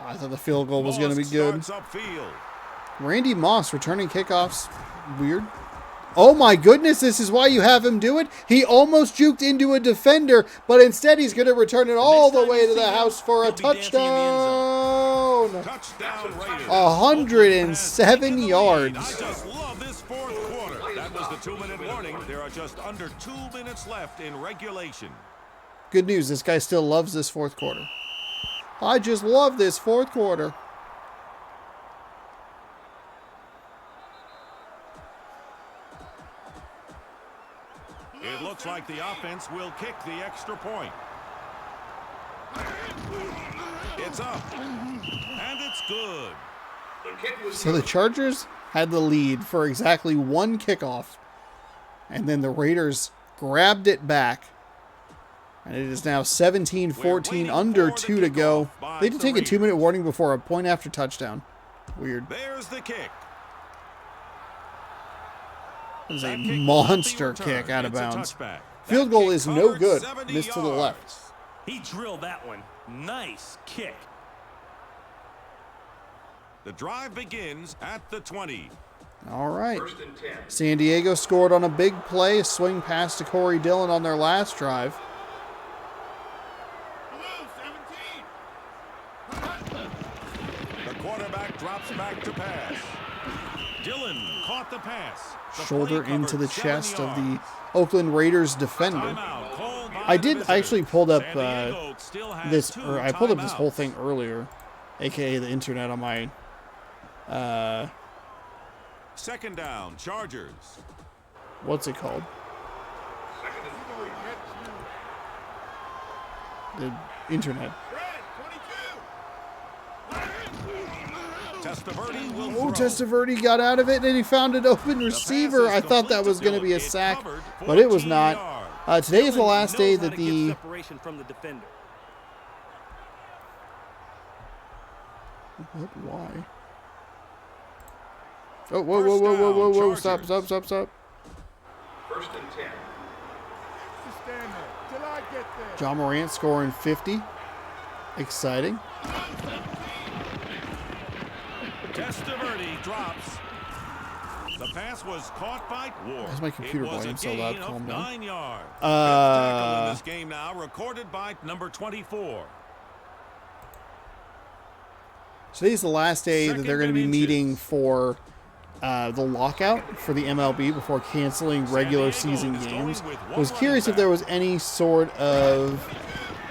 I thought the field goal was going to be Moss good. starts upfield. Randy Moss returning kickoffs. Weird. Oh my goodness, this is why you have him do it. He almost juked into a defender, but instead he's going to return it all the way to the house for a touchdown. Touchdown Raiders. 107 yards. I just love this fourth quarter. That was the 2-minute warning. There are just under 2 minutes left in regulation. Good news, this guy still loves this fourth quarter. I just love this fourth quarter. It looks like the offense will kick the extra point. It's up, and it's good. The kick was So the Chargers had the lead for exactly one kickoff, and then the Raiders grabbed it back. And it is now 17-14, under 2 to go. They did take a 2-minute warning before a point after touchdown. Weird. There's the kick. It was a That kick will not be monster returned. kick out of It's a bounds. touchback. Field That goal kick is no covered good. 70 Missed to the yards. left. He drilled that one. Nice kick. The drive begins at the 20. All right. first and 10. San Diego scored on a big play, a swing pass to Corey Dillon on their last drive. The quarterback drops back to pass. Dillon caught the pass. The Shoulder play into the covered 7 chest of the yards. Oakland Raiders defender. Timeout called by I the did visitors. actually pulled up San Diego still has this, 2 or I pulled up this timeouts. whole thing earlier, aka the internet on my Second down, Chargers. what's it called? Second and 3. The internet. Testaverde will Oh, throw. Testaverde got out of it and he found an open receiver. I thought that was going to be a sack, but it was not. Today is the last day Knows how that to get the separation from the defender. what? Why? Oh, whoa, whoa, whoa, whoa, whoa, whoa! Stop, stop, stop, stop! First and 10. Just stand there till I get there. John Morant scoring 50. Exciting. Testaverde drops. The pass was caught by Ward. Why is my computer It was volume a so loud? gain of Calm down. 9 yards. Fifth tackle in this game now, recorded by number 24. Today's the last day that they're going to be Second and meeting inches. for the lockout for the MLB before canceling regular San Diego season is going games. with I one was curious if running there was any sort of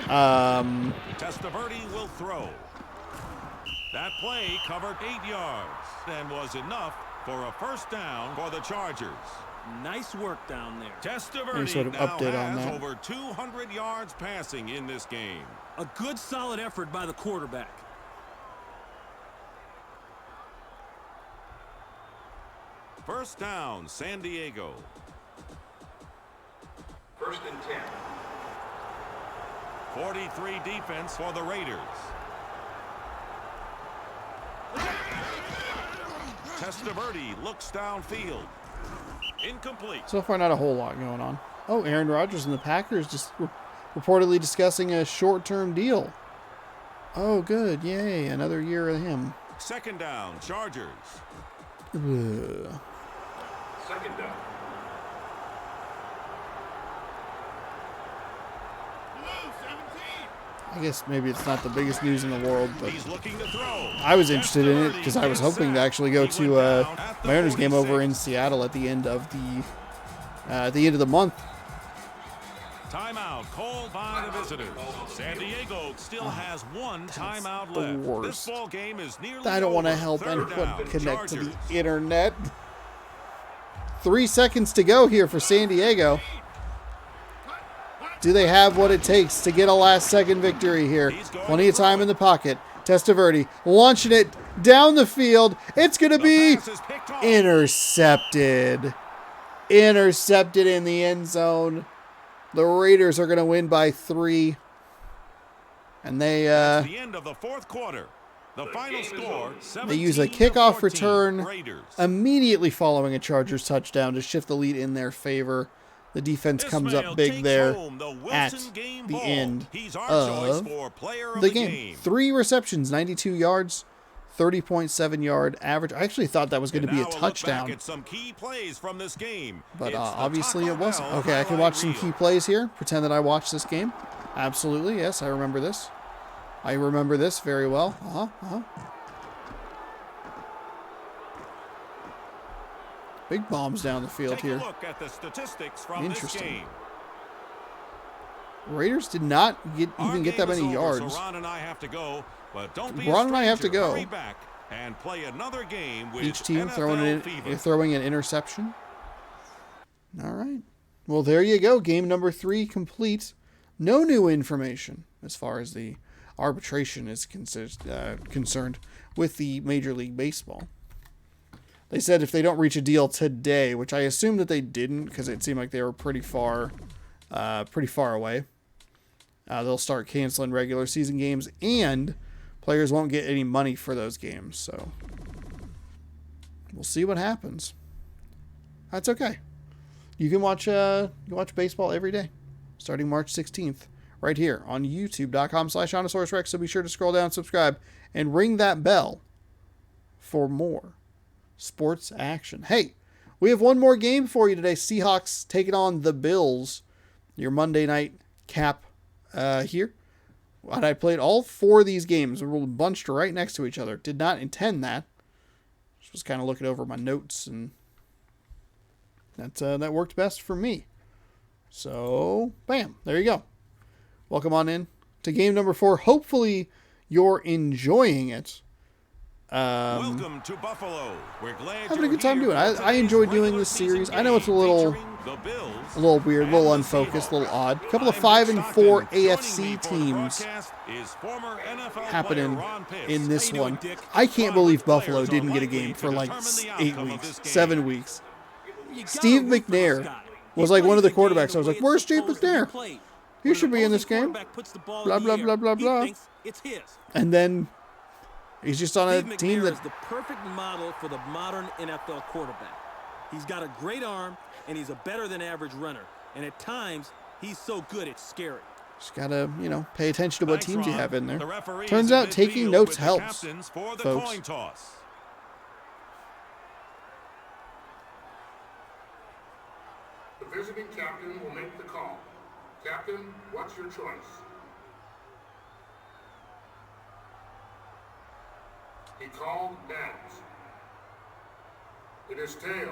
Testaverde will throw. That play covered 8 yards and was enough for a first down for the Chargers. Nice work down there. Testaverde Any sort of now update on has that? over 200 yards passing in this game. A good solid effort by the quarterback. First down, San Diego. First and 10. 43 defense for the Raiders. Testaverde looks downfield. Incomplete. So far, not a whole lot going on. Oh, Aaron Rodgers and the Packers just reportedly discussing a short-term deal. Oh, good. Yay. Another year of him. Second down, Chargers. Ugh. Second down. I guess maybe it's not the biggest news in the world, but He's looking to throw. I was interested in it because I was hoping to actually go to my owner's game over in Seattle at the end of the month. Timeout called by the visitors. San Diego still has one timeout the left. worst. This ball game is nearly I don't want to over. help Third anyone down, connect to Chargers. the internet. 3 seconds to go here for San Diego. Do they have what it takes to get a last-second victory here? Plenty of time in the pocket. Testaverde launching it down the field. It's going to be Pass is picked off. intercepted. Intercepted in the end zone. The Raiders are going to win by 3. And they The end of the fourth quarter. The final score, they use a 17-14 kickoff return Raiders. immediately following a Chargers touchdown to shift the lead in their favor. The defense comes Ismail up big takes there home the Wilson at game the ball. end He's our choice of for player of the game. 3 receptions, 92 yards, 30.7 yard average. I actually thought that was going to be a Now look back touchdown, at some key plays from this game. but It's the obviously Taco it wasn't. Bell Okay, I can highlight watch some reel. key plays here. Pretend that I watched this game. Absolutely, yes, I remember this. I remember this very well. Big bombs down the field Take here. a look at the statistics from this Interesting. game. Raiders did not Our even get game that is many over, yards. So Ron and I have to go, but don't be Ron a and I have to stranger. go. Hurry back and play another game with Each team NFL fever. throwing an interception. All right. Well, there you go. Game number 3 complete. No new information as far as the arbitration is concerned with the Major League Baseball. They said if they don't reach a deal today, which I assume that they didn't because it seemed like they were pretty far away, they'll start canceling regular season games and players won't get any money for those games. So we'll see what happens. That's okay. You can watch baseball every day, starting March 16th, right here on YouTube.com/OnosaurusRex. So be sure to scroll down, subscribe, and ring that bell for more sports action. Hey, we have one more game for you today. Seahawks taking on the Bills. Your Monday night cap here. And I played all 4 of these games. We're bunched right next to each other. Did not intend that. Just was kind of looking over my notes, and that worked best for me. So, bam, there you go. Welcome on in to game number 4. Hopefully, you're enjoying it. Welcome to Buffalo. We're glad Having a you're good time here doing it. for I enjoy today's doing regular this series. season I know it's a game little featuring the Bills weird, a and little the unfocused, a little Seahawks. odd. A couple of I'm 5 Dick and 4 Stockton. Joining me AFC for the teams broadcast is former NFL happening player Ron Pitts. in this How you doing, one. Dick? I can't Ron, believe which Buffalo players are didn't get a likely game to for like determine the 8 outcome of weeks, this game? 7 weeks. You gotta Steve root for this McNair guy. was He like one of the plays game quarterbacks. I was the like, way where's it's Steve supposed to be McNair? played. He When should an be in this opposing game. quarterback puts the ball Blah, in the blah, air, blah, blah, he blah. thinks it's his. And then he's just on a Steve team McNair that is the perfect model for the modern NFL quarterback. He's got a great arm, and he's a better-than-average runner. And at times, he's so good it's scary. just gotta, pay attention to what Thanks, teams you Ron. have in there. The referee Turns is in out taking midfield notes with the helps, captains for the folks. coin toss. The visiting captain will make the call. Captain, what's your choice? He called heads. It is tails.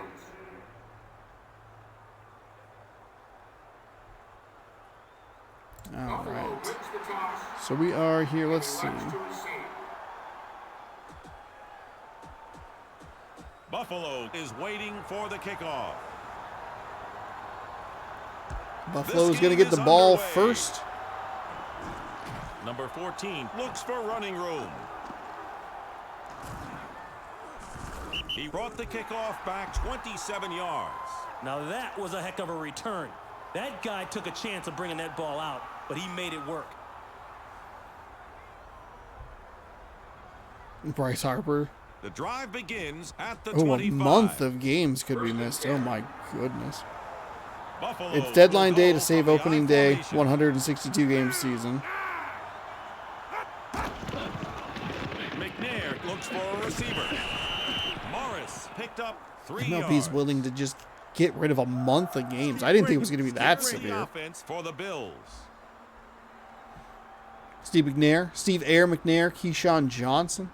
All Buffalo right. wins the toss. So we are here. Let's see. Elects to receive. Buffalo is waiting for the kickoff. Buffalo is This going to game get the is ball underway. first. Number 14 looks for running room. He brought the kickoff back 27 yards. Now that was a heck of a return. That guy took a chance of bringing that ball out, but he made it work. Bryce Harper The drive begins at the Oh, 25. a month of games could be missed. Oh, my goodness. Buffalo It's deadline will day go to save from the opening I day, formation. 162 game season. McNair looks for a receiver. Morris picked up 3 MLB's yards. willing to just get rid of a month of games. I didn't think it was going to be that Great severe. offense for the Bills. Steve Air McNair, Keyshawn Johnson.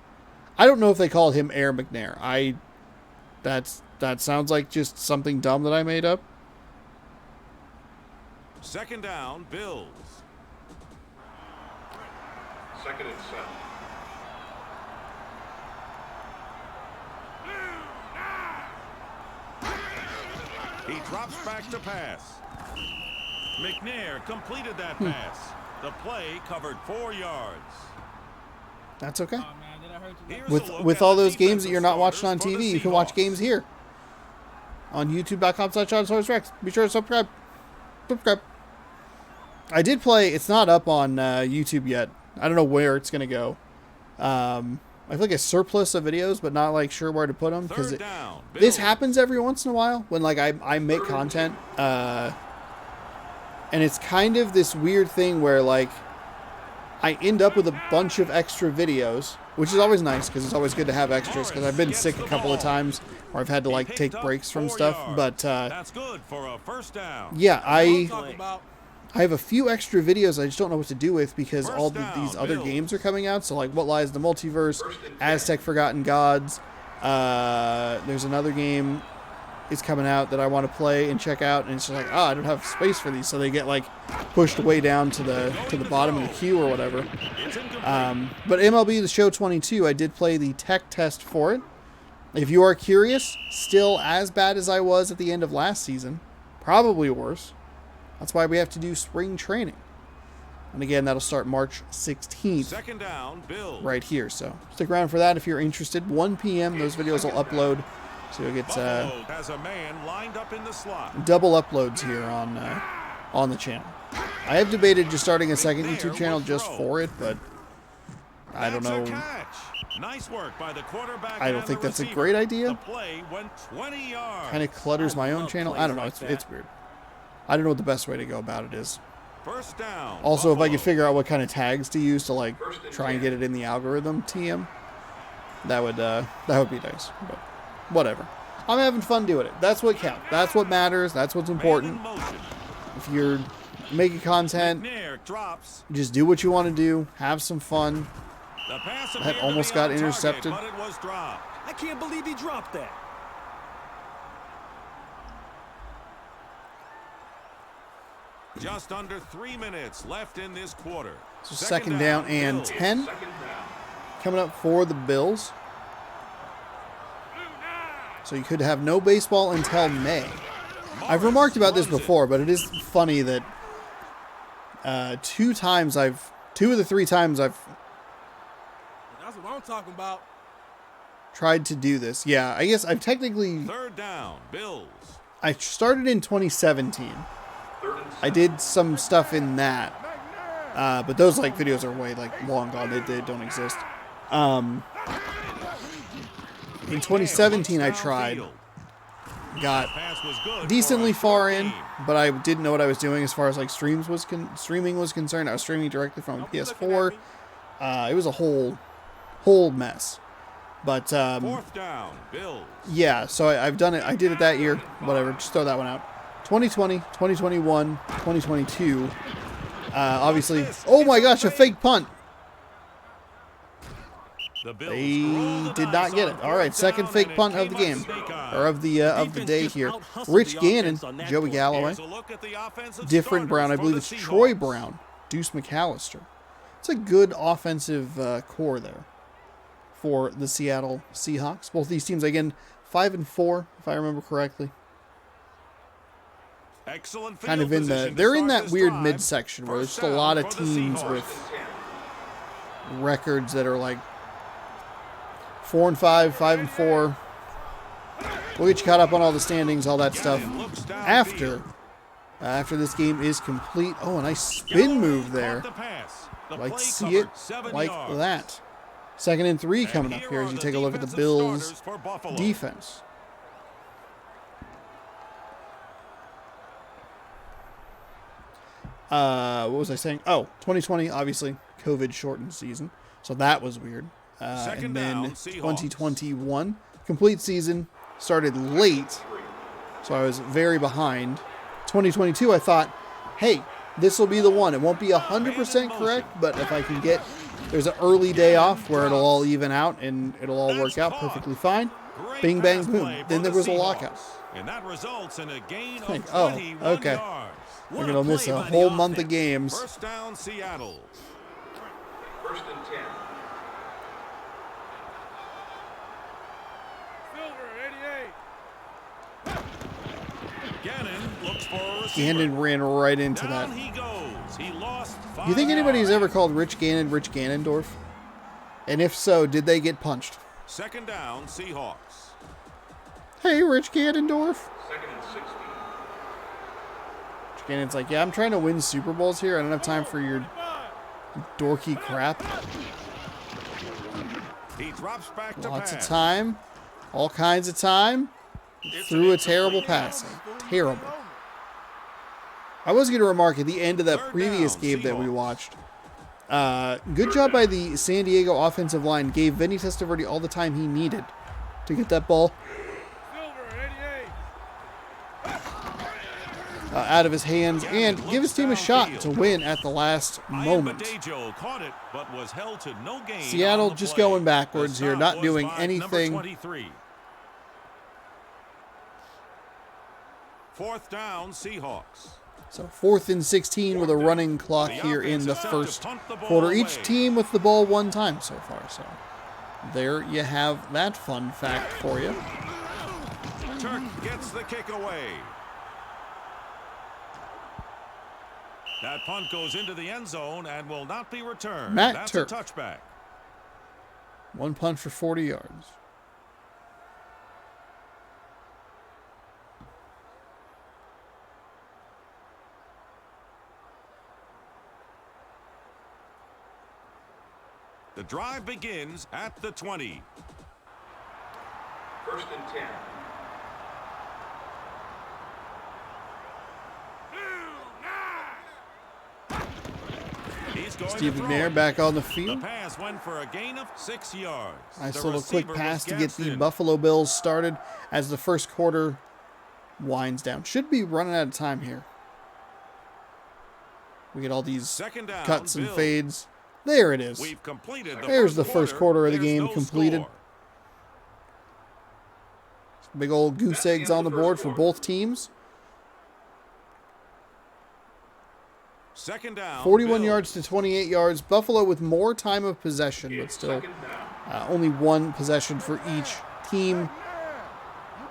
I don't know if they called him Air McNair. That sounds like just something dumb that I made up. Second down, Bills. Second and 7. He drops back to pass. McNair completed that pass. The play covered 4 yards. That's okay. Here's a With look with at all the those games that defensive you're not watching on starters for the TV, you can watch Seahawks. games here on youtube.com/JohnSourceRex. Be sure to subscribe. I did play. It's not up on YouTube yet. I don't know where it's gonna go. I feel like a surplus of videos, but not like sure where to put them because Third down, this Bills. happens every once in a while when like I make content, and it's kind of this weird thing where like I end up with a bunch of extra videos, which is always nice because it's always good to have extras because I've been sick a couple of times where I've had to like take breaks from stuff. But That's good for a first down. yeah, I Talk about have a few extra videos I just don't know what to do with because First all down, these other Bills. games are coming out. So like What Lies in the Multiverse, Aztec Forgotten Gods. There's another game is coming out that I want to play and check out, and it's just like, oh, I don't have space for these, so they get like pushed way down to the bottom of the queue or whatever. It's incomplete. But MLB The Show 22, I did play the tech test for it. If you are curious, still as bad as I was at the end of last season, probably worse. That's why we have to do spring training. And again, that'll start March 16th Second down, Bills. right here. So stick around for that if you're interested. 1 p.m. those videos will upload. So you'll get Buffalo has a man lined up in the slot. double uploads here on the channel. I have debated just starting a second YouTube channel just for it, but I don't That's a know. catch. Nice work by the quarterback. I don't and think the that's a receiver. great idea. The play went 20 yards. Kind of clutters my own love channel. I plays don't know. like It's that. weird. I don't know what the best way to go about it is. First down. Also, if I Buffalo. could figure out what kind of tags to use to like try and get it in the algorithm, TM, that would be nice. But whatever. I'm having fun doing it. That's what counts. That's what matters. That's what's Man important. in motion. If you're making content, McNair drops. just do what you want to do. Have some fun. The pass That appeared to almost be got on target, intercepted. but it was dropped. I can't believe he dropped that. Just under 3 minutes left in this quarter. So second down and Bills. 10 coming up for the Bills. So you could have no baseball until May. I've remarked about this before, but it is funny that two of the 3 times I've that's what I'm talking about. tried to do this. Yeah, I guess I've technically, Third down, Bills. I started in 2017. I did some stuff in that. But those like videos are way like long gone. They don't exist. In 2017 I tried, got Pass was good decently for a far short in, game. but I didn't know what I was doing as far as like streaming was concerned. I was streaming directly from a PS4. It was a whole mess. But Fourth down, Bills. yeah, so I've done it. I did it that year. Whatever, just throw that one out. 2020, 2021, 2022. Obviously, oh my gosh, a fake punt. The Bills They roll the did dice not get on it. All right, fourth second down, fake and it punt of the came game, up snake eye. or of the Defense day just here. out-hustled Rich the Gannon, offense on that Joey play. Galloway, Here's a look at the offensive different Brown. I starters believe for it's the Troy Seahawks. Brown, Deuce McAllister. It's a good offensive core there for the Seattle Seahawks. Both these teams again 5-4, if I remember correctly. Excellent field Kind of in the position to they're in start that this weird drive. midsection where there's First just a lot down of for the teams Seahawks. with records that are like 4-5, 5-4. We'll get you caught up on all the standings, all that stuff Gannon looks after downfield. after this game is complete. Oh, a nice spin move there. Caught the pass. The Like play to see covered it 7 like yards. that. 2nd and 3 And coming up here are as you take a look at the defensive Bills starters for Buffalo. defense. What was I saying? Oh, 2020, obviously, COVID-shortened season. So that was weird. And then down, Seahawks. 2021, complete season, started late. So I was very behind. 2022, I thought, hey, this will be the one. It won't be 100% correct, but if I can get, there's an early day off where it'll all even out and it'll all work out perfectly fine. Great Bing, bang, pass boom. play Then for there the was a Seahawks. lockout. And that results in a gain Like, of oh, 21 okay. yards. We're going to miss a whole month of games. First down, Seattle. 1st and 10. Silver, 88. Gannon looks for a receiver. Gannon ran right into Down that. he goes. He lost 5 Do you think anybody's yards. ever called Rich Gannondorf? And if so, did they get punched? 2nd down, Seahawks. Hey, Rich Gannondorf. 2nd and 16. Rich Gannon's like, yeah, I'm trying to win Super Bowls here. I don't have time for your dorky crap. He drops back to Lots pass. of time. All kinds of time. Threw a terrible pass. Terrible. I was going to remark at the end of that Third previous down, game that we Seahawks. watched. Good job by the San Diego offensive line. Gave Vinny Testaverde all the time he needed to get that ball Silver, 88. out of his hands and give his team a shot to win at the last moment. Badejo caught it, but was held to no gain. Seattle on the just play. going backwards The here, stop not was doing by number anything. 23. 4th down, Seahawks. So 4th and 16 with a running clock here in the first quarter. Each team with the ball one time so far. So there you have that fun fact for you. Turk gets the kick away. That punt goes into the end zone and will not be returned. Matt That's Turk. a touchback. One punt for 40 yards. The drive begins at the 20. 1st and 10. He's going Steve to throw McNair it. back on the The field. pass went for a gain of 6 yards. Nice The little quick receiver pass was to get gassed the in. Buffalo Bills started as the first quarter winds down. Should be running out of time here. We get all these 2nd down, cuts and Bills. fades. There it is. We've completed the There's the first quarter of the There's game no completed. score. Big old goose eggs on the board for both teams. 2nd down, 41 Bills. yards to 28 yards. Buffalo with more time of possession, but still only one possession for each team You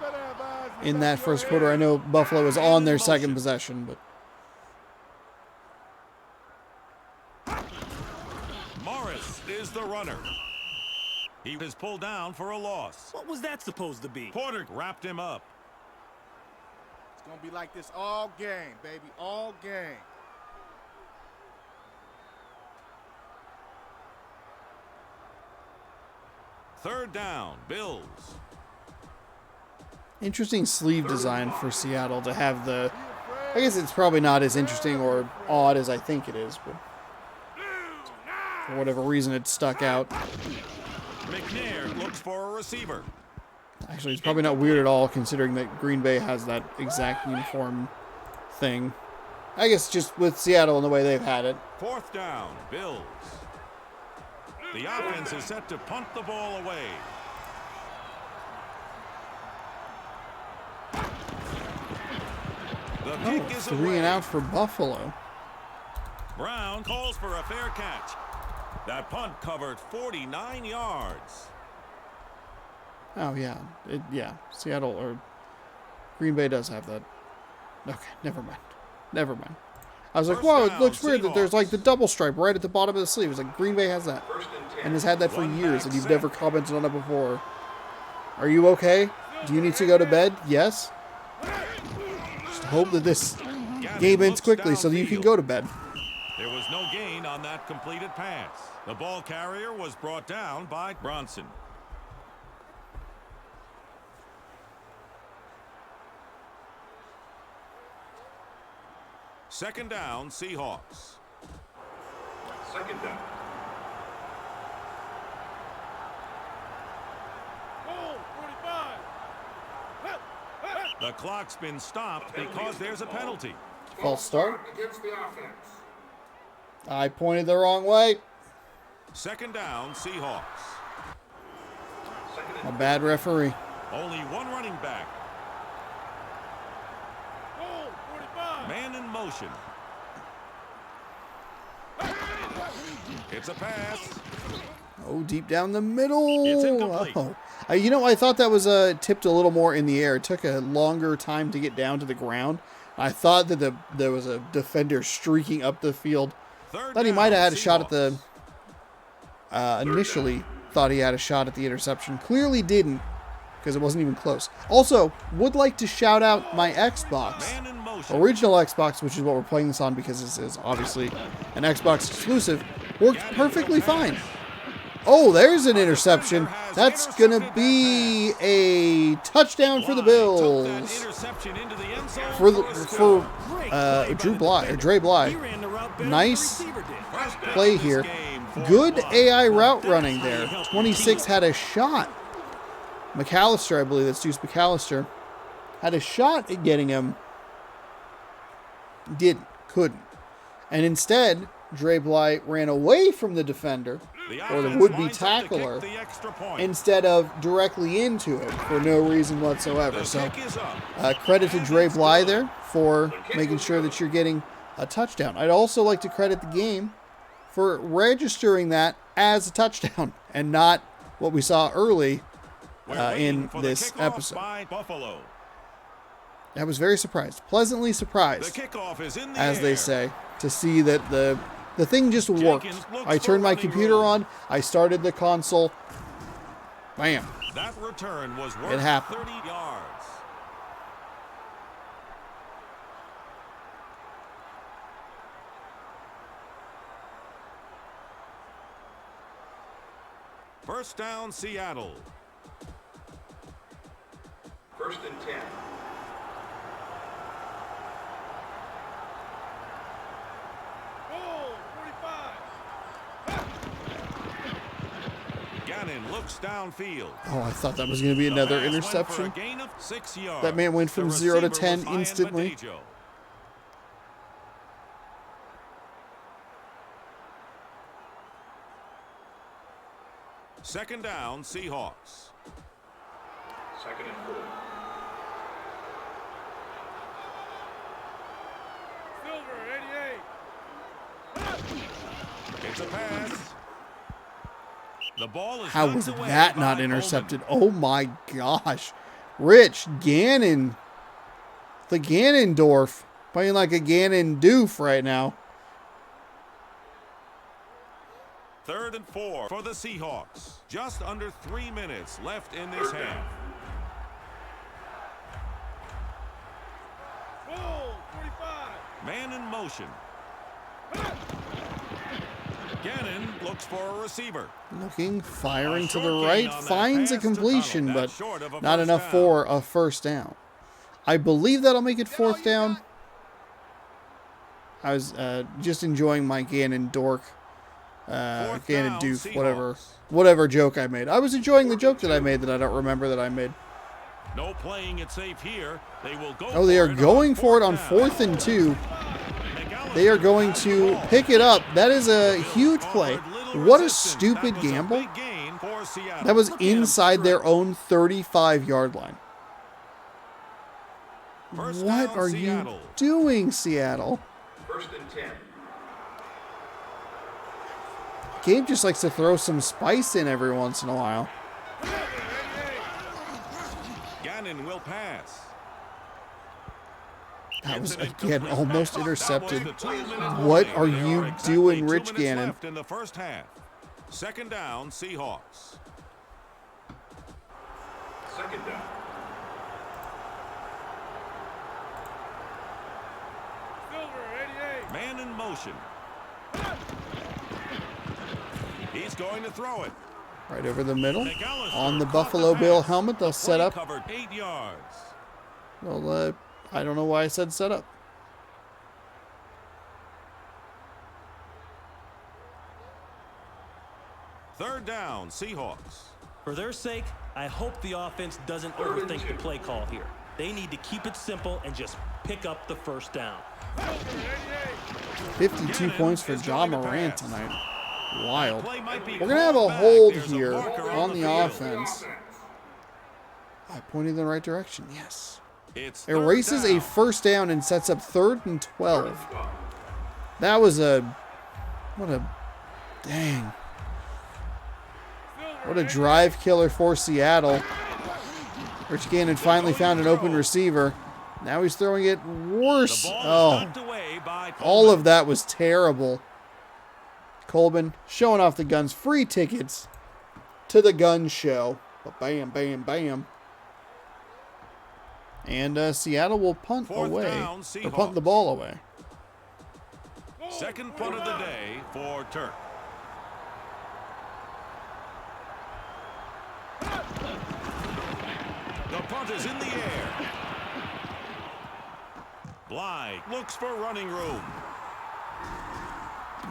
better have eyes in that first quarter. I know Buffalo is on their second possession, but Morris is the runner. He was pulled down for a loss. What was that supposed to be? Porter wrapped him up. It's going to be like this all game, baby, all game. Third down, Bills. interesting sleeve design for Seattle to have the... I guess it's probably not as interesting or odd as I think it is, but for whatever reason it stuck out. McNair looks for a receiver. Actually, it's probably not weird at all considering that Green Bay has that exact uniform thing. I guess just with Seattle and the way they've had it. 4th down, Bills. The offense is set to punt the ball away. The kick is 3 away. and out for Buffalo. Brown calls for a fair catch. That punt covered 49 yards. Oh, yeah. Yeah, Seattle or Green Bay does have that. Okay, never mind. Never mind. I was like, First whoa, it down, looks weird that there's Seahawks. like the double stripe right at the bottom of the sleeve. It's like Green Bay has that. And has had that for One years, back and you've set. never commented on it before. Are you okay? Do you need to go to bed? Yes? Just hope that this game ends quickly so that you can go to bed. There was no gain on that completed pass. The ball carrier was brought down by Bronson. Second down, Seahawks. Second down. Goal, 45. The clock's been stopped because there's a penalty. False start. Against the offense. I pointed the wrong way. Second down, Seahawks. A bad referee. Only one running back. Goal, 45. Man in motion. It's a pass. Oh, deep down the middle. It's incomplete. Oh. You know, I thought that was tipped a little more in the air. It took a longer time to get down to the ground. I thought that there was a defender streaking up the field. Third Thought he down, might have had a shot at the... Seahawks. Initially thought he had a shot at the interception. Clearly didn't, because it wasn't even close. Also, would like to shout out my Xbox. Man in motion. Original Xbox, which is what we're playing this on because this is obviously an Xbox exclusive, worked perfectly fine. Oh, there's an interception. That's going to be a touchdown for the Bills. For Dre Bly. Nice play here. Good AI route running there. 26 had a shot. McAllister, I believe that's Deuce McAllister, had a shot at getting him. Couldn't. And instead, Dre Bly ran away from the defender, or the would-be tackler, instead of directly into it for no reason whatsoever. So, credit to Dre Bly there for making sure that you're getting a touchdown. I'd also like to credit the game for registering that as a touchdown and not what we saw early in this episode. I was very surprised, pleasantly surprised, as they say, to see that the thing just worked. I turned my computer on, I started the console, bam. That return was worth It happened. 30 yards. First down, Seattle. First and 10. Goal, 45. Gannon looks downfield. Oh, I thought that was going to be another The pass went for a interception. gain of 6 yards. That man went from The 0 to receiver 10 was Ryan instantly. Badejo. Second down, Seahawks. Second and 4. Silver, 88. It's a pass. The ball is How knocked was away that by not Bowman. intercepted? Oh my gosh. Rich Gannon. The Gannondorf. Playing like a Gannon doof right now. Third and 4 for the Seahawks. Just under 3 minutes left in this half. Goal, 45. Man in motion. Gannon looks for a receiver. Looking, firing to Short the gain right, on that finds a pass to completion, Tunnel. but That's short of a not first enough down. for a first down. I believe that'll make it fourth down. I was just enjoying my Gannon dork, Fourth Gannon down, doof, Seahawks. whatever joke I made. I was enjoying the joke that I made that I don't remember that I made. No playing it safe here. They will go. Oh, they for are it going on for it on fourth 4th and 2. McAllister They are going has the to ball. pick it up. That is a Bills huge play. offered little What a resistance. stupid That was a gamble. big gain for Seattle. That was Look at him inside their stretch. own 35-yard line. First What down, are Seattle. you doing, Seattle? First and 10. Gabe just likes to throw some spice in every once in a while. Gannon will pass. That was, It's an again, incomplete almost pass. intercepted. That was the 2-minute What warning. are There you exactly doing, 2 Rich minutes Gannon? left in the first half. Second down, Seahawks. Second down. Silver, 88. Man in motion. He's going to throw it. Right over the middle. McAllister On the caught Buffalo pass. Bill helmet, they'll The set play up. covered 8 yards. Well, I don't know why I said set up. Third down, Seahawks. For their sake, I hope the offense doesn't overthink the play call here. They need to keep it simple and just pick up the first down. 52 points for is John going to Moran pass. tonight. Wild. Play might be We're going to have a called back. hold There's a here marker on the field. offense. I pointed in the right direction, yes. It's third Erases down. a first down and sets up 3rd and 12. That was what a drive killer for Seattle. Rich Gannon finally found an open receiver. Now he's throwing it worse. The ball is Oh, knocked away by all Coleman. of that was terrible. Colbin showing off the guns. Free tickets to the gun show. Bam, bam, bam. And Seattle will punt Fourth away. down, Or punt the ball away. Second punt of the day for Turk. The punt is in the air. Bly looks for running room.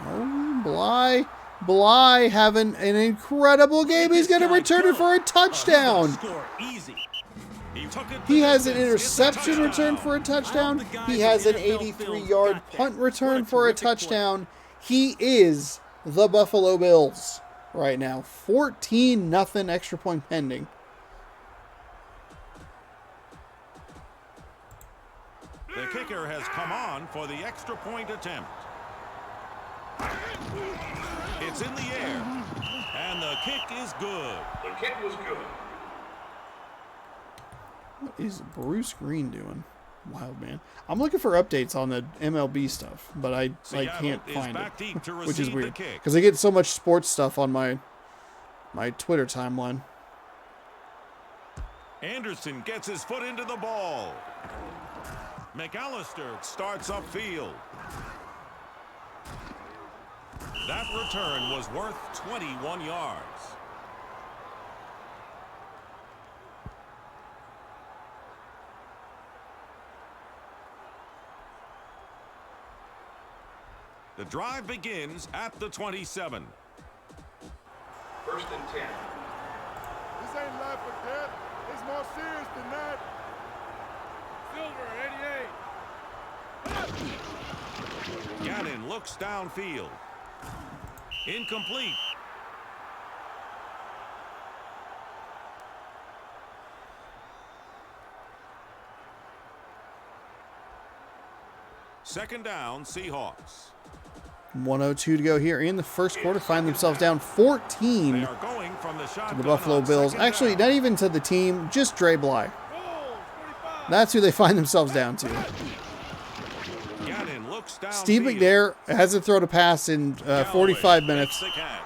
Oh, Bly having an incredible game. He's going to return it for a touchdown. Score easy. He took it. He has an It's a interception touchdown. return for a touchdown. I hope the guys He has an in NFL 83-yard got that. punt return What a for a terrific play. touchdown. He is the Buffalo Bills right now. 14-0 extra point pending. The kicker has come on for the extra point attempt. It's in the air, and the kick is good. The kick was good. What is Bruce Green doing? Wild man. I'm looking for updates on the MLB stuff, but I Seattle can't is find back deep it, to which is receive the weird kick. because I get so much sports stuff on my Twitter timeline. Anderson gets his foot into the ball. McAllister starts upfield. That return was worth 21 yards. The drive begins at the 27. First and 10. This ain't life or death. It's more serious than that. Silver, 88. Gannon looks downfield. Incomplete. Second down, Seahawks. 1:02 to go here in the first quarter. Find themselves down They 14 are going from the to shotgun the Buffalo on Bills. second Actually, down. not even to the team, just Dre Bly. Goal, 45. That's who they find themselves down to. Gannon looks downfield. Steve McNair hasn't thrown a pass in 45 minutes. Makes the catch.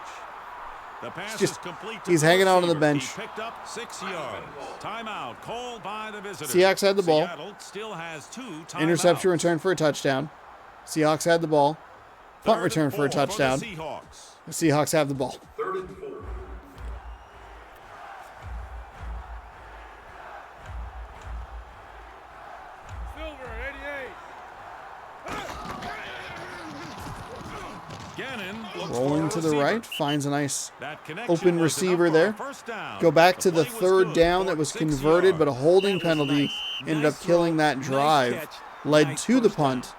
The pass Just- is complete to he's the hanging out on the receiver. bench. He picked up 6 yards. Timeout called by the visitors. Seahawks had the ball. Seattle still has 2 timeouts. Interception return for a touchdown. Seahawks had the ball. Punt Third return and for a 4 touchdown. the Seahawks. The Seahawks have the ball. Third and 4. Silver, 88. Gannon looks Rolling for to a the receiver. right. Finds a nice That connection open was receiver enough for a there. first down. Go back to the play was third good down for that was 6 converted, but a yards. holding That was penalty nice. ended Nice up killing throw, that nice drive. catch, Led nice to the first down. punt.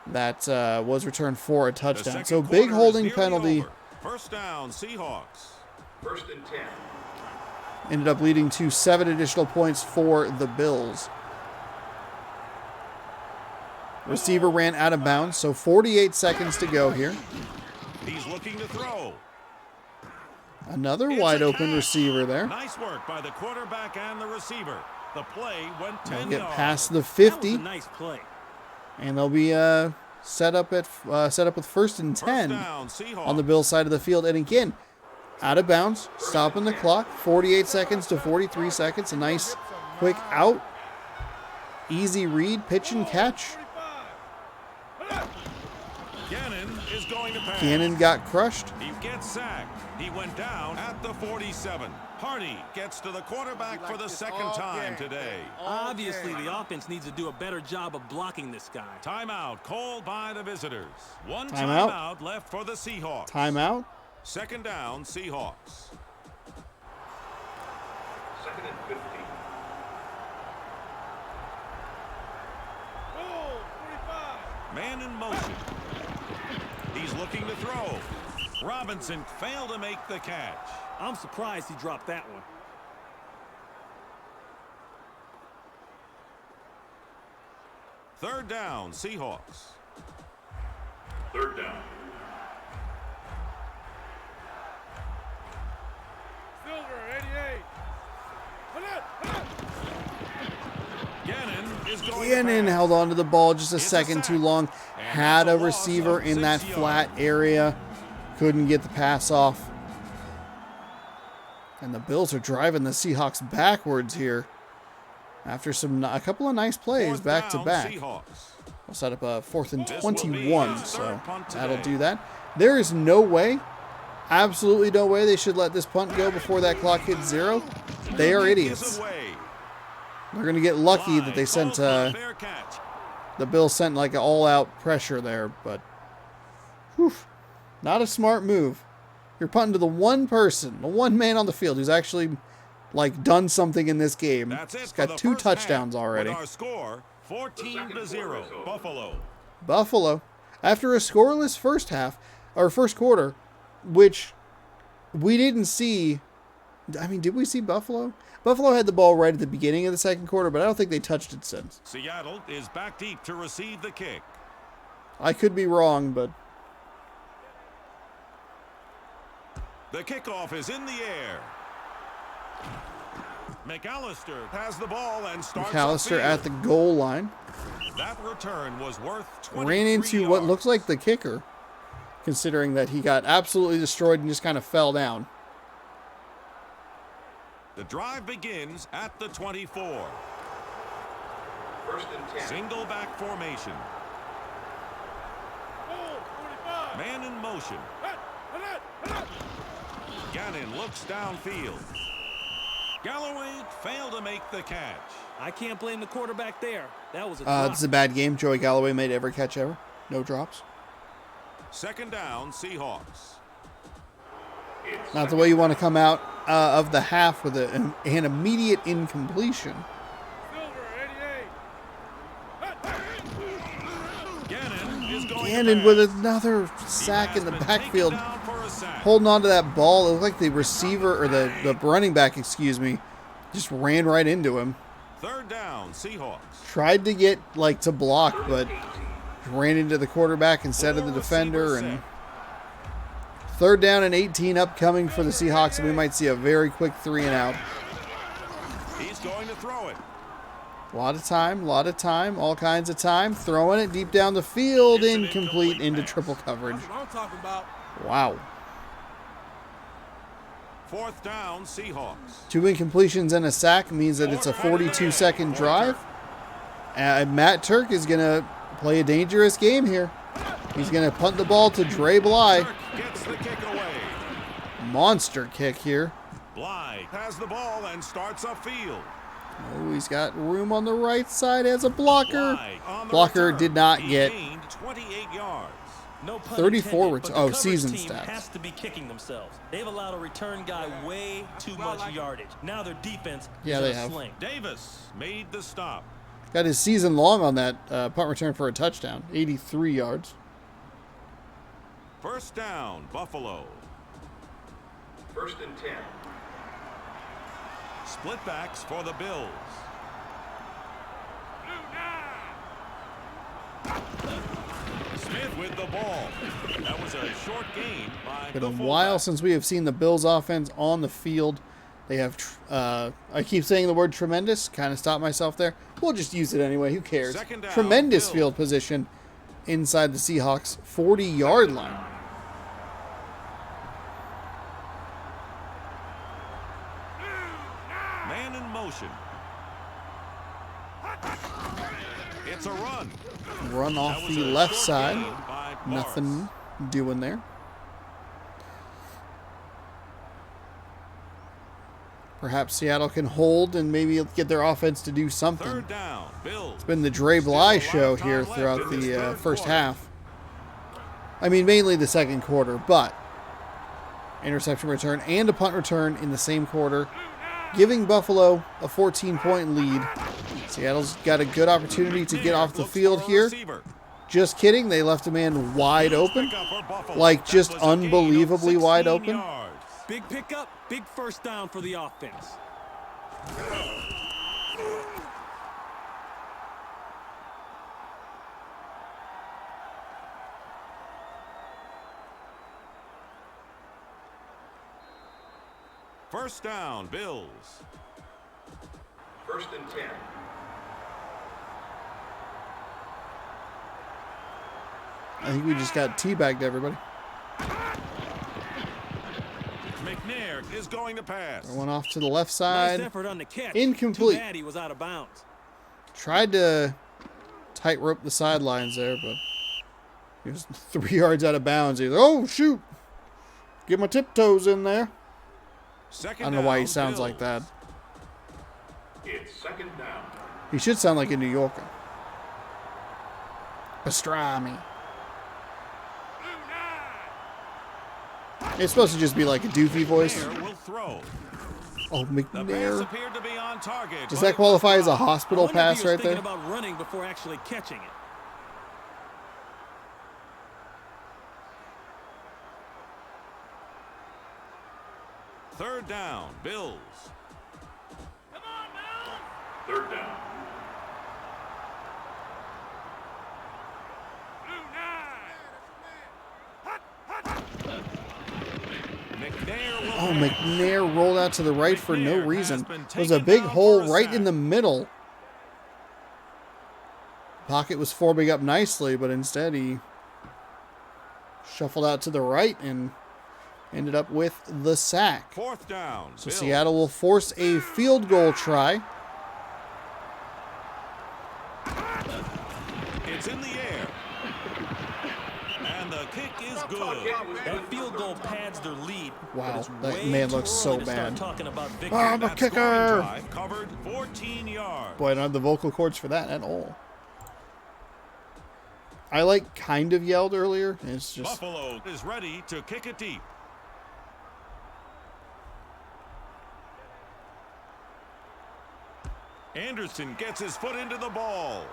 That was returned for a The touchdown. second So big quarter is holding nearly penalty over. First down, Seahawks. First and 10. ended up leading to 7 additional points for the Bills. Receiver ran out of bounds, so 48 seconds to go here. He's looking to throw. Another It's wide a open catch. receiver there. Nice work by the quarterback and the receiver. The play went 10 They'll get yards. past the That was 50, a nice play. and they'll be set up with first and First 10 down, Seahawks. on the Bills side of the field. And again, out of bounds, stopping the clock. 48 seconds to 43 seconds. A nice quick out. Easy read, pitch and catch. Gannon is going to pass. Gannon got crushed. He gets sacked. He went down at the 47. Hardy gets to the quarterback for the second time today. Obviously, the offense needs to do a better job of blocking this guy. Timeout called by the visitors. One Timeout. timeout left for the Seahawks. Timeout. Second down, Seahawks. Second and 15. Man in motion. He's looking to throw. Robinson failed to make the catch. I'm surprised he dropped that one. Third down, Seahawks. Third down. Silver, 88. Gannon is going Gannon to pass. held on to the ball just a It's a second sack. too long. And Had it's a a loss receiver of in that 6 flat yards. area. Couldn't get the pass off. And the Bills are driving the Seahawks backwards here. After a couple of nice plays Fourth back to down, back. Seahawks. We'll set up a 4th and This will be 21, his so third punt that'll today. do that. There is no way, absolutely no way they should let this punt go before that clock hits 0. They are Kick is idiots. away. They're going to get lucky that they Fly sent, calls for a fair catch. the Bills sent like an all-out pressure there, but whew, not a smart move. You're punting to the one person, the one man on the field who's actually like done something in this game. That's it He's for got the 2 first half, touchdowns already. with our score 14-0 Buffalo. Buffalo, after a scoreless first half, or first quarter, which we didn't see. I mean, did we see Buffalo? Buffalo had the ball right at the beginning of the second quarter, but I don't think they touched it since. Seattle is back deep to receive the kick. I could be wrong, but The kickoff is in the air. McAllister has the ball and starts McAllister upfield. at the goal line. That return was worth 23 Ran into what yards. looks like the kicker, considering that he got absolutely destroyed and just kind of fell down. The drive begins at the 24. First and 10. Single back formation. Man in motion. Gannon looks downfield. Galloway failed to make the catch. I can't blame the quarterback there. That was a drop. This is a bad game. Joey Galloway made every catch ever. No drops. Second down, Seahawks. Not the way you want to come out of the half with an immediate incompletion. Gannon is going Gannon to with pass. another He sack has in the been backfield, taken down for a sack. holding on to that ball. It looked like the receiver, or the running back, just ran right into him. Third down, Seahawks. Tried to get to block, but ran into the quarterback instead of the defender. And third down and 18 upcoming for the Seahawks, and we might see a very quick 3 and out. He's going to throw it. A lot of time, all kinds of time. Throwing it deep down the field, It's an incomplete incomplete into pass. triple coverage. That's what I'm talking about. Wow. Fourth down, Seahawks. 2 incompletions and a sack means that it's a 42-second drive. Matt Turk is going to play a dangerous game here. He's going to punt the ball to Dre Bly. Turk gets the kick away. Monster kick here. Bly has the ball and starts upfield. Oh, he's got room on the right side as a blocker. Bly on the Blocker return. did not He get gained 28 yards. No pun 34 intended, but the oh, coverage season team stats. has to be kicking themselves. They've allowed a return guy way too much yardage. Now their defense Yeah, is they in a have. sling. Davis made the stop. Got his season long on that punt return for a touchdown. 83 yards. First down, Buffalo. First and 10. Split backs for the Bills. Smith with the ball. That was a short gain by Been the a fullback. while since we have seen the Bills offense on the field. They have, I keep saying the word tremendous, kind of stopped myself there. We'll just use it anyway, who cares? Second down, Tremendous Bills. field position inside the Seahawks 40-yard line. Man in motion. It's a run. Run That off was the a left short side. gain by Nothing doing there. Perhaps Seattle can hold and maybe get their offense to do something. Third down, Bills. It's been the Dre Bly show Still a lot here of time throughout left in this the third first quarter. half. I mean, mainly the second quarter, but interception return and a punt return in the same quarter, giving Buffalo a 14-point lead. Seattle's got a good opportunity to get off the Looks field for a here. receiver. Just kidding. They left a man wide open. Pickup for Buffalo. Like, That just was a gain of unbelievably wide 16 open. yards. Big pickup, big first down for the offense. First down, Bills. First and 10. I think we just got teabagged, everybody. McNair is going to pass. One off to the left Nice side. effort on the catch. Incomplete. Too bad he was out of bounds. Tried to tightrope the sidelines there, but he was 3 yards out of bounds. He's like, oh, shoot. Get my tiptoes in there. Second I don't know why he down, sounds Bills. like that. It's second down. He should sound like a New Yorker. Pastrami. It's supposed to just be like a doofy voice. McNair will throw. Oh, The pass McNair. appeared to be on target. Does but that it qualify was as a dropped. I hospital wonder if pass he was right there? thinking about running before actually catching it. Third down, Bills. Third down. McNair will Oh, pass. McNair rolled out to the right for no McNair reason. has been There was a taken big down hole for a right sack. in the middle. Pocket was forming up nicely, but instead he shuffled out to the right and ended up with the sack. Fourth down, So Bills. Seattle will force a field goal try. It's in the air. And the kick is good. That field goal pads their lead. Wow, but it's that way man too looks so early to start bad. talking about victory. Ah, I'm a That scoring kicker. drive covered 14 yards. Boy, I don't have the vocal cords for that at all. I like kind of yelled earlier. It's just Buffalo is ready to kick it deep. Anderson gets his foot into the ball.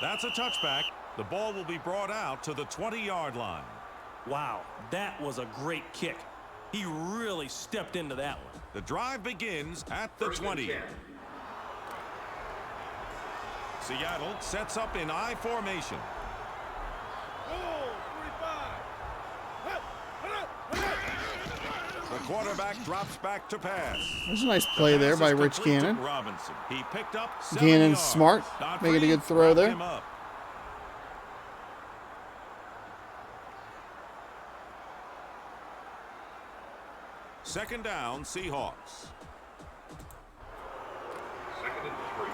That's a touchback. The ball will be brought out to the 20-yard line. Wow, that was a great kick. He really stepped into that one. The drive begins at the First and 20. 10. Seattle sets up in I formation. The quarterback drops back to pass. there's a nice play there by Rich Complete to Gannon. Robinson. He picked up 7 Gannon's yards. smart, Not making a free, good throw brought there. him up. Second down, Seahawks. Second and 3.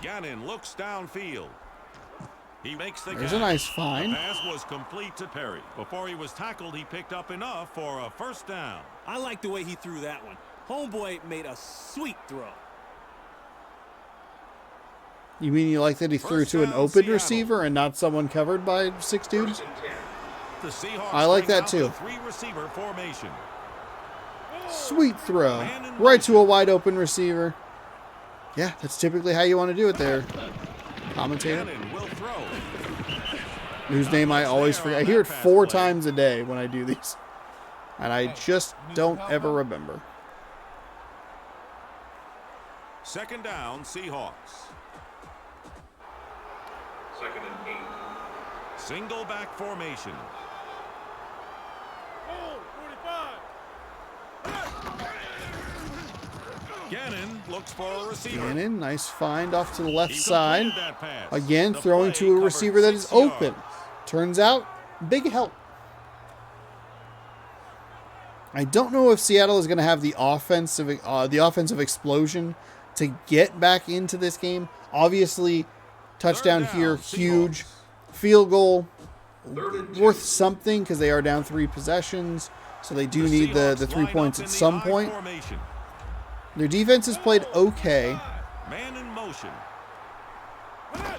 Gannon looks downfield. He makes the There's a catch. nice The find. pass was complete to Perry. Before he was tackled, he picked up enough for a first down. I like the way he threw that one. Homeboy made a sweet throw. You mean you like that he threw First to an down, open Seattle. receiver and not someone covered by 6 dudes? First and 10. The Seahawks I like bring that out too. the 3-receiver formation. Sweet throw. Right to a wide open receiver. Yeah, that's typically how you want to do it there. Commentator, Gannon will throw. whose name I always forget. I hear it 4 times a day when I do these. And I just don't ever remember. Second down, Seahawks. Second and 8. Single back formation. Gannon looks for a receiver. Gannon, nice find off to the left He side. completed that pass. Again, The throwing play to a covered receiver that is 6 open. yards. Turns out, big help. I don't know if Seattle is going to have the offensive explosion to get back into this game. Obviously, touchdown here, huge. Field goal, worth something because they are down 3 possessions. So they do need the 3 points at some point. Their defense has played okay. Man in motion.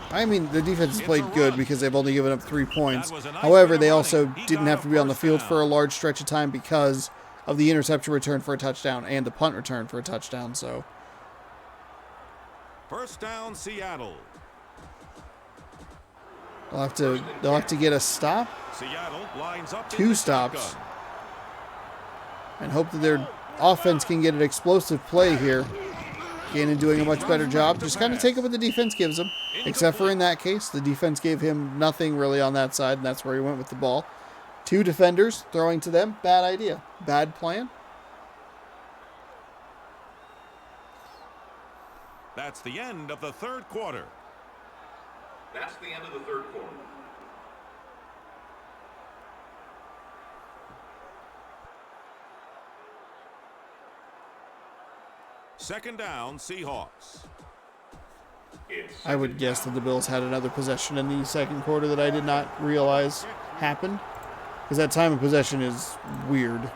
I mean, the defense has played good because they've only given up 3 points. However, they also didn't have to be on the field for a large stretch of time because of the interception return for a touchdown and the punt return for a touchdown. So, First down, Seattle. they'll have to get a stop, Seattle lines up 2 stops, and hope that their offense can get an explosive play here. Gannon doing a much better job. Just kind of take it what the defense gives him. Except for in that case, the defense gave him nothing really on that side, and that's where he went with the ball. 2 defenders throwing to them. Bad idea. Bad plan. That's the end of the third quarter. That's the end of the third quarter. Second down, Seahawks. I would guess that the Bills had another possession in the second quarter that I did not realize happened. Because that time of possession is weird.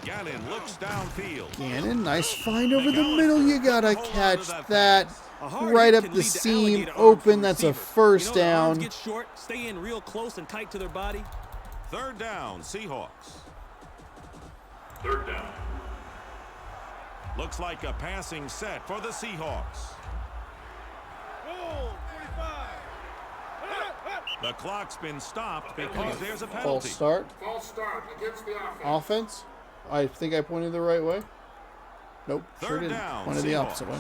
Gannon looks downfield. Gannon, nice find over the middle. You gotta catch that right up the seam, open. That's a first down. Get short, stay in real close and tight to their body. Third down, Seahawks. Third down. Looks like a passing set for the Seahawks. The clock's been stopped because there's a penalty. False start. False start against the offense. Offense. I think I pointed the right way. Nope, sure Third didn't. down, Pointed the Seahawks. opposite way.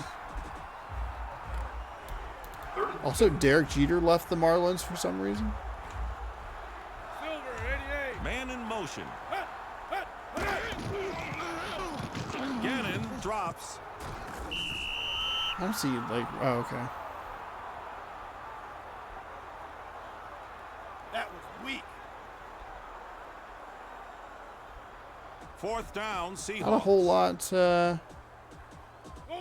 Also, Derek Jeter left the Marlins for some reason. Man in motion. Gannon drops. I don't see, like, oh, okay. That was weak. Fourth down, Seahawks. Not a whole lot.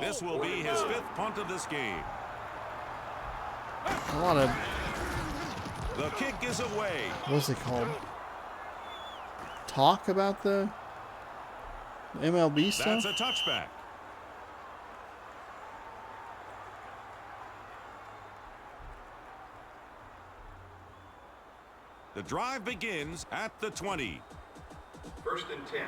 This will be his 5th punt of this game. A lot of, The kick is away. what's it called? Talk about the MLB stuff? That's a touchback. The drive begins at the 20. First and 10.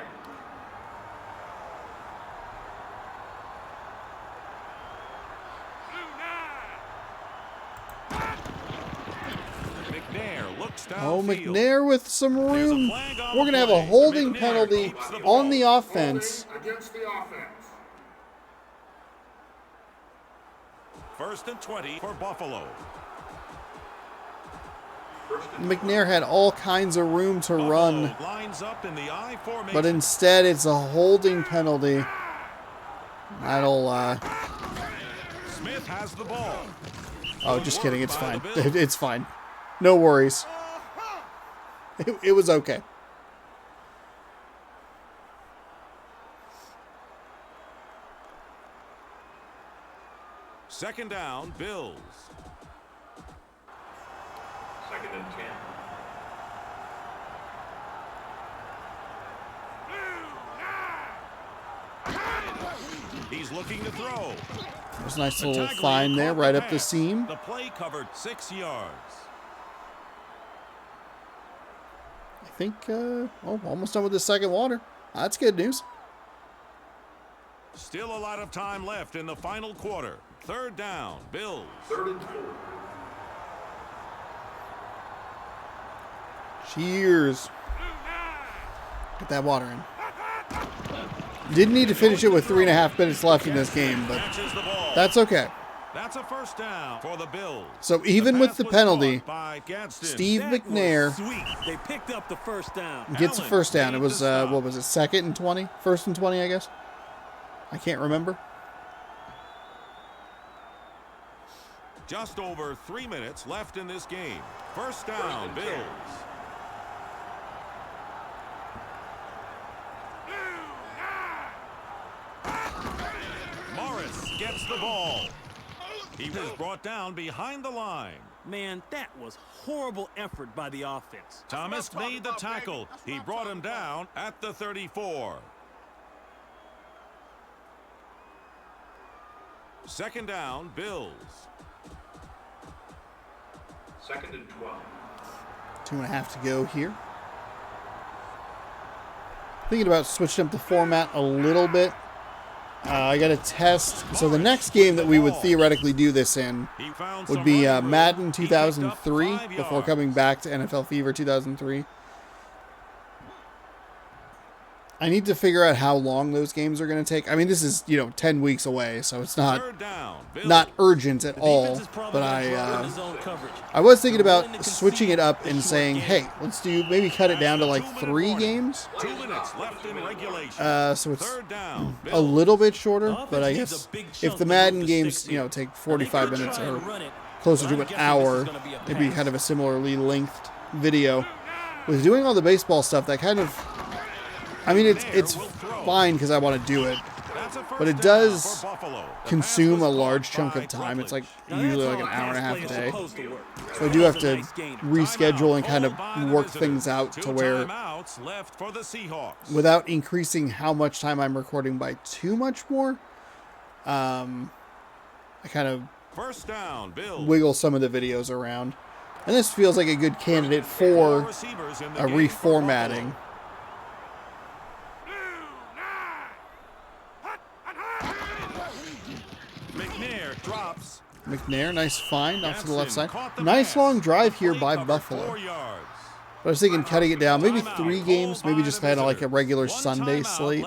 McNair looks downfield. Oh, McNair with some room. We're going to have a holding penalty on the offense. Against the offense. First and 20 for Buffalo. McNair had all kinds of room to run, Buffalo lines up in the I formation. but instead it's a holding penalty. That'll, Smith has the ball. oh, just kidding. It's fine. It's fine. No worries. It was okay. Second down, Bills. Second and 10. He's looking to throw. There's a nice little Tagliere find there caught right the up the pass. seam. The play covered 6 yards. I think, almost done with the second water. That's good news. Still a lot of time left in the final quarter. Third down, Bills. Third and 4. Cheers. Get that water in. Didn't need to finish it with 3.5 minutes left in this game, but Catches the ball. that's okay. That's a first down for the Bills. So even with pass the was penalty, caught by Gadsden. Steve That was McNair sweet. They picked up the first down. gets a Allen first down. It made was, the stop. what was it, second and 20? First and 20, I guess. I can't remember. Just over 3 minutes left in this game. First down, Bills. the ball. He was brought down behind the line. Man, that was horrible effort by the offense. Thomas made the tackle. He brought him down at the 34. Second down, Bills. Second and 12. 2.5 to go here. Thinking about switching up the format a little bit. I got to test. So the next game that we would theoretically do this in would be Madden 2003 before coming back to NFL Fever 2003. I need to figure out how long those games are going to take. I mean, this is, 10 weeks away, so it's not urgent at all. But I was thinking about switching it up and saying, hey, let's maybe cut it down to like 3 games. 2 minutes left in regulation. So it's a little bit shorter, but I guess if the Madden games, take 45 minutes or closer to an hour, it'd be kind of a similarly lengthed video. With doing all the baseball stuff, that kind of... I mean, it's fine because I want to do it, but it does consume a large chunk of time. It's like usually like an hour and a half a day. So I do have to reschedule and kind of work things out to where, without increasing how much time I'm recording by too much more, I kind of wiggle some of the videos around. And this feels like a good candidate for a reformatting. McNair, nice find off to the left side. Nice long drive here by Buffalo. But I was thinking cutting it down, maybe 3 games, maybe just kind of like a regular Sunday slate.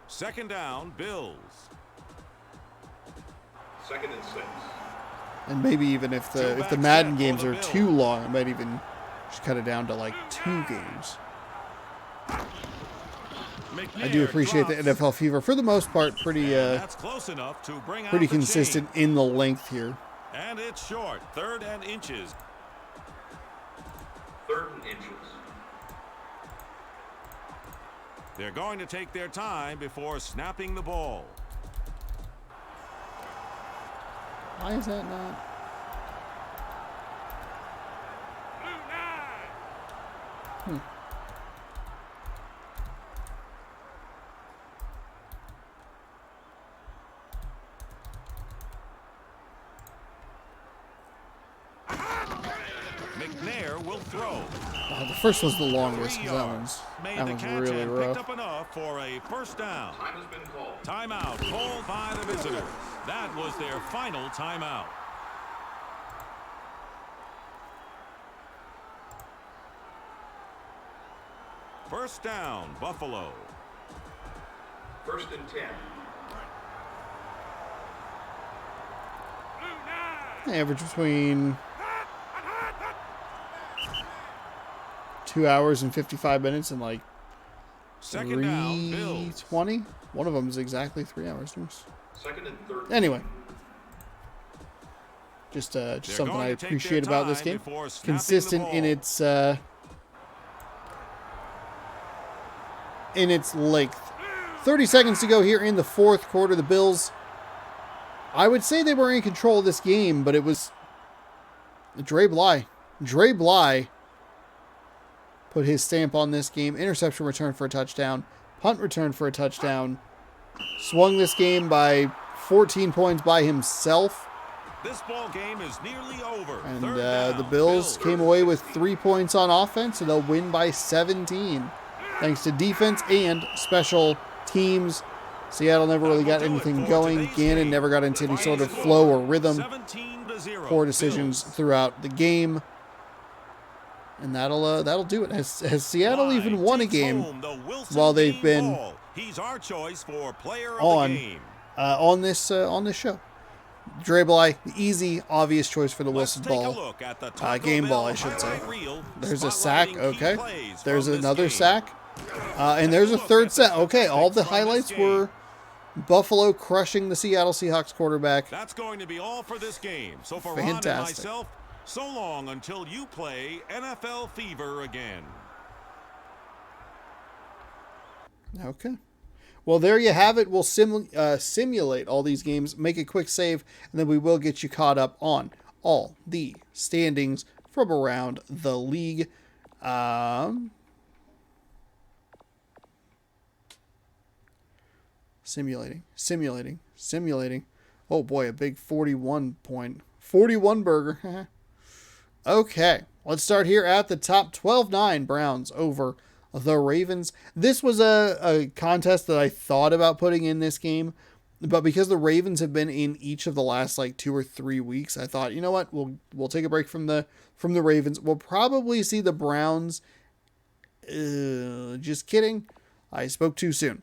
Second down, Bills. Second and 6. And maybe even if the Madden games are too long, I might even just cut it down to like 2 games. I do appreciate the NFL Fever, for the most part, pretty consistent in the length here. And it's short, 3rd and inches. 3rd and inches. They're going to take their time before snapping the ball. Why is that not? McNair will throw. The first one's the longest, because that one's really rough. Picked up enough for a first down. Time has been called. Timeout called by the visitors. That was their final timeout. First down, Buffalo. 1st and 10. Average between 2 hours and 55 minutes and like 3:20. One of them is exactly 3 hours. Second and 13. Anyway, just something I appreciate about this game. Consistent in its length. 30 seconds to go here in the 4th quarter. The Bills, I would say they were in control of this game, but it was Dre Bly. Dre Bly put his stamp on this game. Interception return for a touchdown. Punt return for a touchdown. Swung this game by 14 points by himself. This ball game is nearly over. And the Bills came away with 3 points on offense, and they'll win by 17. Thanks to defense and special teams. Seattle never really got anything going. Gannon never got into any sort of flow or rhythm. Poor decisions throughout the game. And that'll do it. Has Seattle even won a game while they've been on this show? Dre Bly, the easy, obvious choice for the Wilson ball. Game ball, I should say. There's a sack. Okay. There's another sack. And there's a 3rd sack. Okay, all the highlights were Buffalo crushing the Seattle Seahawks quarterback. That's going to be all for this game. So for Ron and myself, so long until you play NFL Fever again. Okay. Well, there you have it. We'll simulate all these games, make a quick save, and then we will get you caught up on all the standings from around the league. Simulating. Oh boy, a big 41 burger. Okay, let's start here at the top. 12-9 Browns over the Ravens. This was a contest that I thought about putting in this game, but because the Ravens have been in each of the last like 2 or 3 weeks, I thought, you know what, we'll take a break from the Ravens. We'll probably see the Browns. Just kidding. I spoke too soon.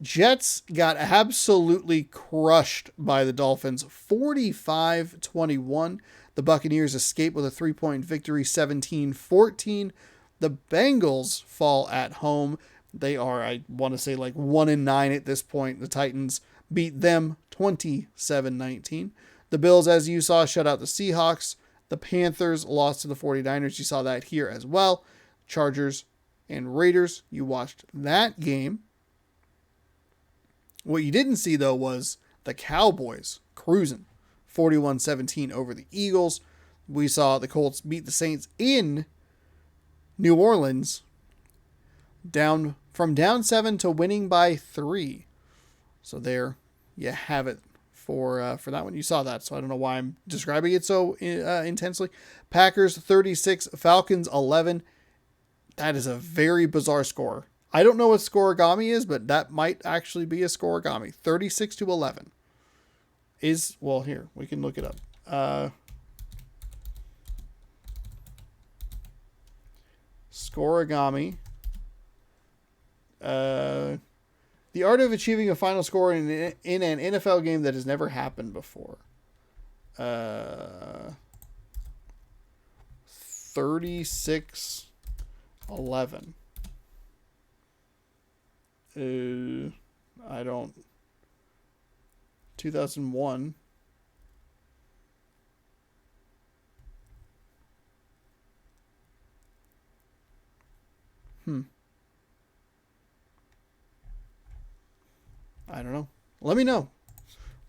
Jets got absolutely crushed by the Dolphins, 45-21. The Buccaneers escape with a 3-point victory, 17-14. The Bengals fall at home. They are, I want to say, like 1-9 at this point. The Titans beat them 27-19. The Bills, as you saw, shut out the Seahawks. The Panthers lost to the 49ers. You saw that here as well. Chargers and Raiders. You watched that game. What you didn't see, though, was the Cowboys cruising 41-17 over the Eagles. We saw the Colts beat the Saints in New Orleans, down 7 to winning by 3. So there you have it for that one. You saw that, so I don't know why I'm describing it so intensely. Packers 36, Falcons 11. That is a very bizarre score. I don't know what scoregami is, but that might actually be a scoregami. 36-11 is, well, here, we can look it up. Scoregami. The art of achieving a final score in an NFL game that has never happened before. 36-11. I don't. 2001. I don't know. Let me know.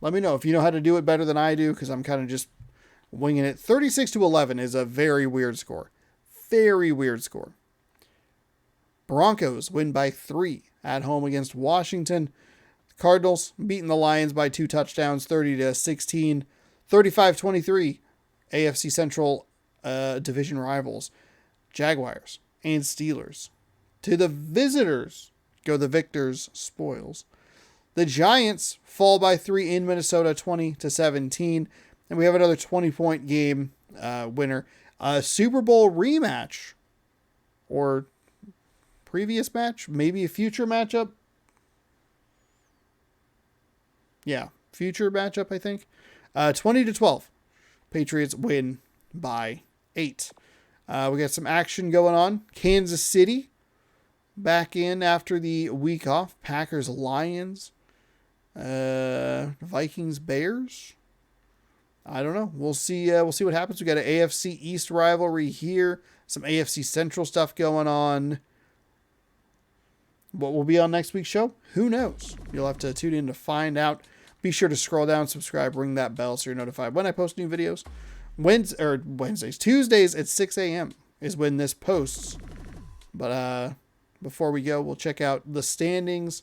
Let me know if you know how to do it better than I do, because I'm kind of just winging it. 36-11 is a very weird score. Very weird score. Broncos win by 3 at home against Washington. Cardinals beating the Lions by 2 touchdowns, 30-16, 35-23. AFC Central division rivals, Jaguars and Steelers. To the visitors go the victors, spoils. The Giants fall by 3 in Minnesota, 20-17. And we have another 20-point game winner. A Super Bowl rematch, or previous match, maybe a future matchup. Yeah, future matchup, I think. 20-12. Patriots win by 8. We got some action going on. Kansas City back in after the week off. Packers, Lions. Vikings, Bears. I don't know. We'll see. We'll see what happens. We got an AFC East rivalry here. Some AFC Central stuff going on. What will be on next week's show? Who knows? You'll have to tune in to find out. Be sure to scroll down, subscribe, ring that bell so you're notified when I post new videos. Tuesdays at 6 a.m. is when this posts. But before we go, we'll check out the standings.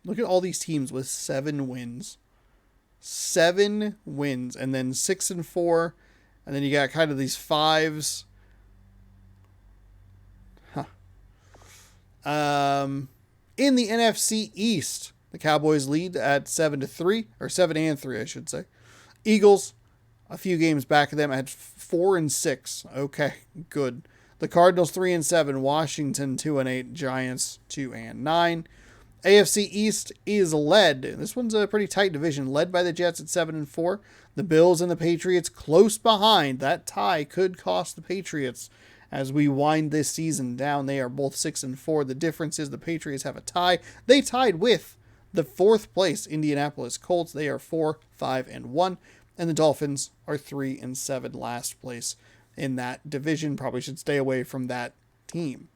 Look at all these teams with 7 wins. 7 wins, and then 6-4, and then you got kind of these 5s. In the NFC East, the Cowboys lead at 7-3, or 7-3, I should say. Eagles, a few games back of them at 4-6. Okay, good. The Cardinals 3-7, Washington 2-8, Giants 2-9. AFC East is led. This one's a pretty tight division, led by the Jets at 7-4. The Bills and the Patriots close behind. That tie could cost the Patriots as we wind this season down. They are both 6-4. The difference is the Patriots have a tie. They tied with the 4th place Indianapolis Colts. They are 4-5-1. And the Dolphins are 3-7, last place in that division. Probably should stay away from that team.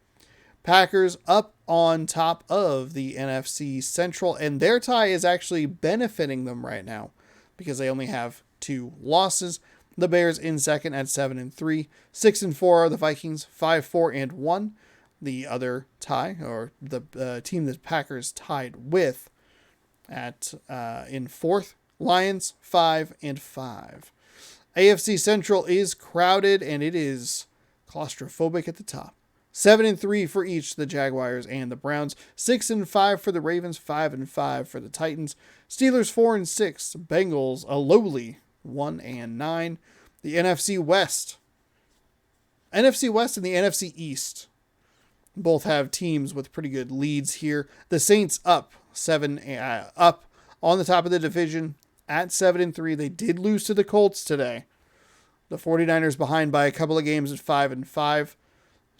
Packers up on top of the NFC Central, and their tie is actually benefiting them right now because they only have 2 losses. The Bears in second at 7-3. 6-4 are the Vikings, 5-4-1. The other tie, or the team that Packers tied with at in fourth, Lions, 5-5. AFC Central is crowded, and it is claustrophobic at the top. 7-3 for each, the Jaguars and the Browns. 6-5 for the Ravens, 5-5 for the Titans. Steelers 4-6. Bengals a lowly 1-9. The NFC West and the NFC East both have teams with pretty good leads here. The Saints up on the top of the division at 7-3. They did lose to the Colts today. The 49ers behind by a couple of games at 5-5.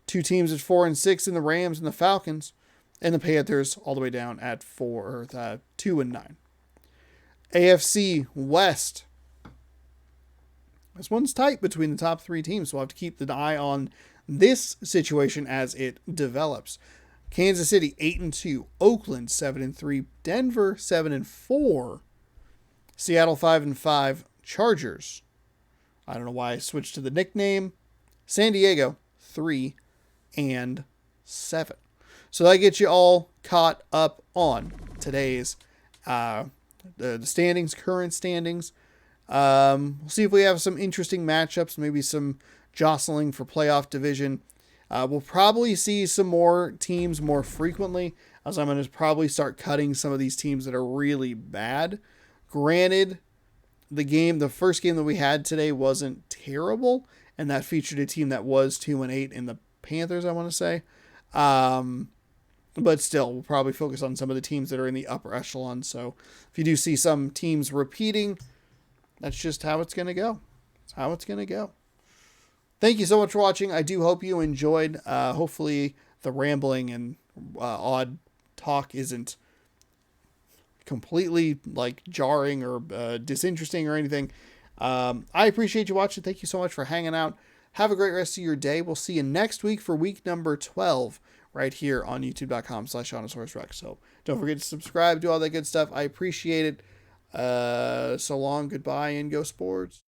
2 teams at 4-6 in the Rams and the Falcons, and the Panthers all the way down at 2-9. AFC West. This one's tight between the top 3 teams, so we'll have to keep an eye on this situation as it develops. Kansas City 8-2, Oakland 7-3, Denver 7-4, Seattle 5-5, Chargers. I don't know why I switched to the nickname. San Diego 3-7. So that gets you all caught up on today's the standings, current standings. We'll see if we have some interesting matchups, maybe some jostling for playoff division. We'll probably see some more teams more frequently, as I'm going to probably start cutting some of these teams that are really bad. Granted, the first game that we had today wasn't terrible, and that featured a team that was 2-8 in the Panthers, I want to say. But still, we'll probably focus on some of the teams that are in the upper echelon. So if you do see some teams repeating, that's just how it's going to go. It's how it's going to go. Thank you so much for watching. I do hope you enjoyed. Hopefully the rambling and odd talk isn't completely jarring or disinteresting or anything. I appreciate you watching. Thank you so much for hanging out. Have a great rest of your day. We'll see you next week for week number 12 right here on youtube.com/OnOsaurusRex. So don't forget to subscribe, do all that good stuff. I appreciate it. So long, goodbye, and go sports.